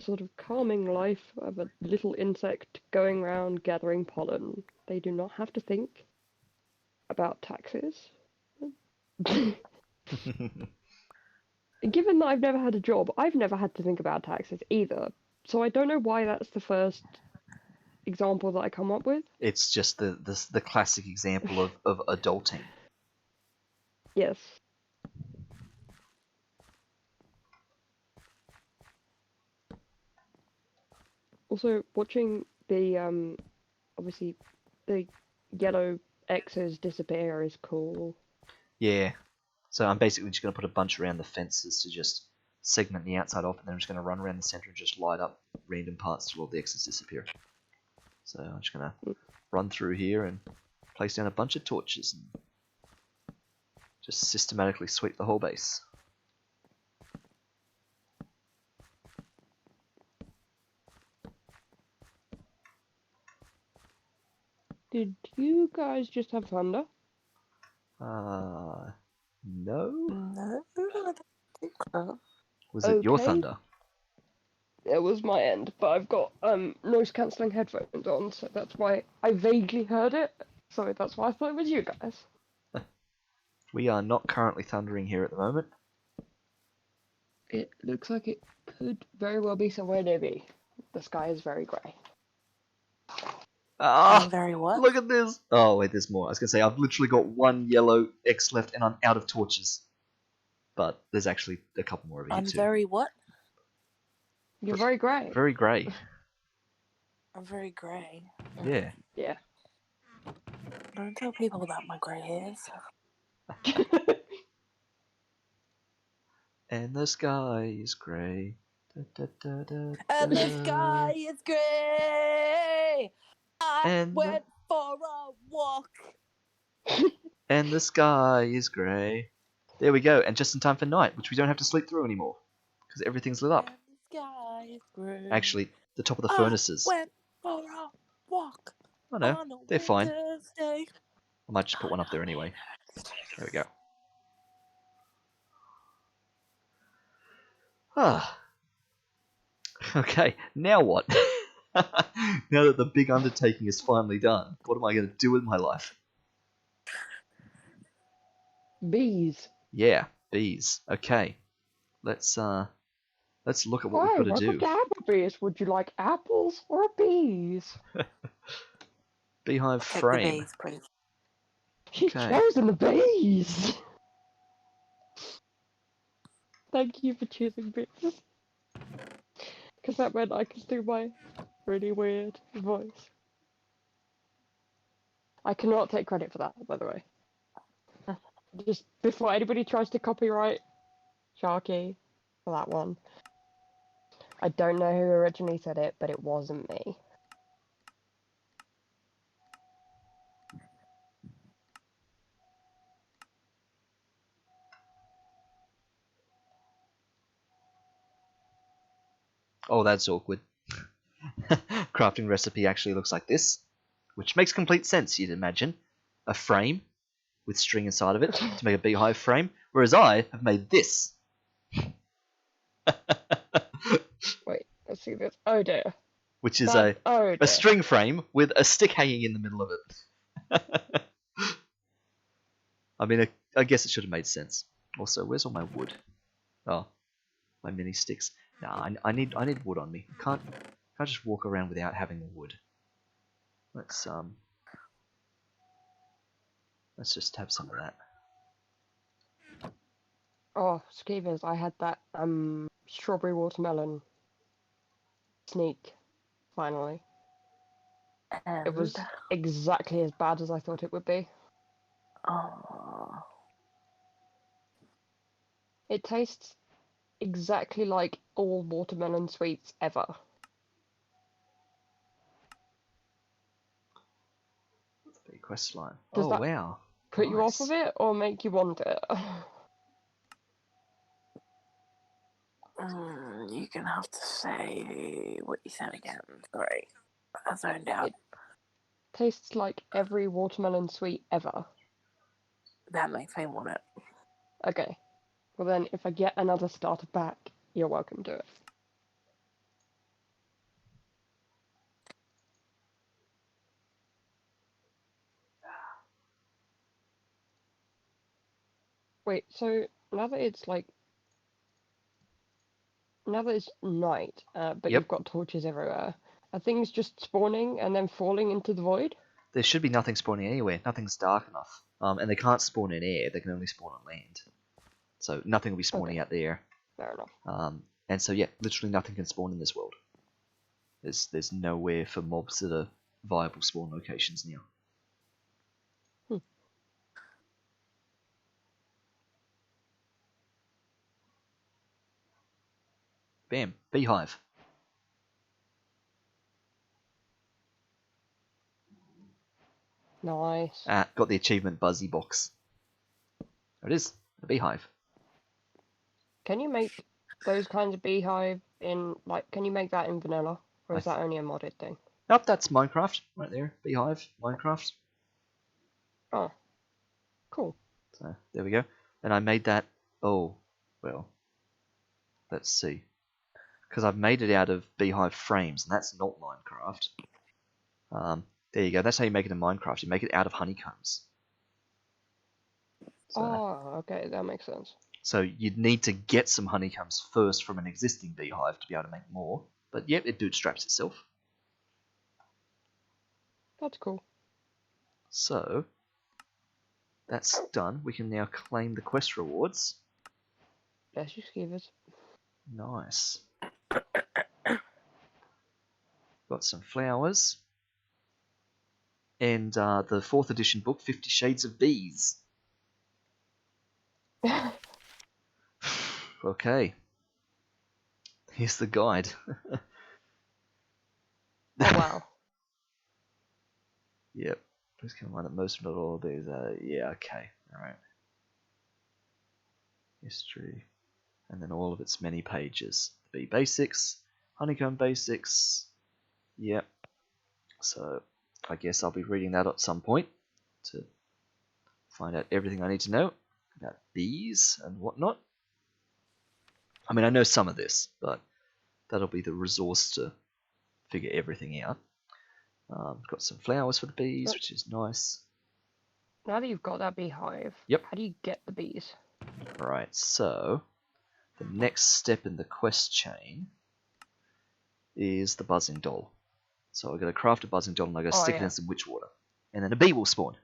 sort of calming life of a little insect going around gathering pollen. They do not have to think about taxes. Given that I've never had a job, I've never had to think about taxes either. So I don't know why that's the first example that I come up with. It's just the classic example of adulting. Yes. Also, watching the obviously the yellow X's disappear is cool. Yeah. So I'm basically just going to put a bunch around the fences to just segment the outside off, and then I'm just going to run around the center and just light up random parts till all the X's disappear. So I'm just going to run through here and place down a bunch of torches and just systematically sweep the whole base. Did you guys just have thunder? No? No, I don't think so. Was it your Okay. thunder? It was my end, but I've got noise cancelling headphones on, so that's why I vaguely heard it. So that's why I thought it was you guys. We are not currently thundering here at the moment. It looks like it could very well be somewhere near me. The sky is very grey. Ah! Very what? Look at this! Oh, wait, there's more. I was going to say, I've literally got one yellow X left and I'm out of torches. But there's actually a couple more over here I'm too. very what? You're very grey. Very grey. I'm very grey. Yeah. Yeah. Don't tell people about my grey hairs. And the sky is grey. Da, da, da, da, And the da. sky is grey. I And went for a walk. And the sky is grey. There we go, and just in time for night, which we don't have to sleep through anymore. Because everything's lit up. And the sky is grey. Actually, the top of the furnaces. I went for a walk. Oh no, on a they're fine. winter's day. I might just put one up there anyway. There we go. Ah. Okay, now what? Now that the big undertaking is finally done, what am I going to do with my life? Bees. Yeah, bees. Okay, let's look at what Hi, we've got to welcome do. to Applebee's. Would you like apples or bees? Beehive Take frame. the bees, please. She's Okay. chosen the bees. Thank you for choosing bees. Because that meant I could do my really weird voice. I cannot take credit for that, by the way. Just before anybody tries to copyright Sharky for that one. I don't know who originally said it, but it wasn't me. Oh, that's awkward. Crafting recipe actually looks like this, which makes complete sense, you'd imagine. A frame with string inside of it to make a beehive frame, whereas I have made this. Wait, let's see this. Oh dear. Which is Oh dear. a string frame with a stick hanging in the middle of it. I mean, I guess it should have made sense. Also, where's all my wood? Oh, my mini sticks. Nah, I need wood on me. I can't just walk around without having wood. Let's just have some of that. Oh, Skeevers, I had that strawberry watermelon sneak finally. And It was exactly as bad as I thought it would be. oh, It tastes exactly like all watermelon sweets ever. Big quest line. Does Oh that wow. put you off of Nice. it or make you want it? you're gonna have to say what you said again. Sorry, I zoned out. It tastes like every watermelon sweet ever. That makes me want it. Okay. Well then, if I get another starter pack, you're welcome to it. Wait, so now that it's night, but Yep. you've got torches everywhere, are things just spawning and then falling into the void? There should be nothing spawning anywhere. Nothing's dark enough. And they can't spawn in air. They can only spawn on land. So nothing will be spawning Okay. out there. Fair enough. And so yeah, literally nothing can spawn in this world. There's nowhere for mobs that are viable spawn locations now. Bam, beehive. Nice. Got the achievement Buzzy box. There it is, a beehive. Can you make those kinds of beehive in, can you make that in vanilla? Or is I that only a modded thing? Nope, that's Minecraft right there. Beehive, Minecraft. Oh. Cool. So there we go. And I made that. Oh, well. Let's see. Because I've made it out of beehive frames, and that's not Minecraft. There you go. That's how you make it in Minecraft. You make it out of honeycombs. So, Oh, okay, that makes sense. so you'd need to get some honeycombs first from an existing beehive to be able to make more. But yep, it bootstraps itself. That's cool. So, that's done. We can now claim the quest rewards. Bless you, Skeevers. Nice. Got some flowers. And the 4th edition book, 50 Shades of Bees. Okay. Here's the guide. Oh, wow. Yep. Please keep in mind that most, if not all of these are... Yeah, okay. Alright. History. And then all of its many pages. The bee basics. Honeycomb basics. Yep. So, I guess I'll be reading that at some point. To find out everything I need to know about bees and whatnot. I mean, I know some of this, but that'll be the resource to figure everything out. Got some flowers for the bees, which is nice. Now that you've got that beehive, Yep. how do you get the bees? Right, so the next step in the quest chain is the buzzing doll. So I've got to craft a buzzing doll and I've got to stick it in some witch water. And then a bee will spawn.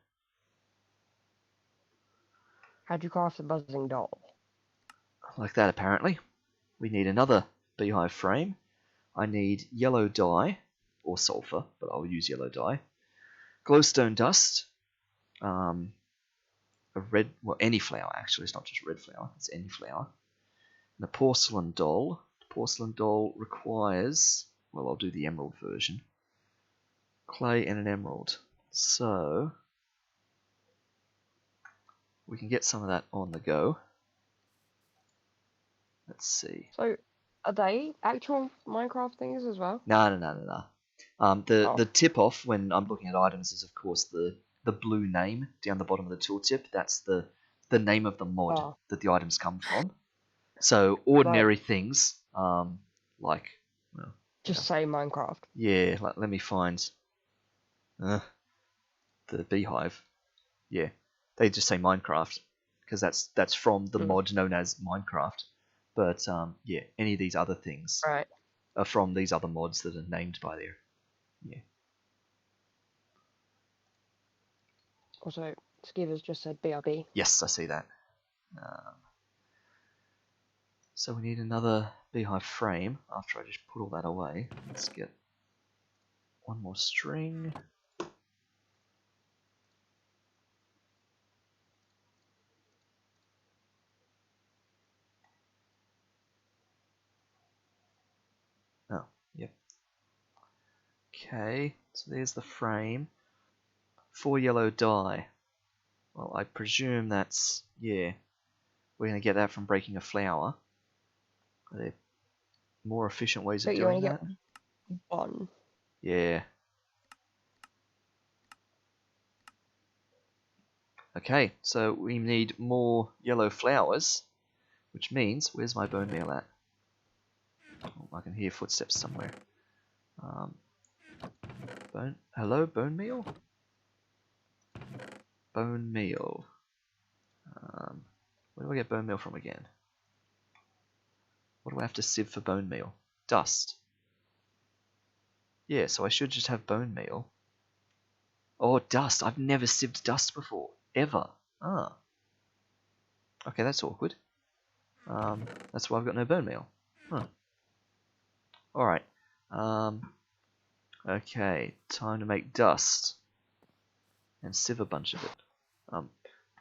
How'd you craft the buzzing doll? Like that, apparently. We need another beehive frame. I need yellow dye, or sulfur, but I'll use yellow dye. Glowstone dust. A red, well, any flower actually, it's not just red flower, it's any flower. And a porcelain doll. The porcelain doll requires, well, I'll do the emerald version. Clay and an emerald. So, we can get some of that on the go. Let's see. So, are they actual Minecraft things as well? No. The tip off when I'm looking at items is, of course, the blue name down the bottom of the tooltip. That's the name of the mod that the items come from. So ordinary things, like, well, just say Minecraft. Yeah, let me find the beehive. Yeah, they just say Minecraft. because that's from the Mm. mod known as Minecraft. But yeah, any of these other things Right. are from these other mods that are named by there. Yeah. Also, Skiver's just said BRB. Yes, I see that. So we need another beehive frame after I just put all that away. Let's get one more string. Oh, yep. Okay, so there's the frame. 4 yellow dye. Well, I presume that's, yeah, we're going to get that from breaking a flower. Are there more efficient ways of But you doing only that? get one. Yeah. Okay, so we need more yellow flowers, which means, where's my bone meal at? Oh, I can hear footsteps somewhere. Hello, bone meal? Bone meal. Where do I get bone meal from again? What do I have to sieve for bone meal? Dust. Yeah, so I should just have bone meal. Oh, dust. I've never sieved dust before. Ever. Ah. Okay, that's awkward. That's why I've got no bone meal. Huh. Alright. Okay, time to make dust. And sieve a bunch of it.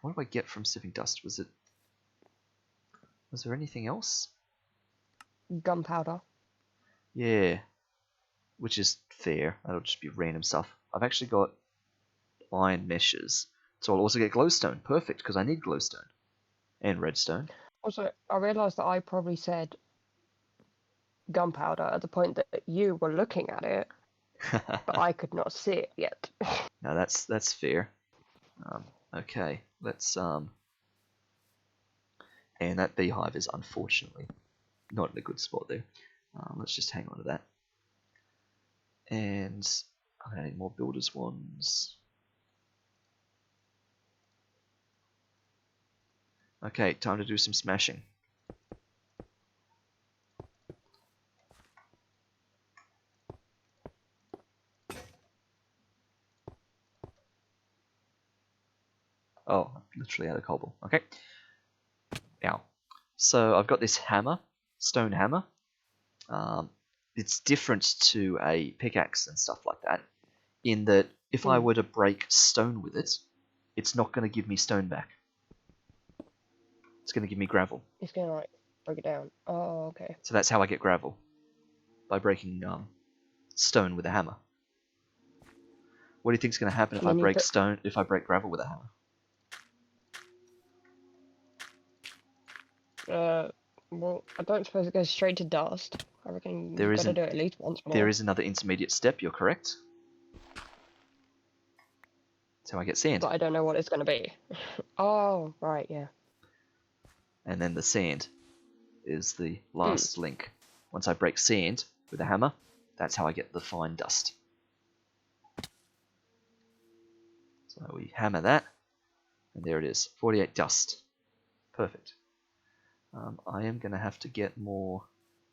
What do I get from sieving dust? Was there anything else? Gunpowder. Yeah. Which is fair. That'll just be random stuff. I've actually got iron meshes. So I'll also get glowstone. Perfect, because I need glowstone. And redstone. Also, I realised that I probably said gunpowder at the point that you were looking at it, but I could not see it yet. No, that's fair. Okay, let's and that beehive is unfortunately not in a good spot there. Let's just hang on to that. And I need more builders wands. Okay, time to do some smashing. Oh, literally out of cobble. Okay. Now, so I've got this hammer, stone hammer. It's different to a pickaxe and stuff like that, in that if I were to break stone with it, it's not going to give me stone back. It's going to give me gravel. It's gonna like break it down. Oh, okay. So that's how I get gravel, by breaking stone with a hammer. What do you think is going to happen if I break stone? If I break gravel with a hammer? Well, I don't suppose it goes straight to dust. I reckon you've got to do it at least once more. There is another intermediate step. You're correct. That's how I get sand. But I don't know what it's going to be. Oh, right, yeah. And then the sand is the last link. Once I break sand with a hammer, that's how I get the fine dust. So we hammer that, and there it is, 48 dust. Perfect. I am going to have to get more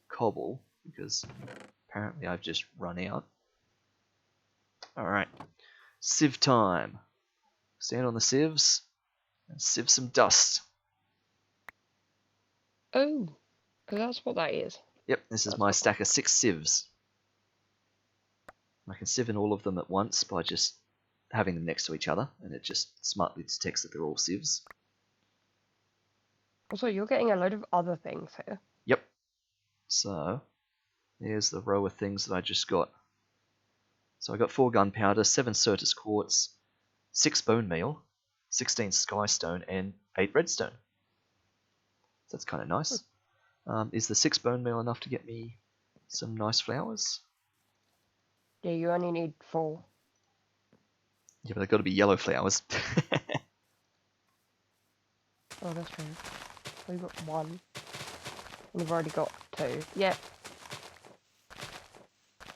cobble, because apparently I've just run out. Alright, sieve time. Stand on the sieves, and sieve some dust. Oh, that's what that is. Yep, this is my stack of 6 sieves. I can sieve in all of them at once by just having them next to each other, and it just smartly detects that they're all sieves. Also, you're getting a load of other things here. Yep. So, there's the row of things that I just got. So I got 4 gunpowder, 7 Certus quartz, 6 bone meal, 16 skystone, and 8 redstone. So that's kind of nice. Is the 6 bone meal enough to get me some nice flowers? Yeah, you only need 4. Yeah, but they've got to be yellow flowers. Oh, that's true. We've got 1. We've already got 2. Yep.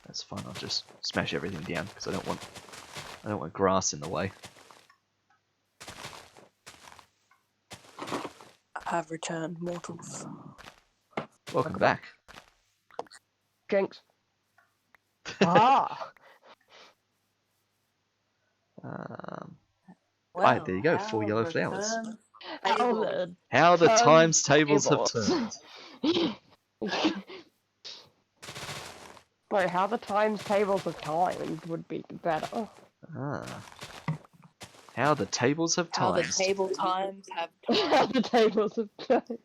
That's fine. I'll just smash everything down because I don't want grass in the way. have returned, mortals. Welcome back. Jinx. Ah. Right, there you go. 4 yellow flowers. How How the times tables have tables. turned. Wait, how the times tables of time would be better. Ah. How the tables have How the times. table times have How the tables of time.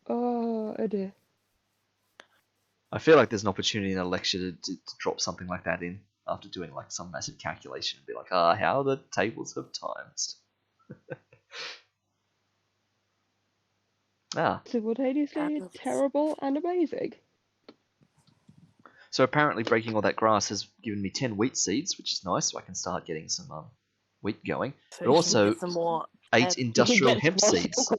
Oh, dear. I feel like there's an opportunity in a lecture to drop something like that in after doing like some massive calculation and be like, how the tables have times. Simultaneously terrible and amazing. So apparently breaking all that grass has given me 10 wheat seeds, which is nice, so I can start getting some wheat going. So But you can also get some more 8 industrial hemp More seeds.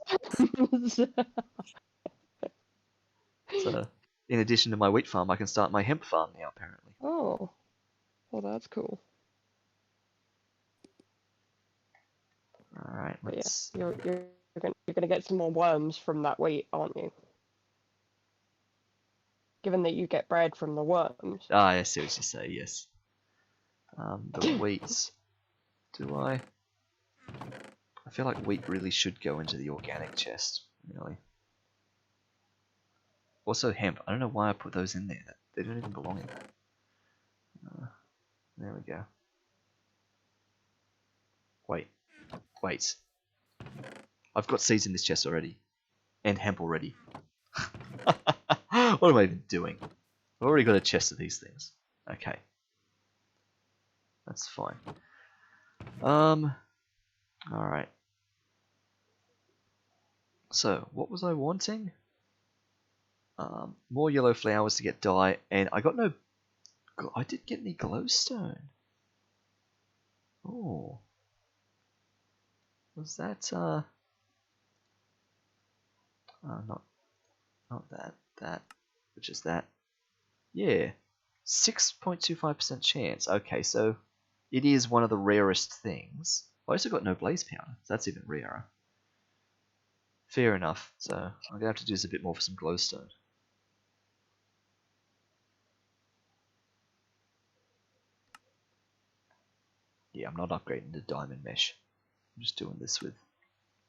So in addition to my wheat farm, I can start my hemp farm now, apparently. Oh, well, that's cool. Alright, But let's... yeah, you're gonna get some more worms from that wheat, aren't you? Given that you get bread from the worms. Ah, I see what you say, yes. The wheat... Do I... I feel like wheat really should go into the organic chest, really. Also hemp. I don't know why I put those in there. They don't even belong in there. There we go. Wait. I've got seeds in this chest already. And hemp already. What am I even doing? I've already got a chest of these things. Okay. That's fine. Alright. So, what was I wanting? More yellow flowers to get dye, and I got no... I didn't get any glowstone. Oh. Was that, not that. That. Which is that. Yeah. 6.25% chance. Okay, so it is one of the rarest things. I also got no blaze powder, so that's even rarer. Fair enough. So I'm going to have to do this a bit more for some glowstone. Yeah, I'm not upgrading to diamond mesh. I'm just doing this with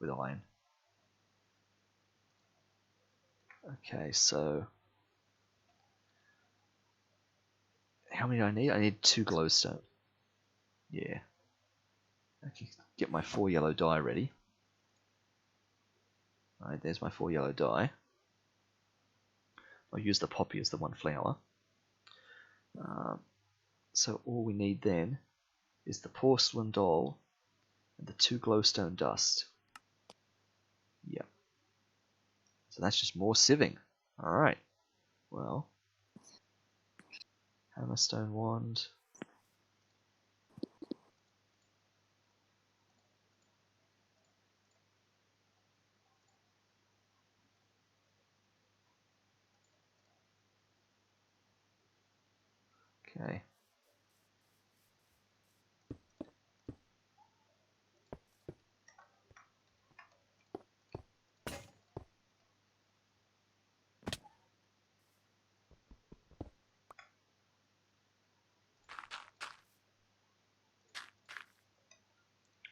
iron. Okay, so how many do I need? I need 2 glowstone. Yeah. Okay, get my 4 yellow dye ready. Alright, there's my 4 yellow dye. I'll use the poppy as the 1 flower. So all we need then is the porcelain doll and the 2 glowstone dust. Yep. So that's just more sieving. Alright. Well. Hammerstone wand. Okay.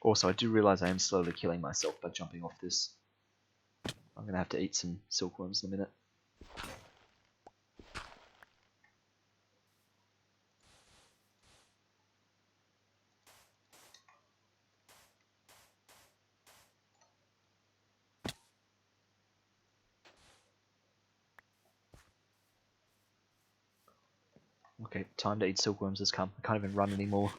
Also, I do realize I am slowly killing myself by jumping off this. I'm going to have to eat some silkworms in a minute. Okay, time to eat silkworms has come. I can't even run anymore.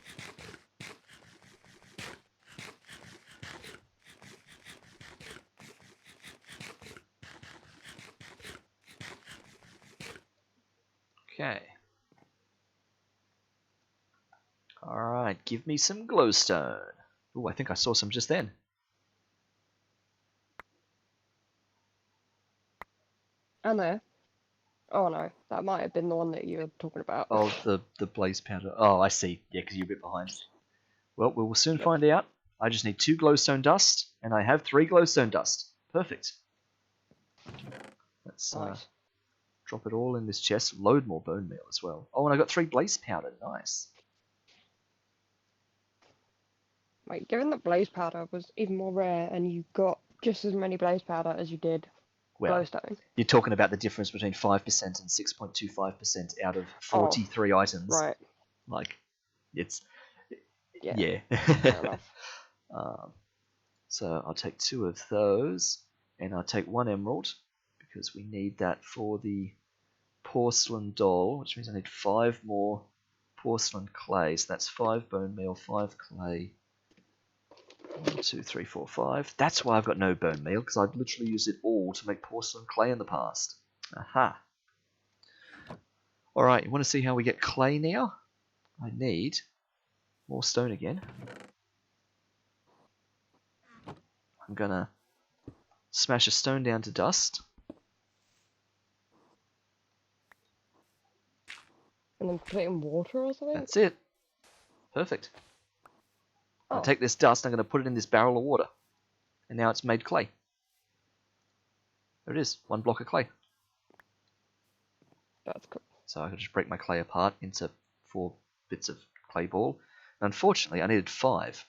Okay. Alright, give me some glowstone. Ooh, I think I saw some just then. And there. Oh no, that might have been the one that you were talking about. Oh, the blaze powder. Oh, I see. Yeah, because you're a bit behind. Well, we will soon find out. I just need 2 glowstone dust and I have 3 glowstone dust. Perfect. Let's Nice. drop it all in this chest. Load more bone meal as well. Oh, and I got 3 blaze powder. Nice. Wait, given that blaze powder was even more rare, and you got just as many blaze powder as you did Well, glowstone. you're talking about the difference between 5% and 6.25% out of 43 items. Right. Like, it's... Yeah. Yeah. Fair enough. So I'll take 2 of those, and I'll take 1 emerald, because we need that for the porcelain doll, which means I need 5 more porcelain clay. So that's 5 bone meal, 5 clay. 1, 2, 3, 4, 5. That's why I've got no bone meal, because I've literally used it all to make porcelain clay in the past. Aha. Alright, you want to see how we get clay now? I need more stone again. I'm gonna smash a stone down to dust. And then put it in water or something? That's it. Perfect. I'll Oh. take this dust, I'm going to put it in this barrel of water. And now it's made clay. There it is, 1 block of clay. That's cool. So I can just break my clay apart into 4 bits of clay ball. And unfortunately, I needed 5.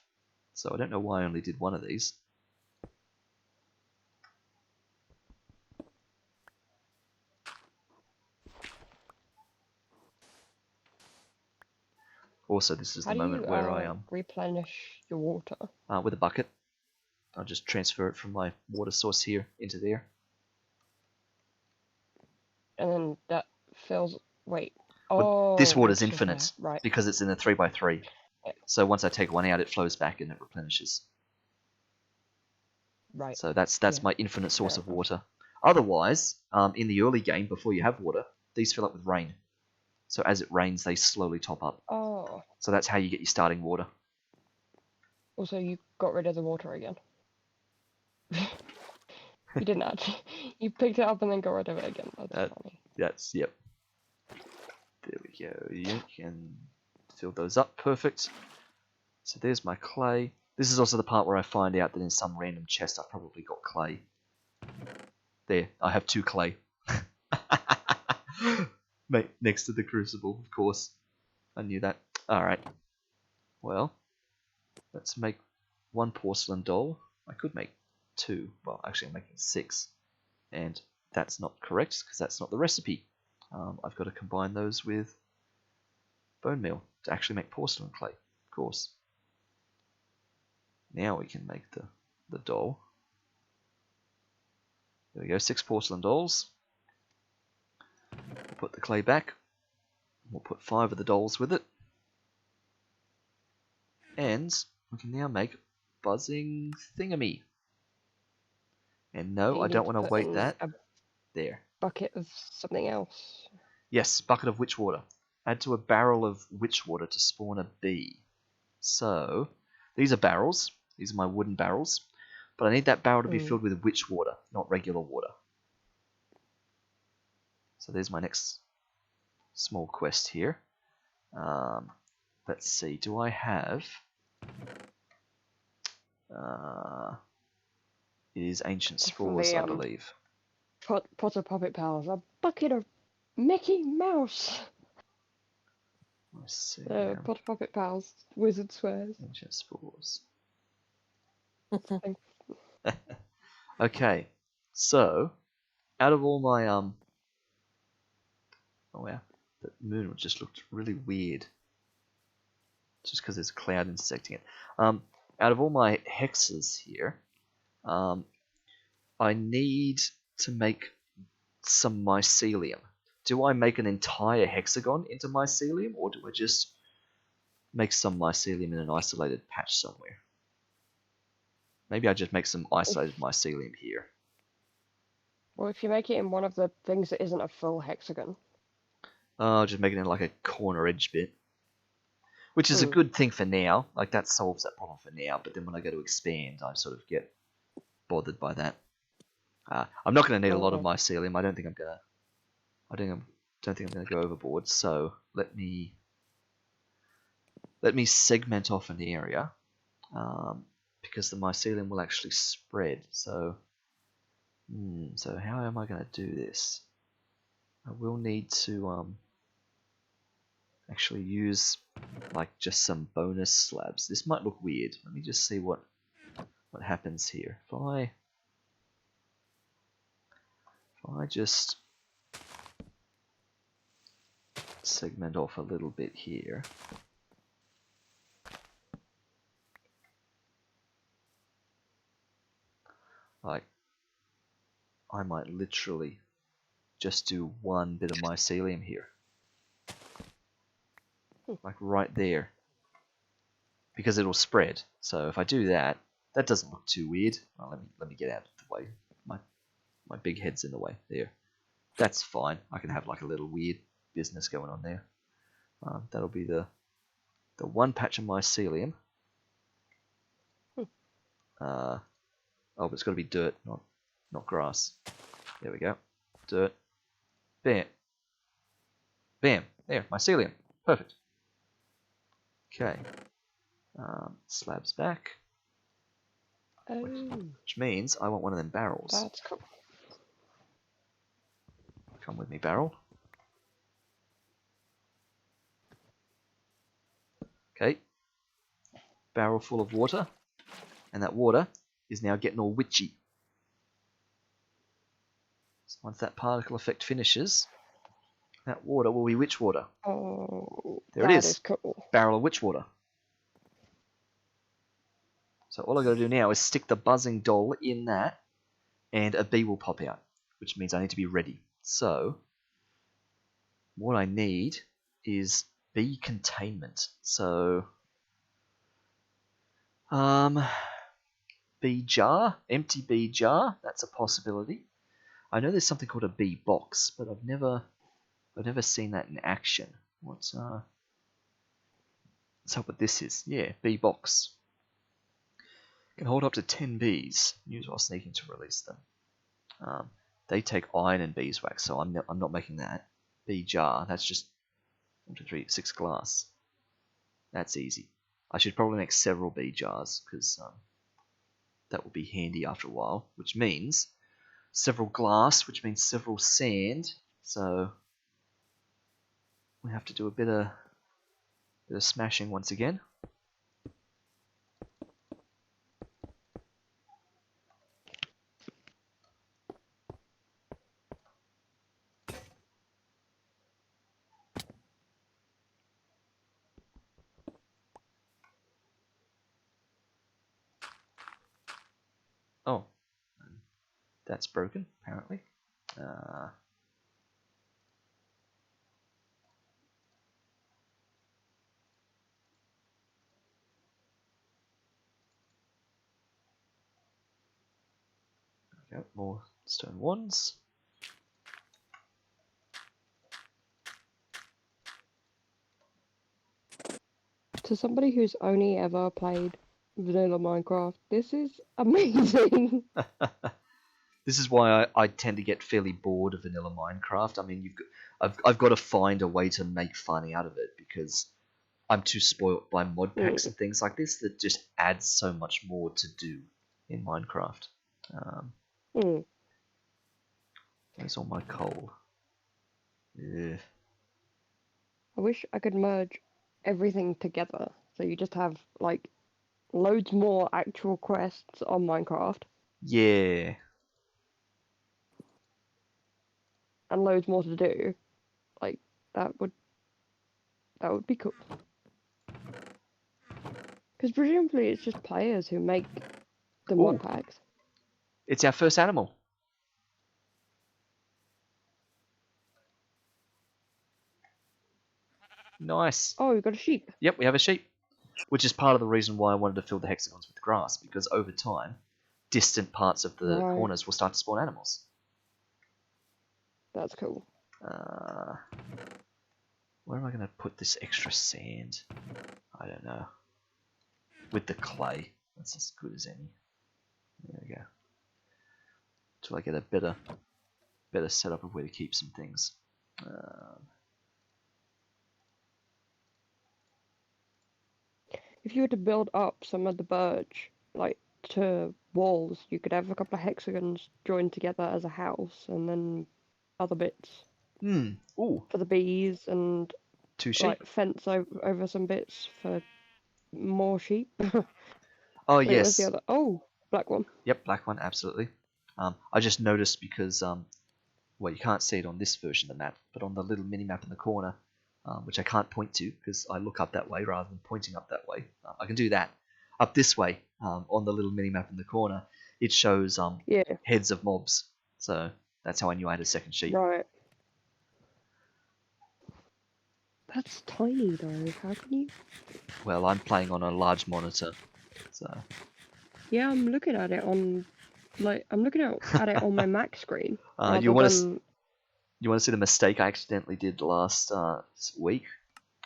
So I don't know why I only did 1 of these. Also, this is How the do moment you where I replenish your water? with a bucket. I'll just transfer it from my water source here into there. And then that fills. Wait. Well, this Oh, water's it's just infinite there. Right. because it's in a 3x3. Yeah. So once I take 1 out, it flows back and it replenishes. Right. So that's Yeah. my infinite source Fair of enough. water. Otherwise, in the early game, before you have water, these fill up with rain. So as it rains, they slowly top up. Oh. So that's how you get your starting water. Also, you got rid of the water again. You didn't actually. You picked it up and then got rid of it again. That's funny. That's, yep. There we go. You can fill those up. Perfect. So there's my clay. This is also the part where I find out that in some random chest I've probably got clay. There, I have 2 clay. Next to the crucible, of course. I knew that. Alright. Well, let's make 1 porcelain doll. I could make 2. Well, actually I'm making 6. And that's not correct, because that's not the recipe. I've got to combine those with bone meal to actually make porcelain clay, of course. Now we can make the doll. There we go, 6 porcelain dolls. We'll put the clay back. We'll put 5 of the dolls with it. And we can now make buzzing thingamy. And no, You I need don't to want to put wait in that. a There. bucket of something else. Yes, bucket of witch water. Add to a barrel of witch water to spawn a bee. So, these are barrels. These are my wooden barrels. But I need that barrel to be filled with witch water, not regular water. So there's my next small quest here. Let's see, do I have... it is ancient spores, I believe. Potter Puppet Pals, a bucket of Mickey Mouse. Let's see. Potter Puppet Pals, wizard swears. Ancient spores. Okay, so out of all my oh wow, the moon just looked really weird, just because there's a cloud intersecting it. Out of all my hexes here, I need to make some mycelium. Do I make an entire hexagon into mycelium, or do I just make some mycelium in an isolated patch somewhere? Maybe I just make some isolated mycelium here. Well, if you make it in one of the things that isn't a full hexagon. I'll just make it in like a corner edge bit. Which is a good thing for now. Like, that solves that problem for now. But then when I go to expand, I sort of get bothered by that. I'm not going to need a lot of mycelium. I don't think I'm going to go overboard. So let me segment off an area. because the mycelium will actually spread. So, so how am I going to do this? I will need to actually use like just some bonus slabs. This might look weird. Let me just see what happens here. If I just segment off a little bit here. Like, I might literally just do one bit of mycelium here. Like right there. Because it'll spread. So if I do that, that doesn't look too weird. Well, let me get out of the way. My big head's in the way. There. That's fine. I can have like a little weird business going on there. That'll be the one patch of mycelium. Oh, but it's got to be dirt, not grass. There we go. Dirt. Bam. Bam. There, mycelium. Perfect. Okay. Slabs back. Oh, Which means I want one of them barrels. that's cool. Come with me, barrel. Okay. Barrel full of water. And that water is now getting all witchy. So once that particle effect finishes, that water will be witch water. Oh, There it that is. is cool. Barrel of witch water. So all I've got to do now is stick the buzzing doll in that, and a bee will pop out, which means I need to be ready. So what I need is bee containment. So bee jar, empty bee jar, that's a possibility. I know there's something called a bee box, but I've never seen that in action. Let's hope what this is. Yeah, bee box. Can hold up to 10 bees. Use while sneaking to release them. They take iron and beeswax, so I'm not making that. Bee jar, that's just 1, 2, 3, 6 glass. That's easy. I should probably make several bee jars, because that will be handy after a while, which means several glass, which means several sand. So we have to do a bit of smashing once again. Oh, that's broken, apparently. Okay, more stone wands. To somebody who's only ever played vanilla Minecraft, this is amazing. This is why I tend to get fairly bored of vanilla Minecraft. I mean, I've got to find a way to make fun out of it because I'm too spoilt by mod packs and things like this that just adds so much more to do in Minecraft. Where's all my coal? Yeah. I wish I could merge everything together, so you just have like loads more actual quests on Minecraft Yeah. and loads more to do. Like that would be cool. Because presumably it's just players who make the mod Ooh. packs. It's our first animal. Nice. Oh, we've got a sheep. Yep, we have a sheep. Which is part of the reason why I wanted to fill the hexagons with grass, because over time, distant parts of the Right. corners will start to spawn animals. That's cool. Where am I going to put this extra sand? I don't know. With the clay. That's as good as any. There we go. Till I get a better setup of where to keep some things. If you were to build up some of the birch like to walls. You could have a couple of hexagons joined together as a house, and then other bits Ooh, for the bees, and touche. like fence over some bits for more sheep. Oh, Wait, where's the yes. other? Oh, black one. Yep, black one, absolutely. I just noticed because, well, you can't see it on this version of the map, but on the little mini map in the corner, which I can't point to because I look up that way rather than pointing up that way. I can do that. Up this way, on the little mini map in the corner, it shows Yeah, heads of mobs. So that's how I knew I had a second sheep. right. That's tiny though. How can you? Well, I'm playing on a large monitor, so Yeah, I'm looking at it on, I'm looking at it on my Mac screen you rather want to than. see the mistake I accidentally did last week?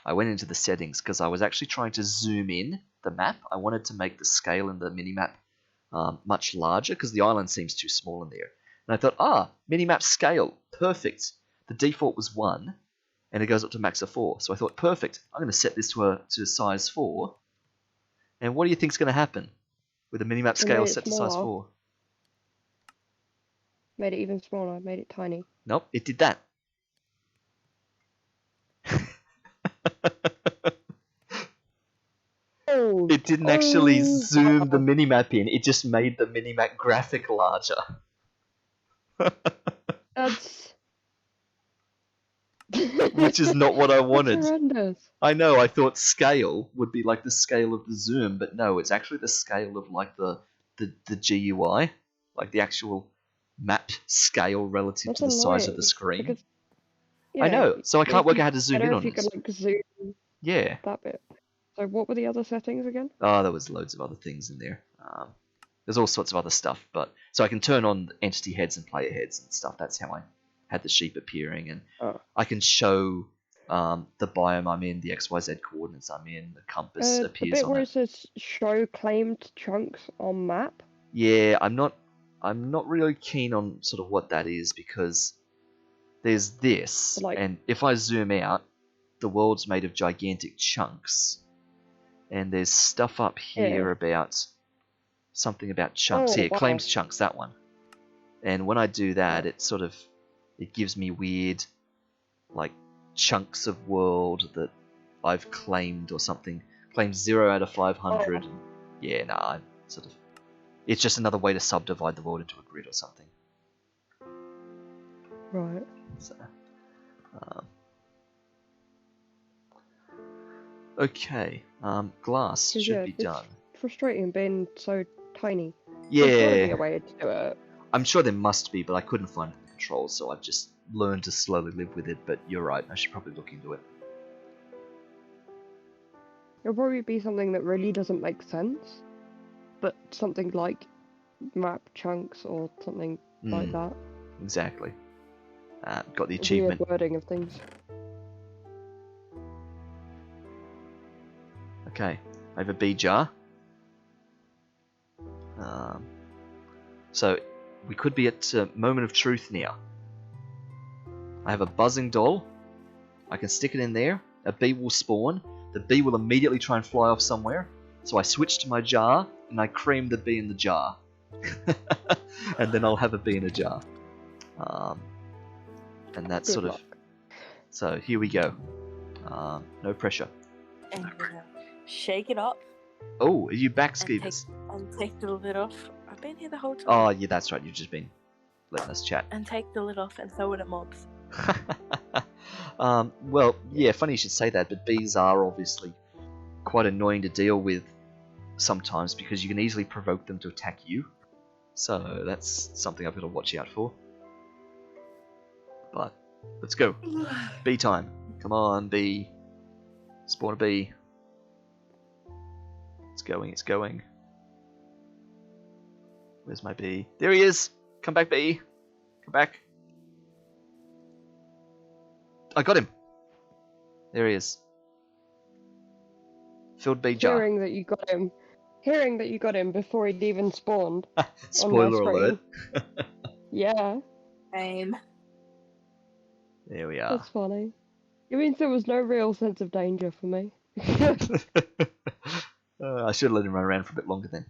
I went into the settings because I was actually trying to zoom in the map. I wanted to make the scale in the minimap much larger because the island seems too small in there. And I thought, minimap scale, perfect. The default was 1, and it goes up to max of 4. So I thought, perfect. I'm going to set this to size 4. And what do you think's going to happen with the minimap It scale made it set to size smaller. 4? Made it even smaller. Made it tiny. Nope, it did that. Oh. It didn't actually oh, zoom the wow. minimap in. It just made the minimap graphic larger. That's. Which is not what I wanted. That's horrendous. I know, I thought scale would be like the scale of the zoom, but no, it's actually the scale of like the GUI, like the actual map scale relative That's to the size of the annoying. screen. Because, I know, so I it'd can't work be out how to zoom better in if on you it. could like zoom Yeah. that bit. So what were the other settings again? Oh, there was loads of other things in there. There's all sorts of other stuff, but so I can turn on entity heads and player heads and stuff. That's how I had the sheep appearing, and I can show the biome I'm in, the XYZ coordinates I'm in, the compass The appears bit on where it. it says show claimed chunks on map. Yeah, I'm not really keen on sort of what that is because there's this, Like, and if I zoom out, the world's made of gigantic chunks, and there's stuff up here yeah. about something about chunks. Oh, Here, wow. claims chunks, that one. And when I do that, Yeah. it gives me weird, like, chunks of world that I've claimed or something. Claimed 0 out of 500. Oh. Yeah, nah, I'm sort of... It's just another way to subdivide the world into a grid or something. Right. So, okay, glass 'Cause, should yeah, be it's done. frustrating being so tiny. There's gotta be Yeah, a way to do it. I'm sure there must be, but I couldn't find the controls, so I've just learned to slowly live with it. But you're right, I should probably look into it. It'll probably be something that really doesn't make sense, but something like map chunks or something like that. Exactly. Got the Weird achievement. wording of things. Okay, I have a bee jar. So we could be at moment of truth now. I have a buzzing doll. I can stick it in there. A bee will spawn. The bee will immediately try and fly off somewhere. So I switch to my jar and I cream the bee in the jar. And then I'll have a bee in a jar. And that's Good sort luck. of... So here we go. No pressure. And shake it up Oh, are you back, and take, Skeevers? and take the lid off. I've been here the whole time. Oh, yeah, that's right. You've just been letting us chat. And take the lid off and throw it at mobs. Well, yeah, funny you should say that, but bees are obviously quite annoying to deal with sometimes because you can easily provoke them to attack you. So that's something I've got to watch out for. But let's go. Bee time. Come on, bee. Spawn a bee. It's going, it's going. Where's my bee? There he is! Come back, bee! Come back. I got him! There he is. Filled bee jar. Hearing that you got him before he'd even spawned. Spoiler screen. alert. Yeah, Same. There we are. that's funny. It means there was no real sense of danger for me. I should have let him run around for a bit longer then.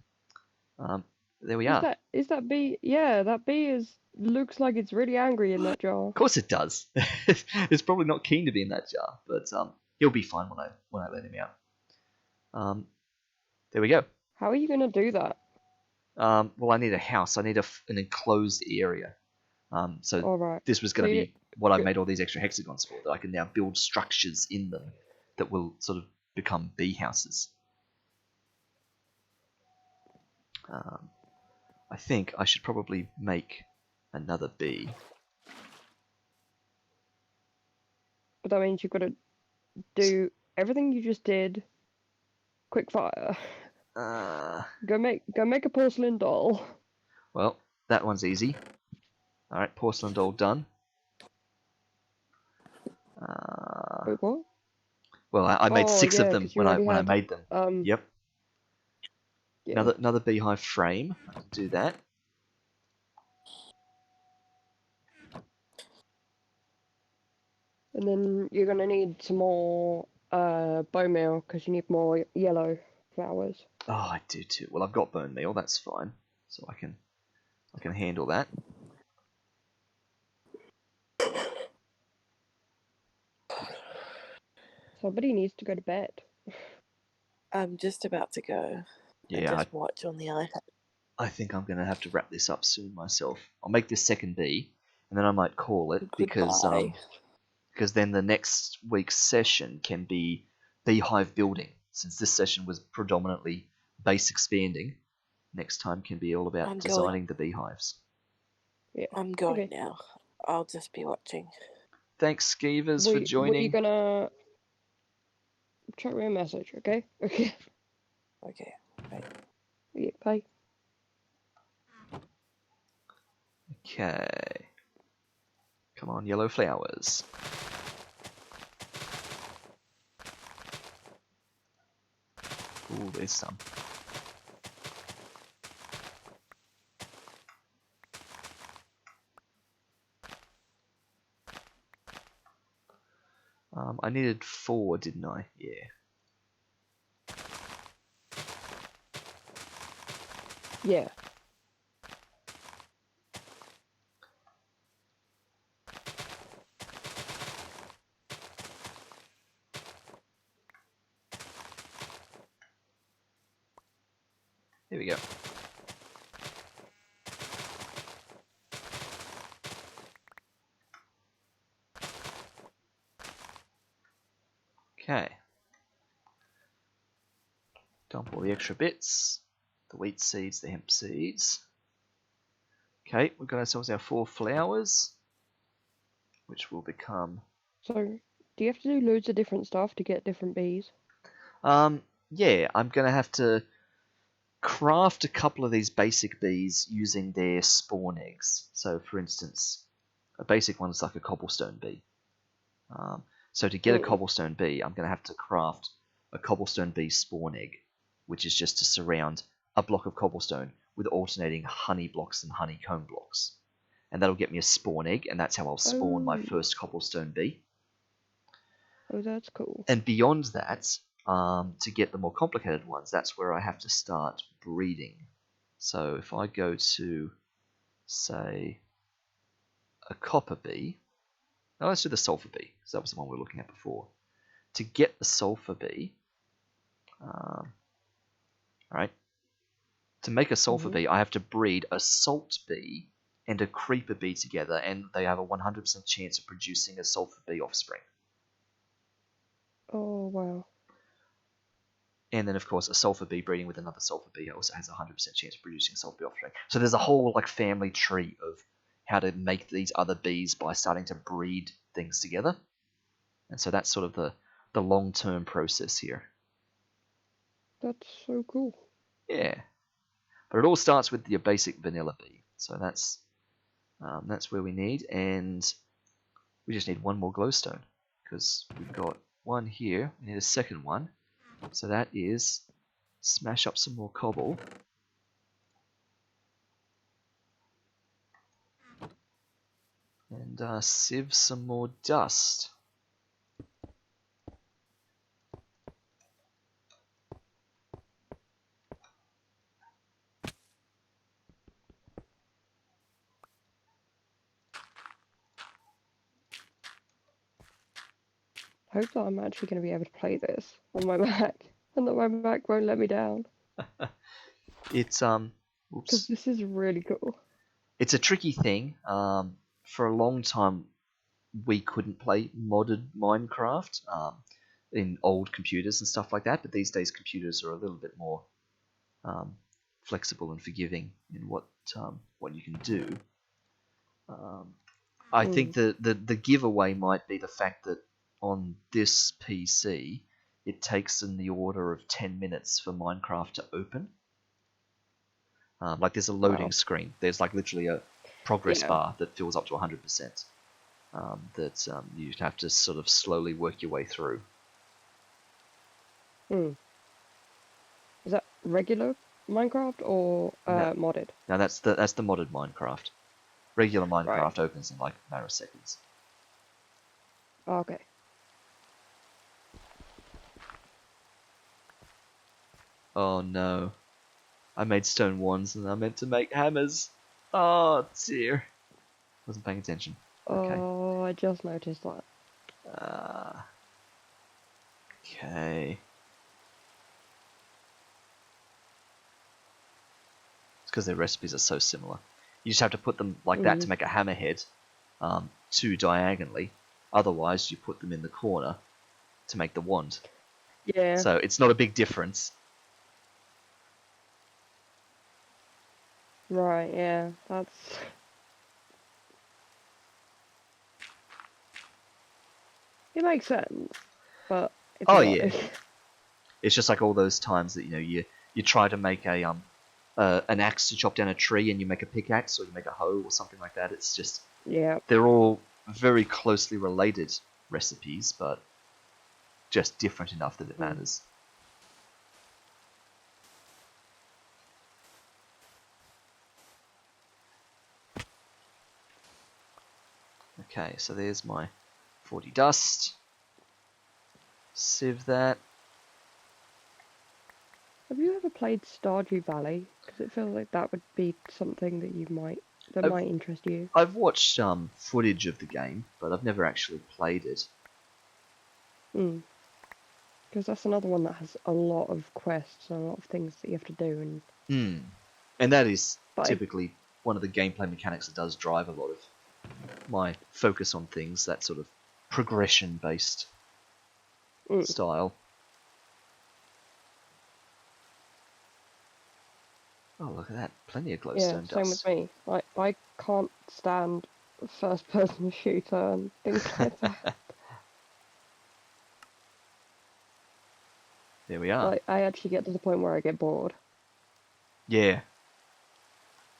There we are. Is that bee? Yeah, that bee looks like it's really angry in that jar. Of course it does. It's probably not keen to be in that jar, but he'll be fine when I let him out. There we go. How are you gonna do that? Well, I need a house. I need an enclosed area. So All right. this was going to be what I've made all these extra hexagons for, that I can now build structures in them that will sort of become bee houses. I think I should probably make another bee. But that means you've got to do everything you just did. Quick fire. Go make a porcelain doll. Well, that one's easy. All right, porcelain doll done. Wait, what? Well, I made 6 of them when I had, made them. Yep. Yeah. Another beehive frame. I can do that. And then you're gonna need some more bone meal because you need more yellow flowers. Oh, I do too. Well, I've got bone meal. That's fine. So I can handle that. Somebody needs to go to bed. I'm just about to go. Yeah, and just watch on the iPad. I think I'm going to have to wrap this up soon myself. I'll make this second bee, and then I might call it because then the next week's session can be beehive building. Since this session was predominantly base expanding, next time can be all about designing the beehives. Yeah. I'm going now. I'll just be watching. Thanks, Skeevers, for joining. What are you gonna check me a message, okay? Okay. Okay. Bye. Yeah, bye. Okay. Come on, yellow flowers. Ooh, there's some. I needed 4, didn't I? Yeah. Yeah. Here we go. Okay. Dump all the extra bits. The wheat seeds, the hemp seeds. Okay, we've got ourselves our 4 flowers, which will become... So, do you have to do loads of different stuff to get different bees? Yeah, I'm going to have to craft a couple of these basic bees using their spawn eggs. So, for instance, a basic one is like a cobblestone bee. So to get a cobblestone bee, I'm going to have to craft a cobblestone bee spawn egg, which is just to surround a block of cobblestone with alternating honey blocks and honeycomb blocks. And that'll get me a spawn egg, and that's how I'll spawn my first cobblestone bee. Oh, that's cool. And beyond that, to get the more complicated ones, that's where I have to start breeding. So if I go to, say, a copper bee, now let's do the sulfur bee, because that was the one we were looking at before. To get the sulfur bee, alright, to make a sulfur bee, I have to breed a salt bee and a creeper bee together, and they have a 100% chance of producing a sulfur bee offspring. Oh, wow. And then, of course, a sulfur bee breeding with another sulfur bee also has a 100% chance of producing a sulfur bee offspring. So there's a whole family tree of how to make these other bees by starting to breed things together. And so that's sort of the long-term process here. That's so cool. Yeah. But it all starts with your basic vanilla bee. So that's where we need. And we just need one more glowstone, because we've got one here. We need a second one. So that is smash up some more cobble. And sieve some more dust. hope that I'm actually going to be able to play this on my Mac, and that my Mac won't let me down, It's because this is really cool. it's a tricky thing. For a long time, we couldn't play modded Minecraft in old computers and stuff like that. But these days, computers are a little bit more flexible and forgiving in what you can do. I think the giveaway might be the fact that on this PC, it takes in the order of 10 minutes for Minecraft to open. Like there's a loading Wow. screen. There's like literally a progress Yeah. bar that fills up to 100%. That you'd have to sort of slowly work your way through. Is that regular Minecraft or No. modded? Now that's the modded Minecraft. Regular Minecraft Right. opens in like a matter of seconds. Oh, okay. Oh no. I made stone wands and I meant to make hammers. Oh dear. Wasn't paying attention. Okay. Oh, I just noticed that. Okay. It's because their recipes are so similar. You just have to put them like that to make a hammerhead, two diagonally. Otherwise, you put them in the corner to make the wand. Yeah. So it's not a big difference. Right, yeah. That's... It makes sense, but it's Oh annoying. yeah. It's just like all those times that you try to make a an axe to chop down a tree and you make a pickaxe or you make a hoe or something like that. It's just Yeah. they're all very closely related recipes, but just different enough that it matters. Okay, so there's my 40 dust. Sieve that. Have you ever played Stardew Valley? Because it feels like that would be something that might interest you. I've watched footage of the game, but I've never actually played it. Because that's another one that has a lot of quests and a lot of things that you have to do. And that is But typically one of the gameplay mechanics that does drive a lot of my focus on things, that sort of progression-based style. Oh, look at that. Plenty of glowstone same dust. with me. Like, I can't stand first-person shooter and things like that. There we are. Like, I actually get to the point where I get bored. Yeah.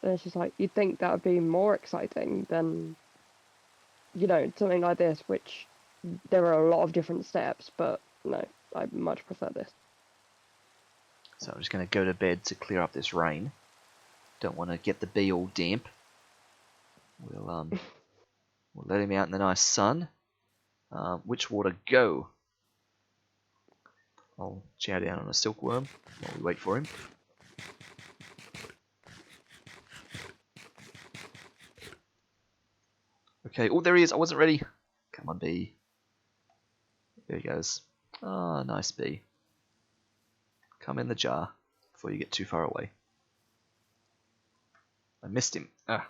And it's just like, you'd think that would be more exciting than, something like this, which there are a lot of different steps, but no, I much prefer this. So I'm just going to go to bed to clear up this rain. Don't want to get the bee all damp. We'll let him out in the nice sun. Which water go? I'll chow down on a silkworm while we wait for him. Okay, oh, there he is. I wasn't ready. Come on, bee. There he goes. Ah, nice bee. Come in the jar before you get too far away. I missed him. Ah.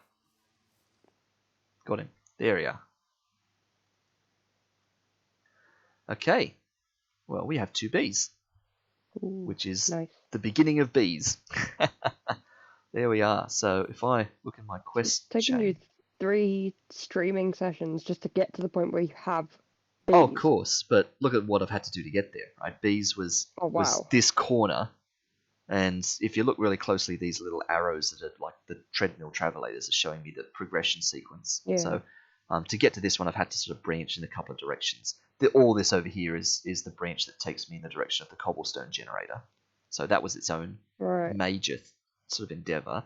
Got him. There we are. Okay. Well, we have 2 bees, Ooh, which is nice. the beginning of bees. There we are. So if I look at my quest It's taken chain... you 3 streaming sessions just to get to the point where you have bees. Oh, of course, but look at what I've had to do to get there, right? Bees was this corner, and if you look really closely, these little arrows that are like the treadmill travelators are showing me the progression sequence. Yeah. So to get to this one, I've had to sort of branch in a couple of directions. All this over here is the branch that takes me in the direction of the cobblestone generator. So that was its own major sort of endeavour.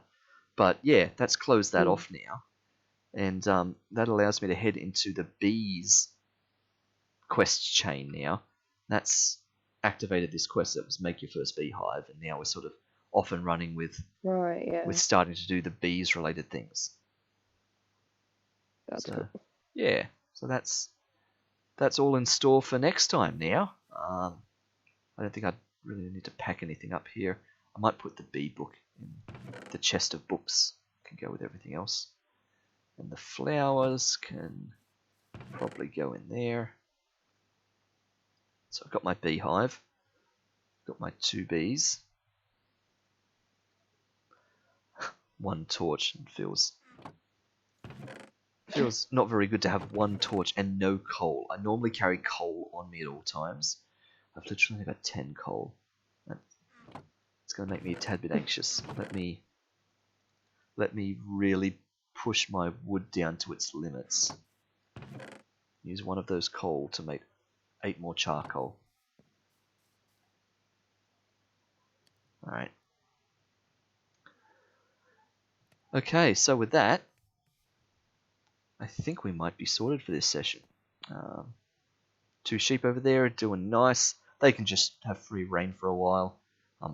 But yeah, that's closed that off now. And that allows me to head into the bees quest chain now. That's activated this quest that was make your first beehive, and now we're sort of off and running with starting to do the bees related things. That's cool. Yeah, so that's that's all in store for next time now. I don't think I really need to pack anything up here. I might put the bee book in the chest of books. Can go with everything else. And the flowers can probably go in there. So I've got my beehive. Got my 2 bees. 1 torch. It feels not very good to have 1 torch and no coal. I normally carry coal on me at all times. I've literally got 10 coal. It's going to make me a tad bit anxious. Let me really push my wood down to its limits. Use 1 of those coal to make 8 more charcoal. Alright. Okay, so with that, I think we might be sorted for this session. 2 sheep over there are doing nice. They can just have free reign for a while.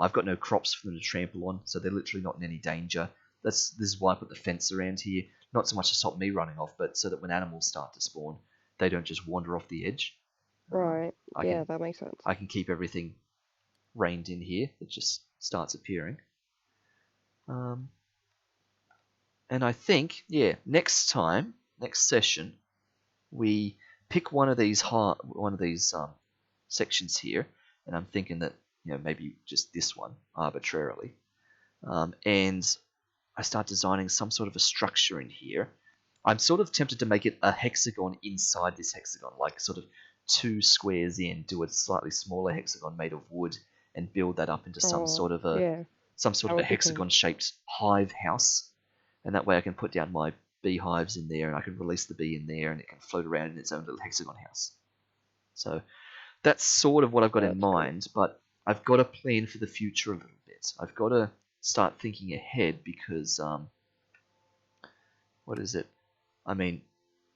I've got no crops for them to trample on, so they're literally not in any danger. This is why I put the fence around here. Not so much to stop me running off, but so that when animals start to spawn, they don't just wander off the edge. Right. Yeah, that makes sense. I can keep everything reined in here. It just starts appearing. And I think, yeah, next session, we pick one of these sections here, and I'm thinking that maybe just this one arbitrarily, and I start designing some sort of a structure in here. I'm sort of tempted to make it a hexagon inside this hexagon, like sort of 2 squares in, do a slightly smaller hexagon made of wood, and build that up into some sort of a hexagon-shaped hive house. And that way I can put down my beehives in there, and I can release the bee in there, and it can float around in its own little hexagon house. So that's sort of what I've got in mind, but I've got to plan for the future a little bit. I've got to start thinking ahead because, what is it? I mean,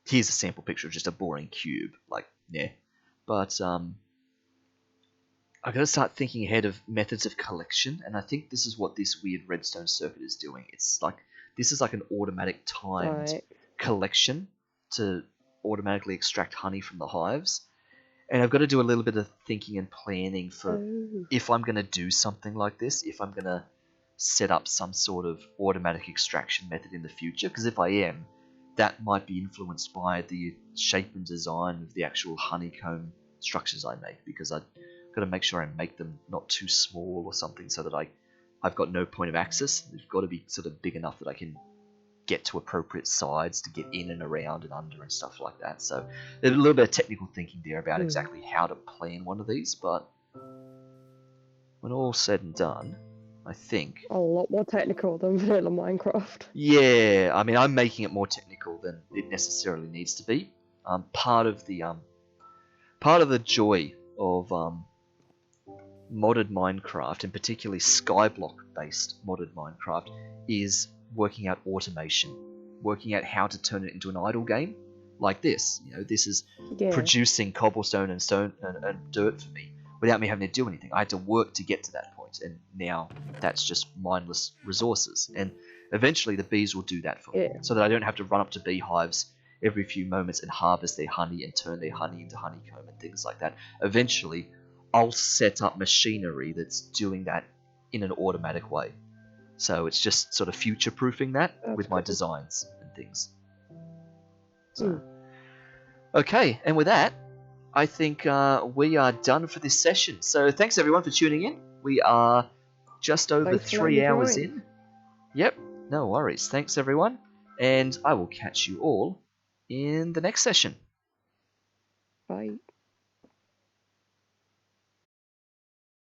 here's a sample picture of just a boring cube, but I've got to start thinking ahead of methods of collection, and I think this is what this weird redstone circuit is doing. It's like, this is like an automatic timed collection to automatically extract honey from the hives. And I've got to do a little bit of thinking and planning for if I'm going to do something like this, if I'm going to set up some sort of automatic extraction method in the future. Because if I am, that might be influenced by the shape and design of the actual honeycomb structures I make. Because I've got to make sure I make them not too small or something so that I've got no point of access. They've got to be sort of big enough that I can get to appropriate sides to get in and around and under and stuff like that. So there's a little bit of technical thinking there about exactly how to plan one of these, but when all's said and done, I think... A lot more technical than vanilla Minecraft. Yeah, I mean, I'm making it more technical than it necessarily needs to be. Part of the joy of modded Minecraft, and particularly skyblock-based modded Minecraft, is working out automation, working out how to turn it into an idle game like this. This is producing cobblestone and stone and dirt for me without me having to do anything. I had to work to get to that point, and now that's just mindless resources. And eventually the bees will do that for me, so that I don't have to run up to beehives every few moments and harvest their honey and turn their honey into honeycomb and things like that. Eventually I'll set up machinery that's doing that in an automatic way. So it's just sort of future-proofing that with my designs and things. So, okay, and with that, I think we are done for this session. So thanks everyone for tuning in. We are just over 3 hours in. Yep, no worries. Thanks everyone, and I will catch you all in the next session. Bye.